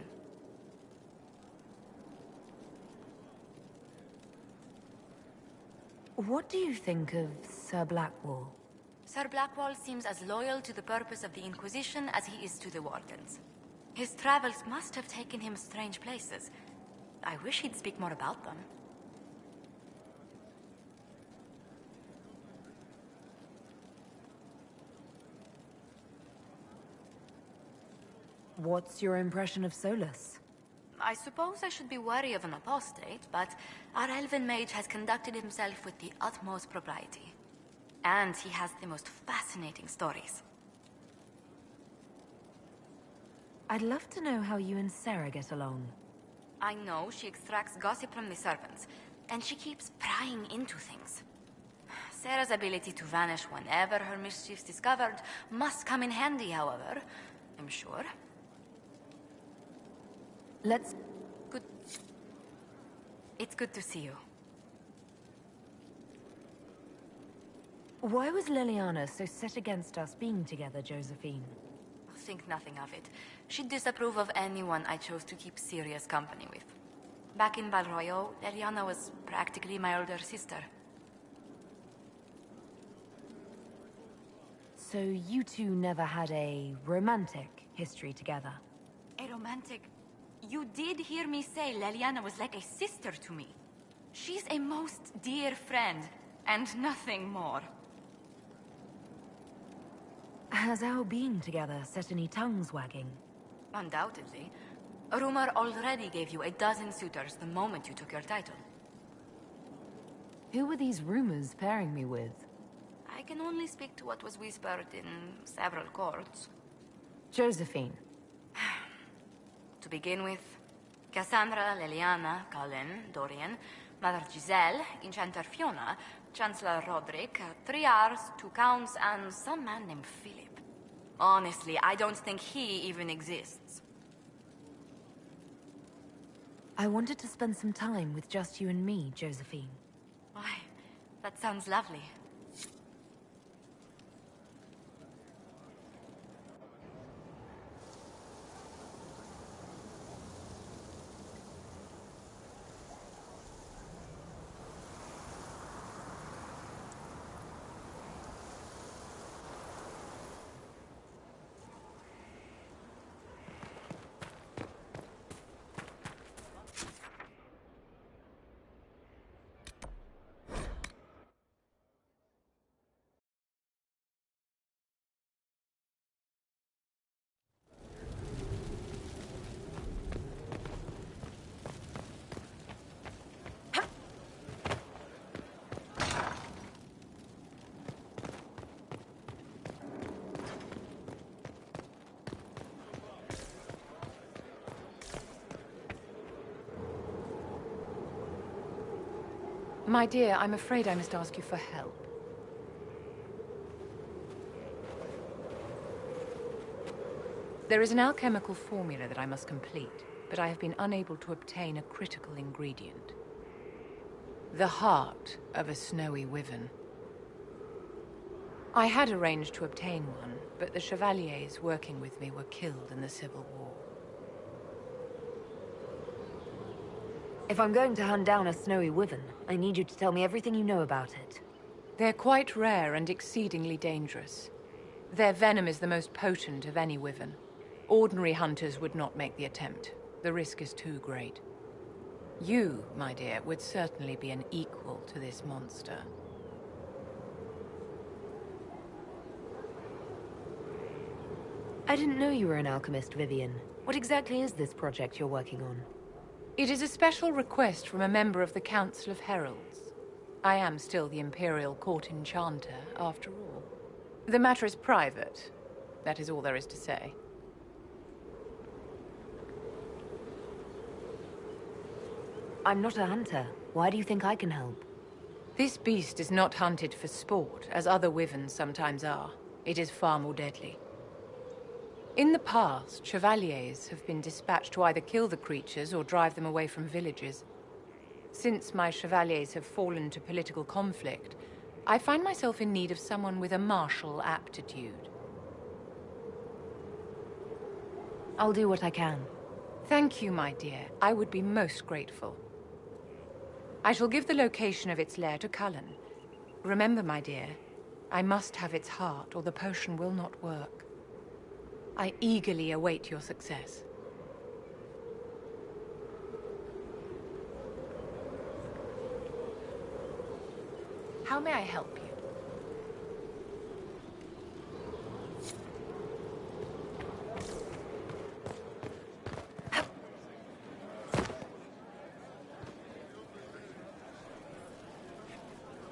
[SPEAKER 22] What do you think of Sir Blackwall?
[SPEAKER 9] Sir Blackwall seems as loyal to the purpose of the Inquisition as he is to the Wardens. His travels must have taken him strange places. I wish he'd speak more about them.
[SPEAKER 22] What's your impression of Solus?
[SPEAKER 9] I suppose I should be wary of an apostate, but our elven mage has conducted himself with the utmost propriety. And he has the most fascinating stories.
[SPEAKER 22] I'd love to know how you and Sarah get along.
[SPEAKER 9] I know she extracts gossip from the servants, and she keeps prying into things. Sarah's ability to vanish whenever her mischief's discovered must come in handy, however, I'm sure.
[SPEAKER 22] Let's...
[SPEAKER 9] Good. It's good to see you.
[SPEAKER 22] Why was Liliana so set against us being together, Josephine?
[SPEAKER 9] Think nothing of it. She'd disapprove of anyone I chose to keep serious company with. Back in Balroyo, Liliana was practically my older sister.
[SPEAKER 22] So you two never had a romantic history together?
[SPEAKER 9] A romantic... You did hear me say Liliana was like a sister to me. She's a most dear friend, and nothing more.
[SPEAKER 22] Has our being together set any tongues wagging?
[SPEAKER 9] Undoubtedly. A rumor already gave you a dozen suitors the moment you took your title.
[SPEAKER 22] Who were these rumors pairing me with?
[SPEAKER 9] I can only speak to what was whispered in several courts.
[SPEAKER 22] Josephine.
[SPEAKER 9] To begin with, Cassandra, Liliana, Cullen, Dorian, Mother Giselle, Enchanter Fiona, Chancellor Roderick, 3 Rs, 2 Counts, and some man named Philip. Honestly, I don't think he even exists.
[SPEAKER 22] I wanted to spend some time with just you and me, Josephine.
[SPEAKER 9] Why, that sounds lovely.
[SPEAKER 5] My dear, I'm afraid I must ask you for help. There is an alchemical formula that I must complete, but I have been unable to obtain a critical ingredient. The heart of a snowy wyvern. I had arranged to obtain one, but the chevaliers working with me were killed in the Civil War.
[SPEAKER 22] If I'm going to hunt down a snowy wyvern, I need you to tell me everything you know about it.
[SPEAKER 5] They're quite rare and exceedingly dangerous. Their venom is the most potent of any wyvern. Ordinary hunters would not make the attempt. The risk is too great. You, my dear, would certainly be an equal to this monster.
[SPEAKER 22] I didn't know you were an alchemist, Vivian. What exactly is this project you're working on?
[SPEAKER 5] It is a special request from a member of the Council of Heralds. I am still the Imperial Court Enchanter, after all. The matter is private. That is all there is to say.
[SPEAKER 22] I'm not a hunter. Why do you think I can help?
[SPEAKER 5] This beast is not hunted for sport, as other wyverns sometimes are. It is far more deadly. In the past, chevaliers have been dispatched to either kill the creatures or drive them away from villages. Since my chevaliers have fallen to political conflict, I find myself in need of someone with a martial aptitude.
[SPEAKER 22] I'll do what I can.
[SPEAKER 5] Thank you, my dear. I would be most grateful. I shall give the location of its lair to Cullen. Remember, my dear, I must have its heart or the potion will not work. I eagerly await your success. How may I help you?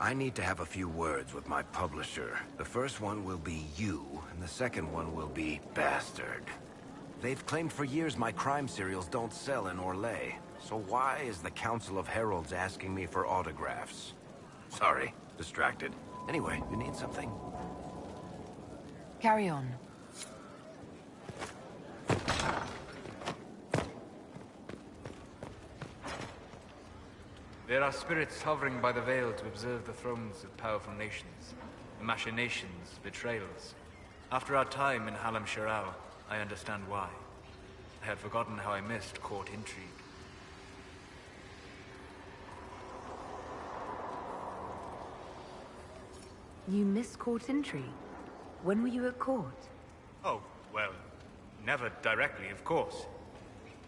[SPEAKER 16] I need to have a few words with my publisher. The first one will be you, and the second one will be Bastard. They've claimed for years my crime serials don't sell in Orlais. So why is the Council of Heralds asking me for autographs? Sorry, distracted. Anyway, you need something?
[SPEAKER 2] Carry on.
[SPEAKER 18] There are spirits hovering by the veil to observe the thrones of powerful nations, the machinations, betrayals. After our time in Halam Shiral, I understand why. I had forgotten how I missed court intrigue.
[SPEAKER 22] You miss court intrigue? When were you at court?
[SPEAKER 18] Oh, well, never directly, of course.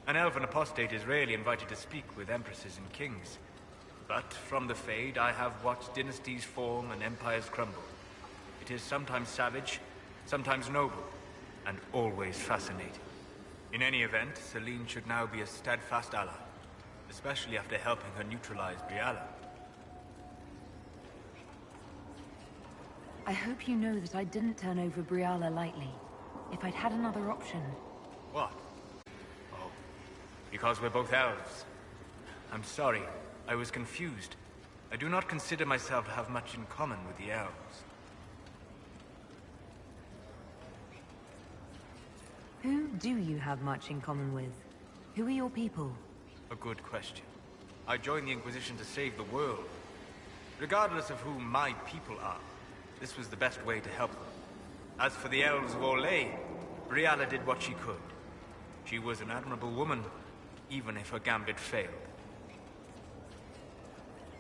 [SPEAKER 18] An elven apostate is rarely invited to speak with empresses and kings. But from the Fade, I have watched dynasties form and empires crumble. It is sometimes savage, sometimes noble, and always fascinating. In any event, Celine should now be a steadfast ally, especially after helping her neutralize Briala.
[SPEAKER 22] I hope you know that I didn't turn over Briala lightly. If I'd had another option...
[SPEAKER 18] What? Oh, because we're both elves. I'm sorry, I was confused. I do not consider myself to have much in common with the elves.
[SPEAKER 22] Who do you have much in common with? Who are your people?
[SPEAKER 18] A good question. I joined the Inquisition to save the world. Regardless of who my people are, this was the best way to help them. As for the elves of Orlais, Briala did what she could. She was an admirable woman, even if her gambit failed.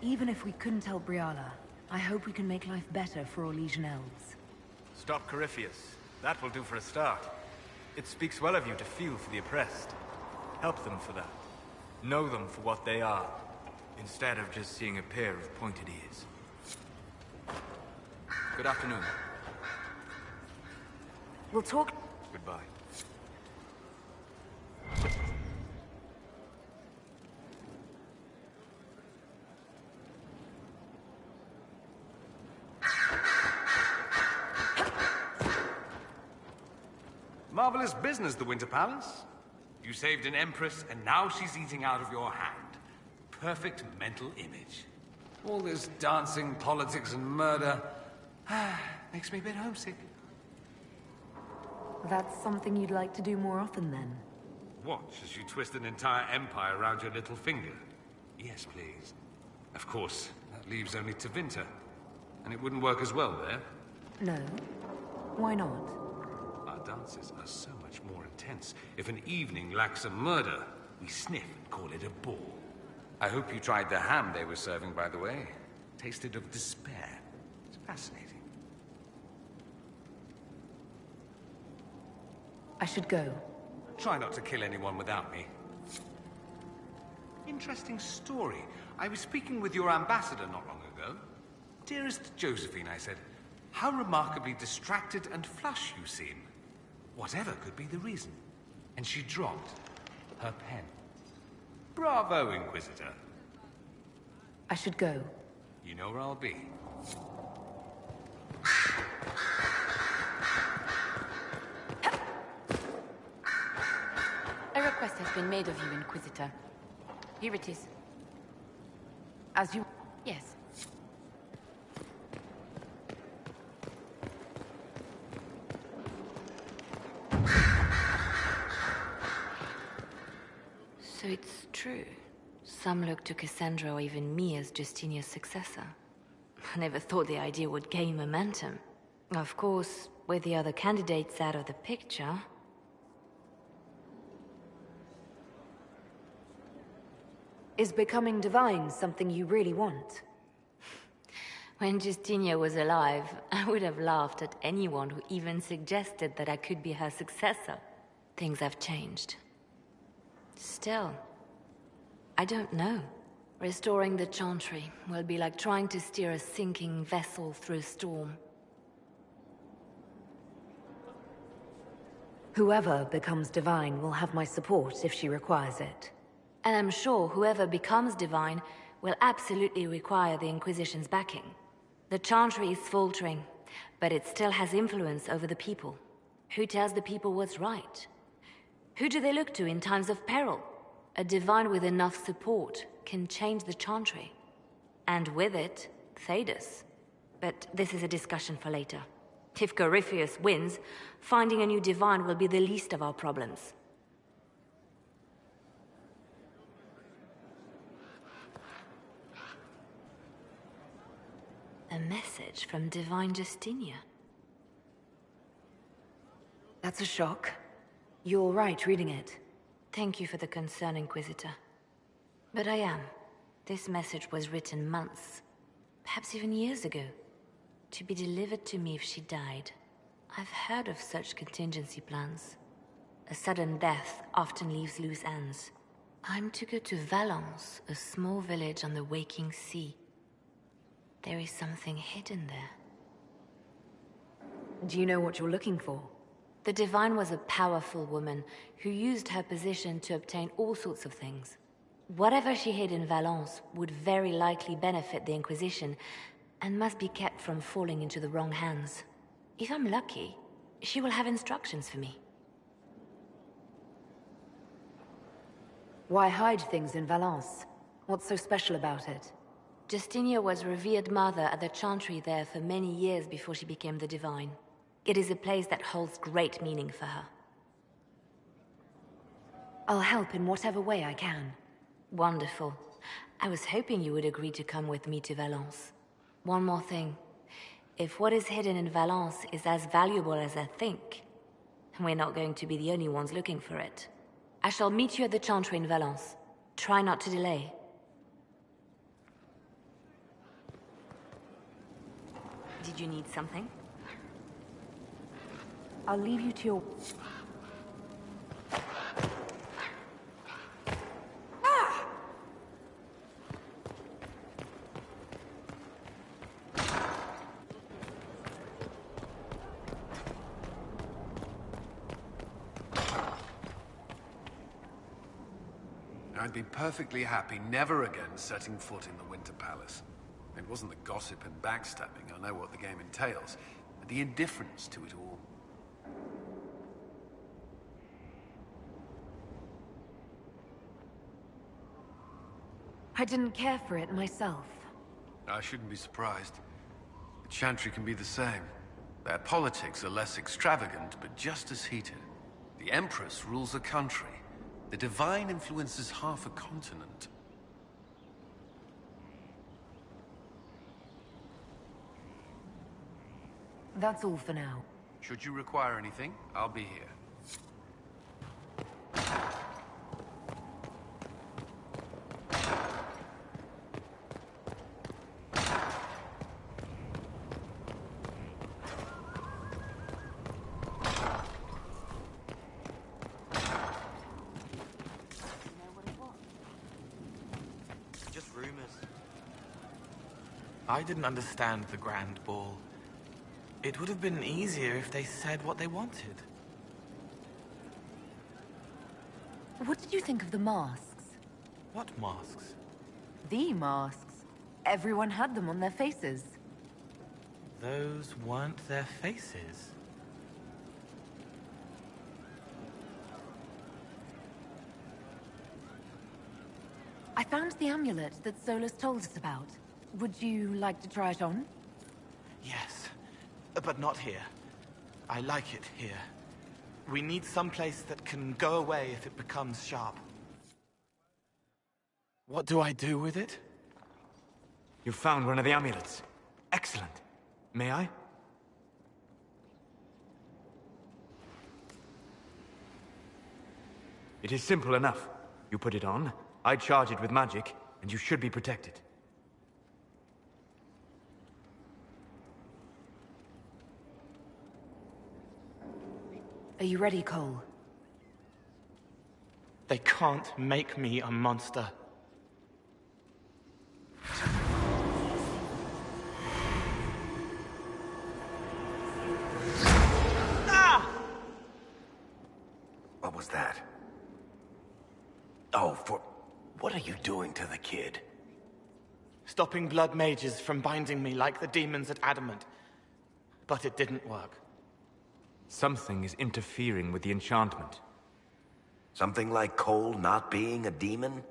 [SPEAKER 22] Even if we couldn't help Briala, I hope we can make life better for Orlesian elves.
[SPEAKER 18] Stop Corypheus. That will do for a start. It speaks well of you to feel for the oppressed. Help them for that. Know them for what they are, instead of just seeing a pair of pointed ears. Good afternoon.
[SPEAKER 22] We'll talk...
[SPEAKER 18] Goodbye.
[SPEAKER 21] Marvelous business, the Winter Palace. You saved an empress, and now she's eating out of your hand. Perfect mental image. All this dancing, politics, and murder... makes me a bit homesick.
[SPEAKER 22] That's something you'd like to do more often, then?
[SPEAKER 21] Watch as you twist an entire empire around your little finger. Yes, please. Of course, that leaves only Tevinter. And it wouldn't work as well there.
[SPEAKER 22] No. Why not?
[SPEAKER 21] Our dances are so much more intense. If an evening lacks a murder, we sniff and call it a ball. I hope you tried the ham they were serving, by the way. Tasted of despair. It's fascinating.
[SPEAKER 22] I should go.
[SPEAKER 21] Try not to kill anyone without me. Interesting story. I was speaking with your ambassador not long ago. Dearest Josephine, I said, how remarkably distracted and flush you seem. Whatever could be the reason. And she dropped her pen. Bravo, Inquisitor.
[SPEAKER 22] I should go.
[SPEAKER 21] You know where I'll be.
[SPEAKER 2] A request has been made of you, Inquisitor. Here it is. As you... Yes.
[SPEAKER 12] So it's true. Some look to Cassandra or even me as Justinia's successor. I never thought the idea would gain momentum. Of course, with the other candidates out of the picture...
[SPEAKER 22] Is becoming divine something you really want?
[SPEAKER 12] When Justinia was alive, I would have laughed at anyone who even suggested that I could be her successor. Things have changed. Still, I don't know. Restoring the Chantry will be like trying to steer a sinking vessel through a storm.
[SPEAKER 22] Whoever becomes divine will have my support if she requires it.
[SPEAKER 12] And I'm sure whoever becomes divine will absolutely require the Inquisition's backing. The Chantry is faltering, but it still has influence over the people. Who tells the people what's right? Who do they look to in times of peril? A divine with enough support can change the Chantry. And with it, Thedas. But this is a discussion for later. If Corypheus wins, finding a new divine will be the least of our problems. A message from Divine Justinia.
[SPEAKER 22] That's a shock. You're right reading it.
[SPEAKER 12] Thank you for the concern, Inquisitor. But I am. This message was written months, perhaps even years ago, to be delivered to me if she died. I've heard of such contingency plans. A sudden death often leaves loose ends. I'm to go to Valence, a small village on the waking sea. There is something hidden there.
[SPEAKER 22] Do you know what you're looking for?
[SPEAKER 12] The Divine was a powerful woman who used her position to obtain all sorts of things. Whatever she hid in Valence would very likely benefit the Inquisition and must be kept from falling into the wrong hands. If I'm lucky, she will have instructions for me.
[SPEAKER 22] Why hide things in Valence? What's so special about it?
[SPEAKER 12] Justinia was revered mother at the Chantry there for many years before she became the Divine. It is a place that holds great meaning for her.
[SPEAKER 22] I'll help in whatever way I can.
[SPEAKER 12] Wonderful. I was hoping you would agree to come with me to Valence. One more thing. If what is hidden in Valence is as valuable as I think, we're not going to be the only ones looking for it. I shall meet you at the Chantry in Valence. Try not to delay. Did you need something?
[SPEAKER 22] I'll leave you to your...
[SPEAKER 17] I'd be perfectly happy never again setting foot in the Winter Palace. It wasn't the gossip and backstabbing, I know what the game entails, but the indifference to it all.
[SPEAKER 22] I didn't care for it myself.
[SPEAKER 17] I shouldn't be surprised. The Chantry can be the same. Their politics are less extravagant, but just as heated. The Empress rules a country. The Divine influences half a continent.
[SPEAKER 22] That's all for now.
[SPEAKER 17] Should you require anything, I'll be here.
[SPEAKER 3] I didn't understand the Grand Ball. It would have been easier if they said what they wanted.
[SPEAKER 22] What did you think of the masks?
[SPEAKER 3] What masks?
[SPEAKER 22] The masks. Everyone had them on their faces.
[SPEAKER 3] Those weren't their faces.
[SPEAKER 22] I found the amulet that Solus told us about. Would you like to try it on?
[SPEAKER 3] Yes, but not here. I like it here. We need some place that can go away if it becomes sharp. What do I do with it?
[SPEAKER 6] You found one of the amulets. Excellent. May I? It is simple enough. You put it on, I charge it with magic, and you should be protected.
[SPEAKER 22] Are you ready, Cole?
[SPEAKER 3] They can't make me a monster.
[SPEAKER 16] What are you doing to the kid?
[SPEAKER 3] Stopping blood mages from binding me like the demons at Adamant. But it didn't work.
[SPEAKER 6] Something is interfering with the enchantment.
[SPEAKER 16] Something like Cole not being a demon?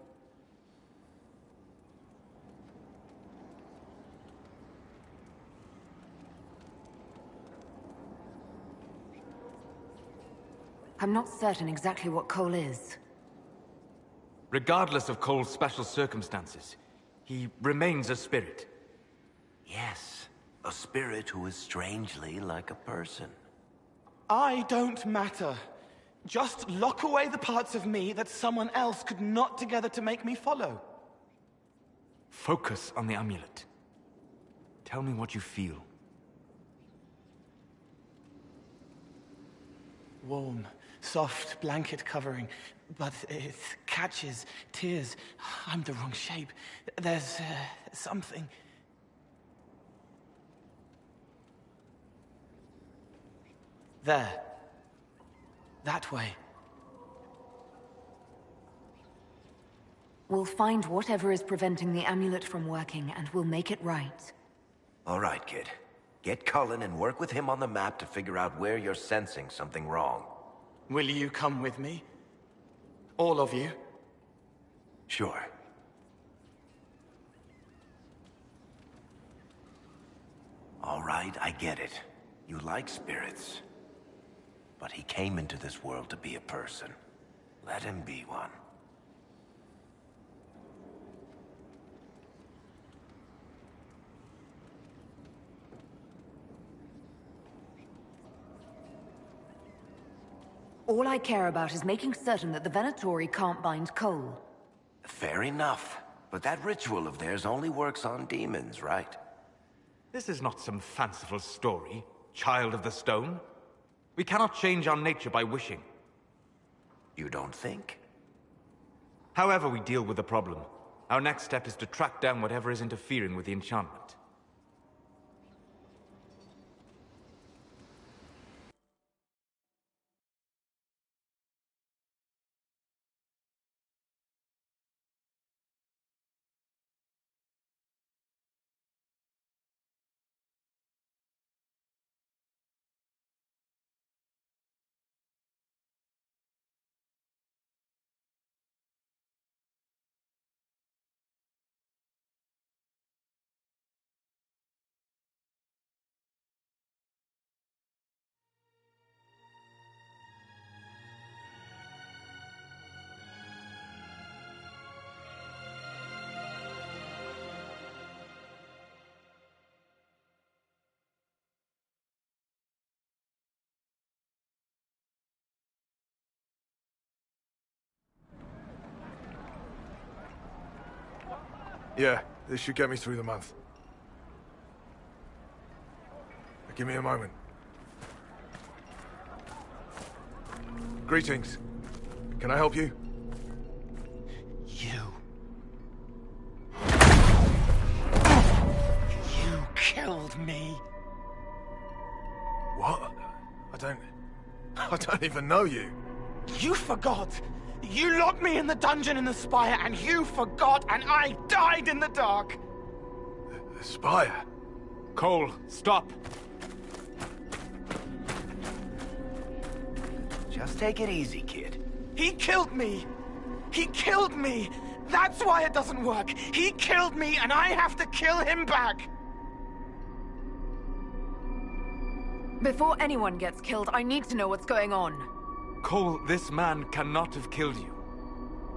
[SPEAKER 22] I'm not certain exactly what Cole is.
[SPEAKER 6] Regardless of Cole's special circumstances, he remains a spirit.
[SPEAKER 16] Yes, a spirit who is strangely like a person.
[SPEAKER 3] I don't matter. Just lock away the parts of me that someone else could knot together to make me follow.
[SPEAKER 6] Focus on the amulet. Tell me what you feel.
[SPEAKER 3] Warm, soft blanket covering, but it catches tears. I'm the wrong shape. There's something. There. That way.
[SPEAKER 22] We'll find whatever is preventing the amulet from working, and we'll make it right.
[SPEAKER 16] All right, kid. Get Cullen and work with him on the map to figure out where you're sensing something wrong.
[SPEAKER 3] Will you come with me? All of you?
[SPEAKER 16] Sure. All right, I get it. You like spirits. But he came into this world to be a person. Let him be one.
[SPEAKER 22] All I care about is making certain that the Venatori can't bind Cole.
[SPEAKER 16] Fair enough. But that ritual of theirs only works on demons, right?
[SPEAKER 6] This is not some fanciful story, child of the stone. We cannot change our nature by wishing.
[SPEAKER 16] You don't think?
[SPEAKER 6] However we deal with the problem, our next step is to track down whatever is interfering with the enchantment.
[SPEAKER 4] Yeah, this should get me through the month. Give me a moment. Greetings. Can I help you?
[SPEAKER 3] You killed me.
[SPEAKER 4] What? I don't even know you.
[SPEAKER 3] You forgot! You locked me in the dungeon in the Spire, and you forgot, and I died in the dark!
[SPEAKER 4] The Spire?
[SPEAKER 6] Cole, stop!
[SPEAKER 16] Just take it easy, kid.
[SPEAKER 3] He killed me! He killed me! That's why it doesn't work! He killed me, and I have to kill him back!
[SPEAKER 22] Before anyone gets killed, I need to know what's going on.
[SPEAKER 6] Cole, this man cannot have killed you.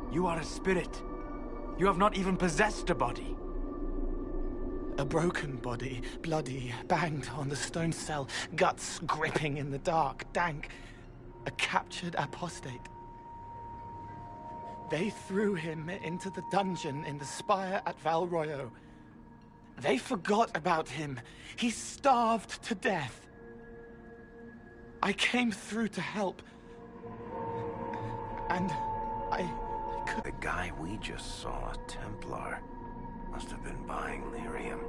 [SPEAKER 6] You are a spirit. You have not even possessed a body.
[SPEAKER 3] A broken body, bloody, banged on the stone cell, guts gripping in the dark, dank. A captured apostate. They threw him into the dungeon in the Spire at Val Royo. They forgot about him. He starved to death. I came through to help. And I could...
[SPEAKER 16] The guy we just saw, a Templar, must have been buying lyrium.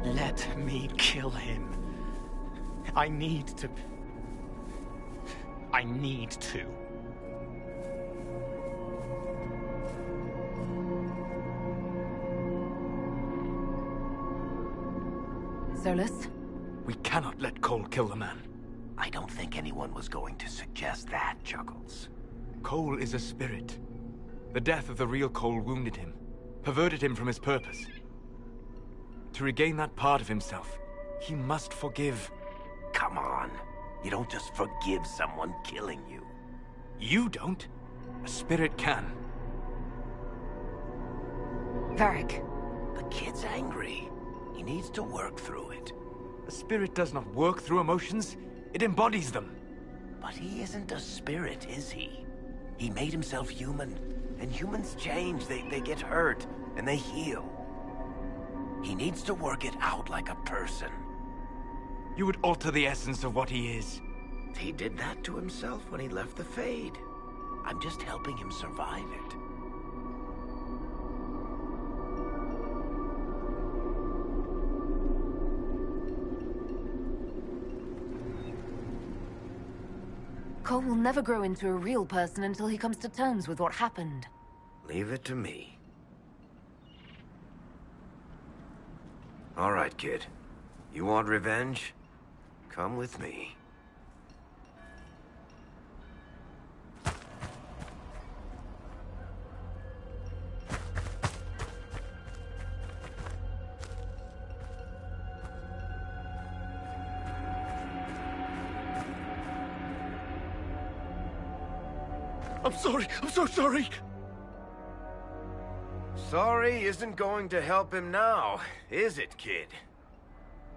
[SPEAKER 3] Let me kill him. I need to.
[SPEAKER 19] Solus?
[SPEAKER 6] We cannot let Cole kill the man.
[SPEAKER 16] I don't think anyone was going to suggest that, Chuckles.
[SPEAKER 6] Cole is a spirit. The death of the real Cole wounded him, perverted him from his purpose. To regain that part of himself, he must forgive.
[SPEAKER 16] Come on. You don't just forgive someone killing you.
[SPEAKER 6] You don't. A spirit can.
[SPEAKER 19] Varric.
[SPEAKER 16] The kid's angry. He needs to work through it.
[SPEAKER 6] A spirit does not work through emotions. It embodies them.
[SPEAKER 16] But he isn't a spirit, is he? He made himself human. And humans change. They get hurt. And they heal. He needs to work it out like a person.
[SPEAKER 6] You would alter the essence of what he is.
[SPEAKER 16] He did that to himself when he left the Fade. I'm just helping him survive it.
[SPEAKER 19] Cole will never grow into a real person until he comes to terms with what happened.
[SPEAKER 16] Leave it to me. All right, kid. You want revenge? Come with me.
[SPEAKER 3] I'm sorry. I'm so sorry.
[SPEAKER 16] Sorry isn't going to help him now, is it, kid?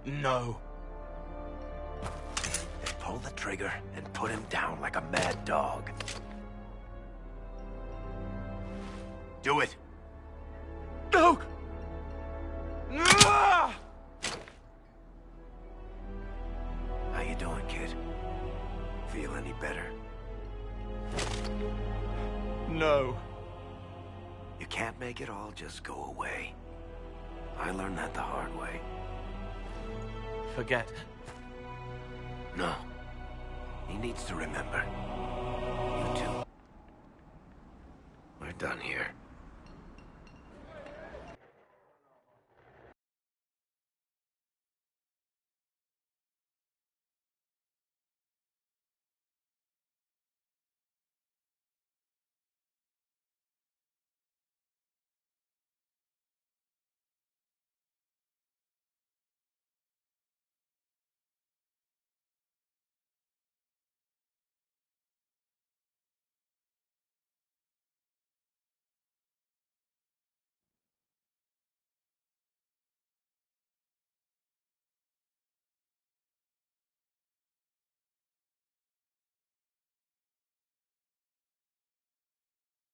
[SPEAKER 3] No.
[SPEAKER 16] Then pull the trigger and put him down like a mad dog. Do it.
[SPEAKER 3] No!
[SPEAKER 16] How you doing, kid? Feel any better?
[SPEAKER 3] No.
[SPEAKER 16] You can't make it all just go away. I learned that the hard way.
[SPEAKER 3] Forget.
[SPEAKER 16] No. He needs to remember. You too. We're done here.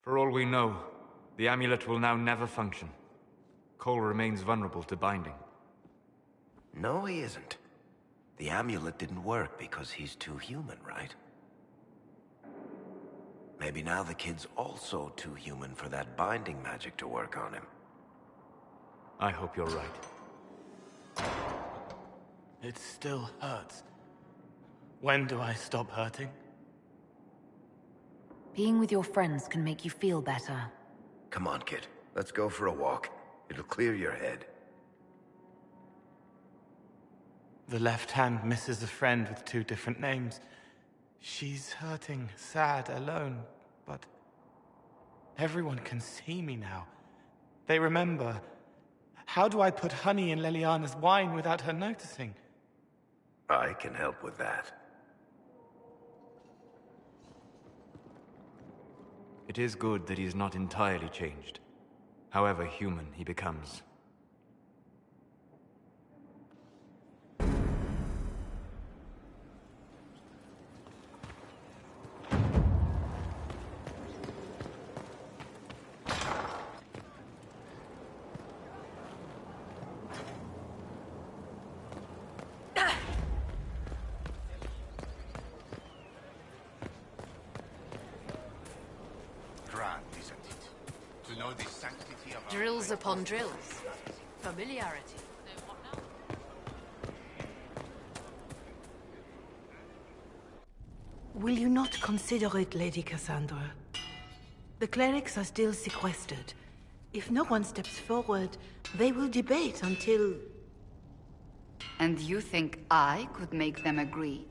[SPEAKER 6] For all we know, the amulet will now never function. Cole remains vulnerable to binding.
[SPEAKER 16] No, he isn't. The amulet didn't work because he's too human, right? Maybe now the kid's also too human for that binding magic to work on him.
[SPEAKER 6] I hope you're right.
[SPEAKER 3] It still hurts. When do I stop hurting?
[SPEAKER 19] Being with your friends can make you feel better.
[SPEAKER 16] Come on, kid. Let's go for a walk. It'll clear your head.
[SPEAKER 3] The left hand misses a friend with 2 different names. She's hurting, sad, alone, but everyone can see me now. They remember. How do I put honey in Leliana's wine without her noticing?
[SPEAKER 16] I can help with that.
[SPEAKER 6] It is good that he is not entirely changed, however human he becomes.
[SPEAKER 12] Drills upon drills. Familiarity.
[SPEAKER 7] Will you not consider it, Lady Cassandra? The clerics are still sequestered. If no one steps forward, they will debate until...
[SPEAKER 1] And you think I could make them agree?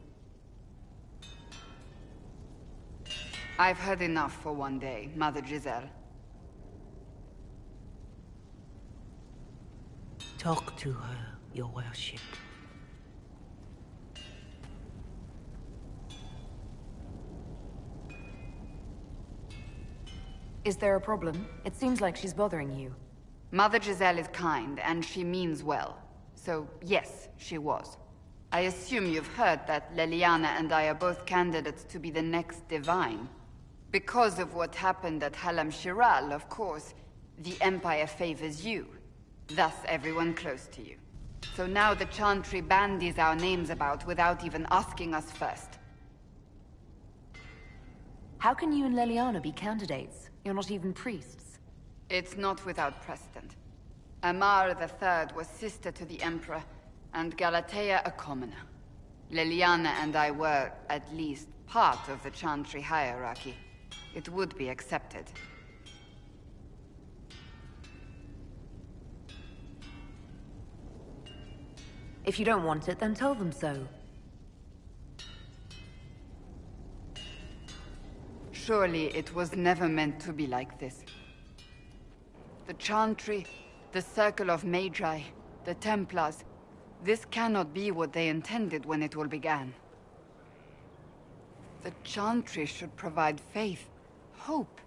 [SPEAKER 1] I've heard enough for one day, Mother Giselle.
[SPEAKER 7] Talk to her, your worship.
[SPEAKER 22] Is there a problem? It seems like she's bothering you.
[SPEAKER 1] Mother Giselle is kind, and she means well. So, yes, she was. I assume you've heard that Leliana and I are both candidates to be the next Divine. Because of what happened at Halam Shiral, of course, the Empire favors you. Thus, everyone close to you. So now the Chantry bandies our names about without even asking us first.
[SPEAKER 22] How can you and Leliana be candidates? You're not even priests.
[SPEAKER 1] It's not without precedent. Amar III was sister to the Emperor, and Galatea a commoner. Leliana and I were, at least, part of the Chantry hierarchy. It would be accepted.
[SPEAKER 22] If you don't want it, then tell them so.
[SPEAKER 1] Surely it was never meant to be like this. The Chantry, the Circle of Magi, the Templars, this cannot be what they intended when it all began. The Chantry should provide faith, hope.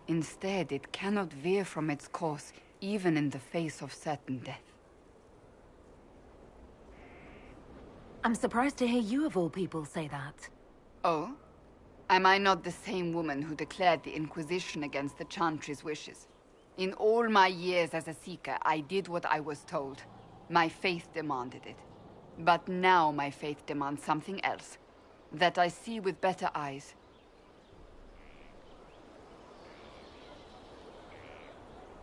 [SPEAKER 1] Instead, it cannot veer from its course, even in the face of certain death.
[SPEAKER 22] I'm surprised to hear you of all people say that.
[SPEAKER 1] Oh? Am I not the same woman who declared the Inquisition against the Chantry's wishes? In all my years as a Seeker, I did what I was told. My faith demanded it. But now my faith demands something else. That I see with better eyes.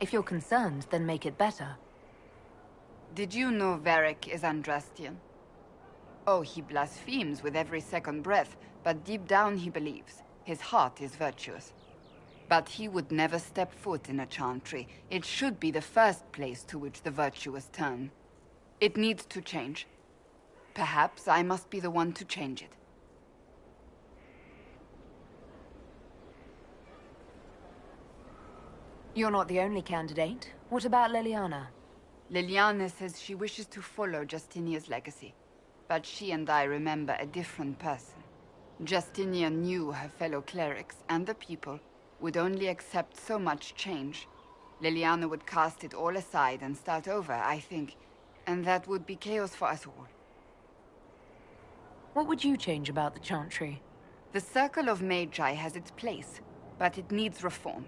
[SPEAKER 22] If you're concerned, then make it better.
[SPEAKER 1] Did you know Varric is Andrastian? Oh, he blasphemes with every second breath, but deep down he believes. His heart is virtuous. But he would never step foot in a Chantry. It should be the first place to which the virtuous turn. It needs to change. Perhaps I must be the one to change it.
[SPEAKER 22] You're not the only candidate. What about Leliana?
[SPEAKER 1] Leliana says she wishes to follow Justinia's legacy. But she and I remember a different person. Justinia knew her fellow clerics and the people would only accept so much change. Leliana would cast it all aside and start over, I think. And that would be chaos for us all.
[SPEAKER 22] What would you change about the Chantry?
[SPEAKER 1] The Circle of Magi has its place, but it needs reform.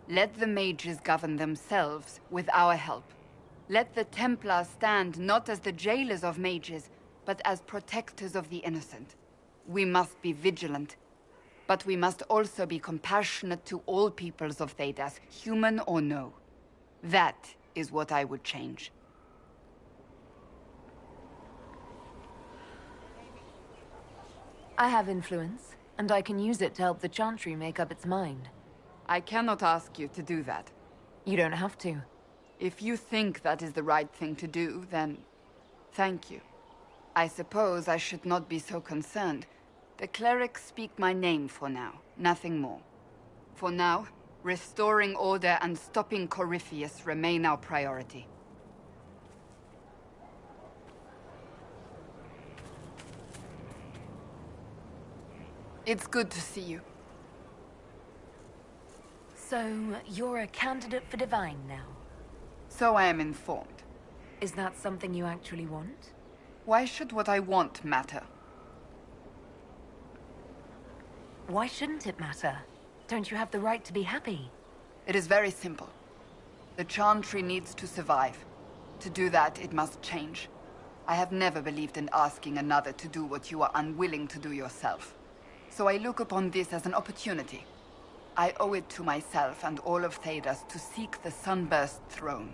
[SPEAKER 1] Let the mages govern themselves with our help. Let the Templars stand not as the jailers of mages, but as protectors of the innocent. We must be vigilant, but we must also be compassionate to all peoples of Thedas, human or no. That is what I would change.
[SPEAKER 22] I have influence, and I can use it to help the Chantry make up its mind.
[SPEAKER 1] I cannot ask you to do that.
[SPEAKER 22] You don't have to.
[SPEAKER 1] If you think that is the right thing to do, then thank you. I suppose I should not be so concerned. The clerics speak my name for now, nothing more. For now, restoring order and stopping Corypheus remain our priority. It's good to see you.
[SPEAKER 22] So, you're a candidate for Divine now?
[SPEAKER 1] So I am informed.
[SPEAKER 22] Is that something you actually want?
[SPEAKER 1] Why should what I want matter?
[SPEAKER 22] Why shouldn't it matter? Don't you have the right to be happy?
[SPEAKER 1] It is very simple. The Chantry needs to survive. To do that, it must change. I have never believed in asking another to do what you are unwilling to do yourself. So I look upon this as an opportunity. I owe it to myself and all of Thedas to seek the Sunburst throne.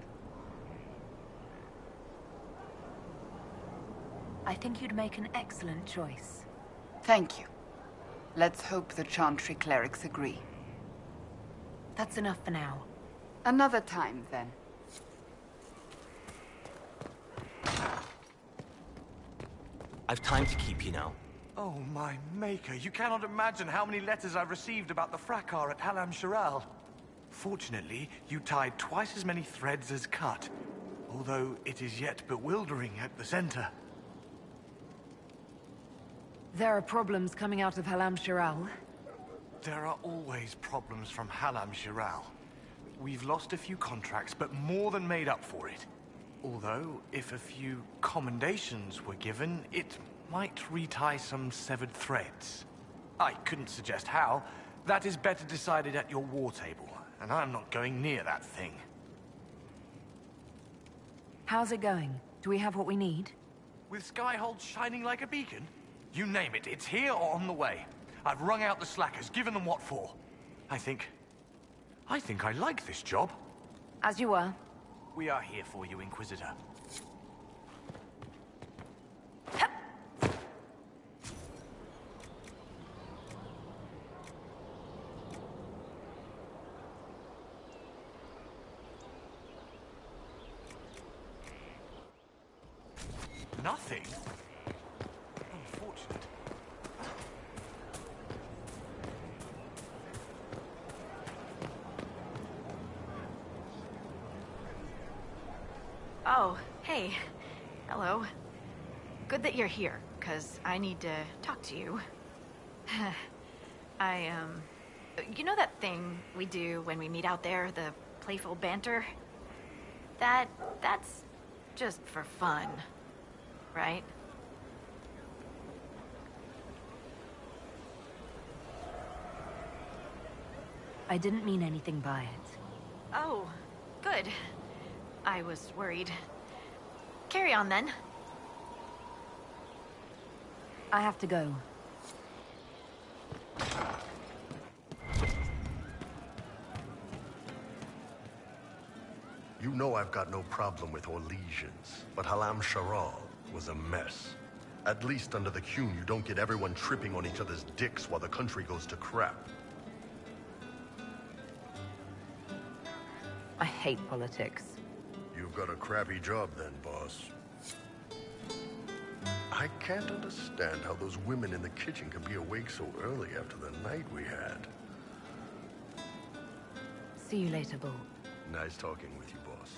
[SPEAKER 22] I think you'd make an excellent choice.
[SPEAKER 1] Thank you. Let's hope the Chantry clerics agree.
[SPEAKER 22] That's enough for now.
[SPEAKER 1] Another time, then.
[SPEAKER 8] I've time to keep, you know.
[SPEAKER 4] Oh, my maker. You cannot imagine how many letters I've received about the fracas at Halam Shiral. Fortunately, you tied twice as many threads as cut, although it is yet bewildering at the center.
[SPEAKER 10] There are problems coming out of Halam Shiral.
[SPEAKER 4] There are always problems from Halam Shiral. We've lost a few contracts, but more than made up for it. Although, if a few commendations were given, it might retie some severed threads. I couldn't suggest how. That is better decided at your war table, and I'm not going near that thing.
[SPEAKER 10] How's it going? Do we have what we need?
[SPEAKER 4] With Skyhold shining like a beacon? You name it, it's here or on the way. I've wrung out the slackers, given them what for. I think I like this job.
[SPEAKER 10] As you were.
[SPEAKER 4] We are here for you, Inquisitor. Nothing? Unfortunate.
[SPEAKER 13] Oh, hey. Hello. Good that you're here, 'cause I need to talk to you. You know that thing we do when we meet out there, the playful banter? That's just for fun, right?
[SPEAKER 10] I didn't mean anything by it.
[SPEAKER 13] Oh, good. I was worried. Carry on, then.
[SPEAKER 10] I have to go.
[SPEAKER 20] You know I've got no problem with Orlesians, but Halam Shiral was a mess. At least under the Qun, you don't get everyone tripping on each other's dicks while the country goes to crap.
[SPEAKER 10] I hate politics.
[SPEAKER 20] You've got a crappy job then, boss. I can't understand how those women in the kitchen can be awake so early after the night we had.
[SPEAKER 10] See you later, Bull.
[SPEAKER 20] Nice talking with you, boss.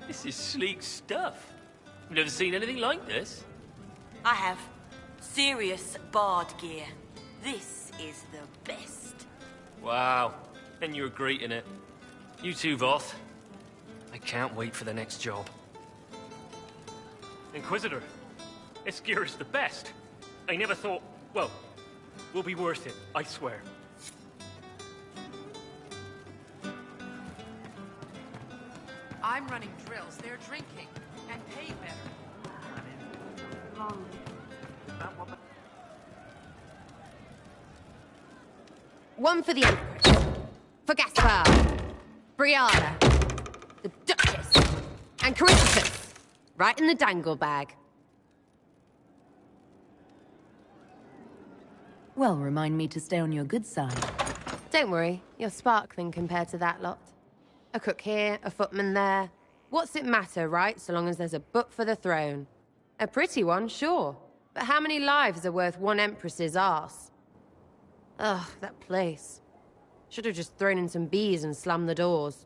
[SPEAKER 24] This is sleek stuff. I've never seen anything like this.
[SPEAKER 25] I have. Serious bard gear. This is the best.
[SPEAKER 24] Wow. And you're great in it. You too, Voth. I can't wait for the next job. Inquisitor, this gear is the best. I never thought... Well, will be worth it, I swear.
[SPEAKER 2] I'm running drills. They're drinking. And paid better.
[SPEAKER 11] One for the Empress. For Gaspar. Brianna. The Duchess. And Corypheus. Right in the dangle bag.
[SPEAKER 10] Well, remind me to stay on your good side.
[SPEAKER 11] Don't worry, you're sparkling compared to that lot. A cook here, a footman there. What's it matter, right, so long as there's a book for the throne? A pretty one, sure. But how many lives are worth one Empress's arse? Ugh, that place. Should have just thrown in some bees and slammed the doors.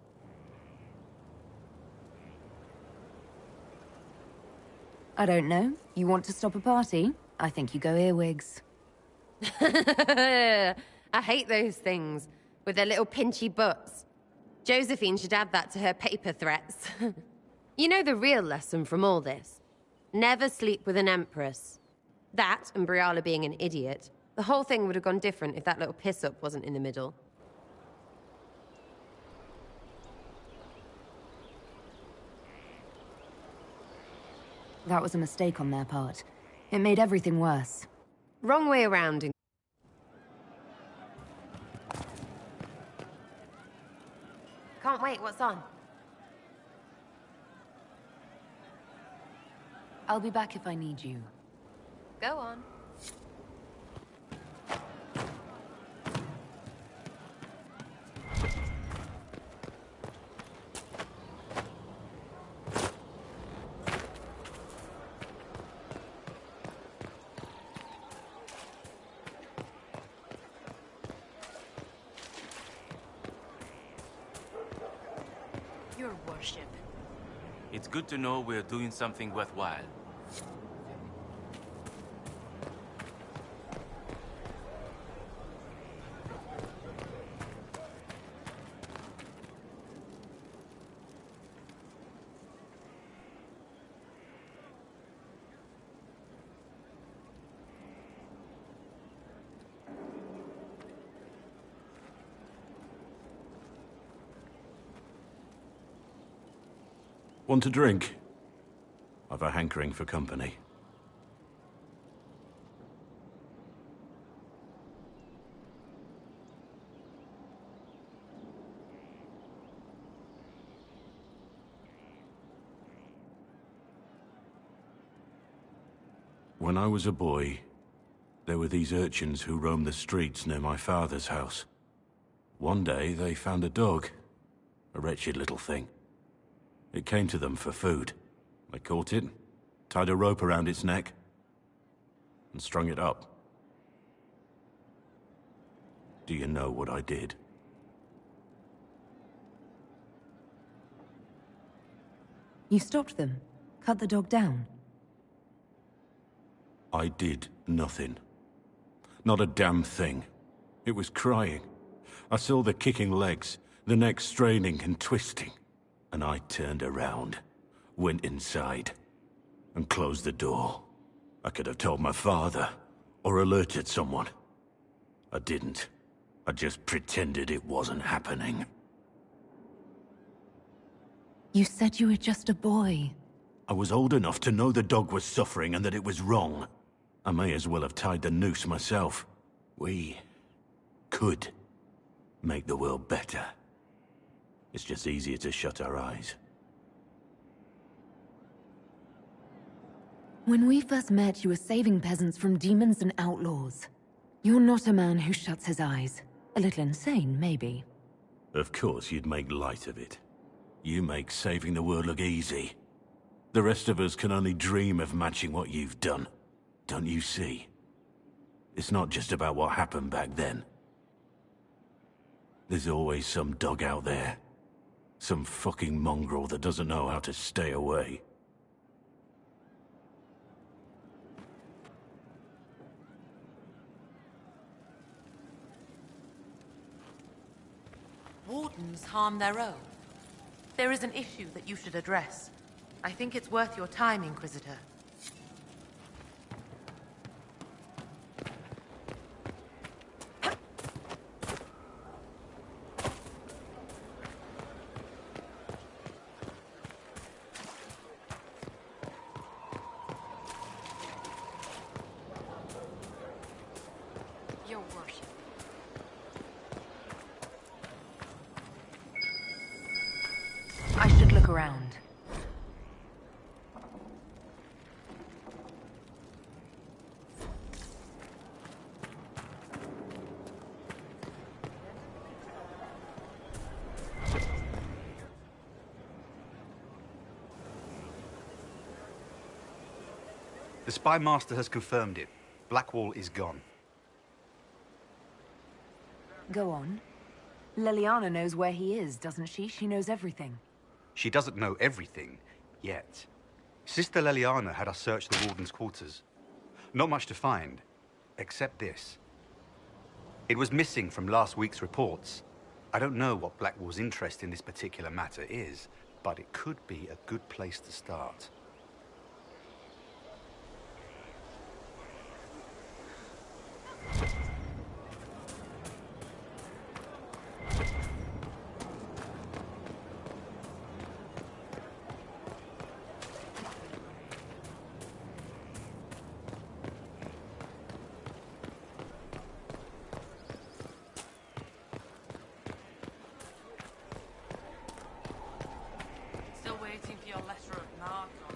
[SPEAKER 10] I don't know. You want to stop a party? I think you go earwigs.
[SPEAKER 11] I hate those things, with their little pinchy butts. Josephine should add that to her paper threats. You know the real lesson from all this? Never sleep with an Empress. That, and Briala being an idiot. The whole thing would have gone different if that little piss-up wasn't in the middle.
[SPEAKER 10] That was a mistake on their part. It made everything worse.
[SPEAKER 11] Wrong way around. Can't wait, what's on?
[SPEAKER 10] I'll be back if I need you.
[SPEAKER 11] Go on.
[SPEAKER 25] Your worship.
[SPEAKER 8] It's good to know we're doing something worthwhile.
[SPEAKER 9] Want a drink? I've a hankering for company. When I was a boy, there were these urchins who roamed the streets near my father's house. One day, they found a dog. A wretched little thing. It came to them for food. They caught it, tied a rope around its neck, and strung it up. Do you know what I did?
[SPEAKER 22] You stopped them? Cut the dog down?
[SPEAKER 9] I did nothing. Not a damn thing. It was crying. I saw the kicking legs, the neck straining and twisting. And I turned around, went inside, and closed the door. I could have told my father, or alerted someone. I didn't. I just pretended it wasn't happening.
[SPEAKER 22] You said you were just a boy.
[SPEAKER 9] I was old enough to know the dog was suffering and that it was wrong. I may as well have tied the noose myself. We could make the world better. It's just easier to shut our eyes.
[SPEAKER 22] When we first met, you were saving peasants from demons and outlaws. You're not a man who shuts his eyes. A little insane, maybe.
[SPEAKER 9] Of course you'd make light of it. You make saving the world look easy. The rest of us can only dream of matching what you've done. Don't you see? It's not just about what happened back then. There's always some dog out there. Some fucking mongrel that doesn't know how to stay away.
[SPEAKER 2] Wardens harm their own. There is an issue that you should address. I think it's worth your time, Inquisitor.
[SPEAKER 25] Your worship.
[SPEAKER 22] I should look around.
[SPEAKER 17] The Spy Master has confirmed it. Blackwall is gone.
[SPEAKER 22] Go on. Leliana knows where he is, doesn't she? She knows everything.
[SPEAKER 17] She doesn't know everything, yet. Sister Leliana had us search the Warden's quarters. Not much to find, except this. It was missing from last week's reports. I don't know what Blackwall's interest in this particular matter is, but it could be a good place to start.
[SPEAKER 2] Still waiting for your letter of marque on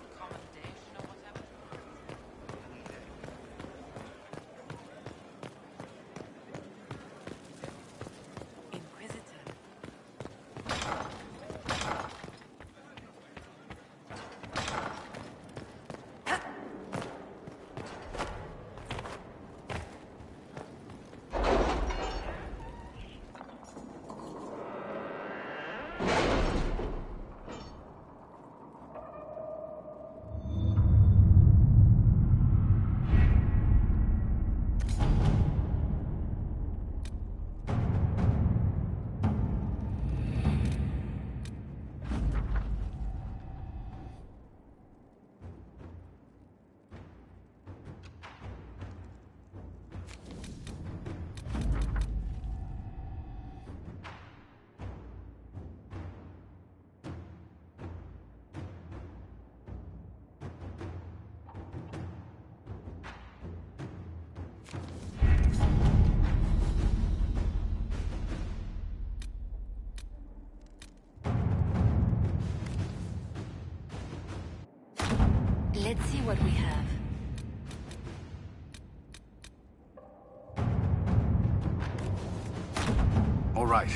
[SPEAKER 12] Let's see what we have.
[SPEAKER 17] All right.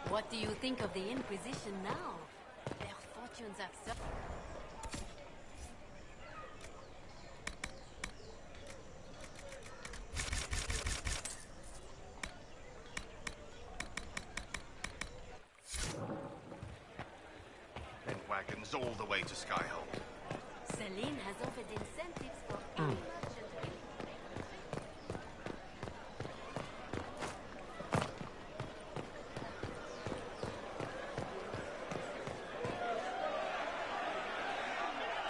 [SPEAKER 10] What do you think of the Inquisition now? Their fortunes have so...
[SPEAKER 5] And wagons all the way to Skyhold.
[SPEAKER 10] Celine has offered incentives for any merchant.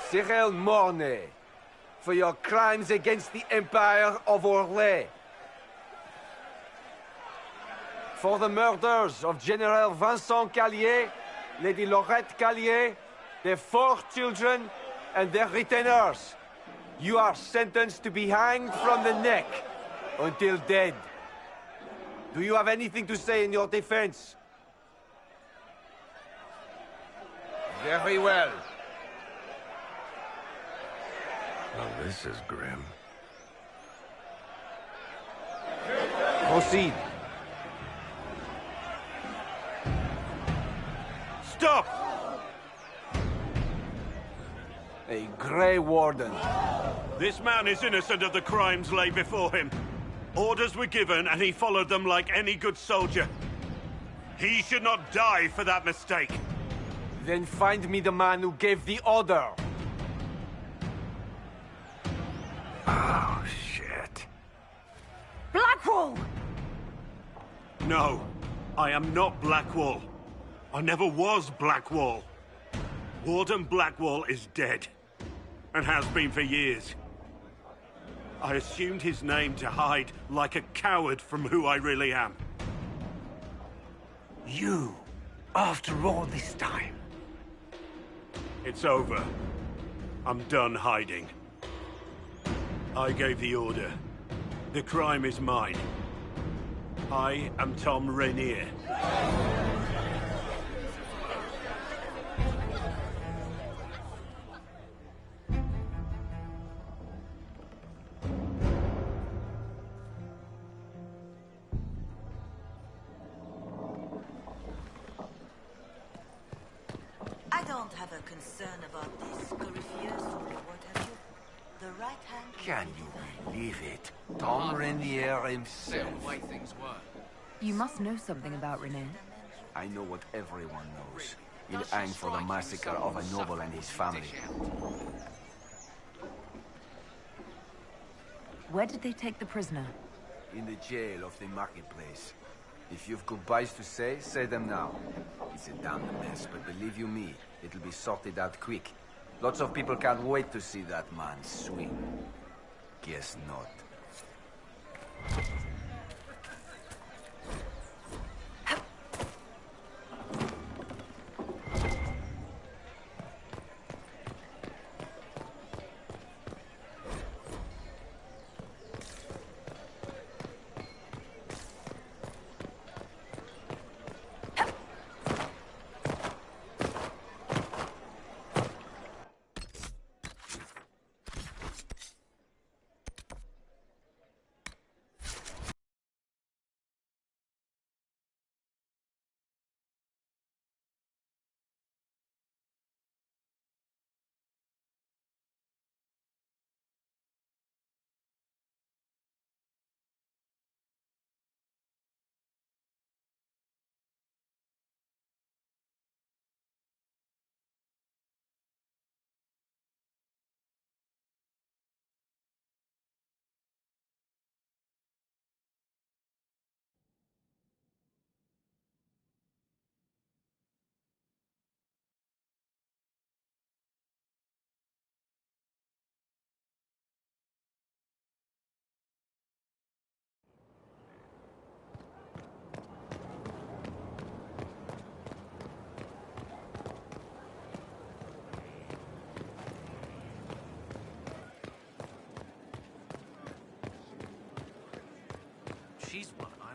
[SPEAKER 14] Cyril Mornay, for your crimes against the Empire of Orlais. For the murders of General Vincent Callier, Lady Laurette Callier, their 4 children, and their retainers. You are sentenced to be hanged from the neck until dead. Do you have anything to say in your defense? Very well.
[SPEAKER 16] Well, this is grim.
[SPEAKER 14] Proceed.
[SPEAKER 5] Stop!
[SPEAKER 14] A Grey Warden.
[SPEAKER 5] This man is innocent of the crimes laid before him. Orders were given, and he followed them like any good soldier. He should not die for that mistake.
[SPEAKER 14] Then find me the man who gave the order.
[SPEAKER 5] Oh, shit.
[SPEAKER 22] Blackwall!
[SPEAKER 5] No, I am not Blackwall. I never was Blackwall. Warden Blackwall is dead, and has been for years. I assumed his name to hide like a coward from who I really am.
[SPEAKER 15] You, after all this time.
[SPEAKER 5] It's over. I'm done hiding. I gave the order. The crime is mine. I am Tom Rainier.
[SPEAKER 25] I don't have a concern about this, Corypheus, or what have you. The right hand...
[SPEAKER 16] Can you believe it? Tom Rainier himself.
[SPEAKER 22] You must know something about Renee.
[SPEAKER 16] I know what everyone knows. He'll hang for the massacre of a noble and his family.
[SPEAKER 22] Where did they take the prisoner?
[SPEAKER 16] In the jail of the marketplace. If you've goodbyes to say them now. It's a damn mess, but believe you me, it'll be sorted out quick. Lots of people can't wait to see that man swing. Guess not.
[SPEAKER 24] She's one of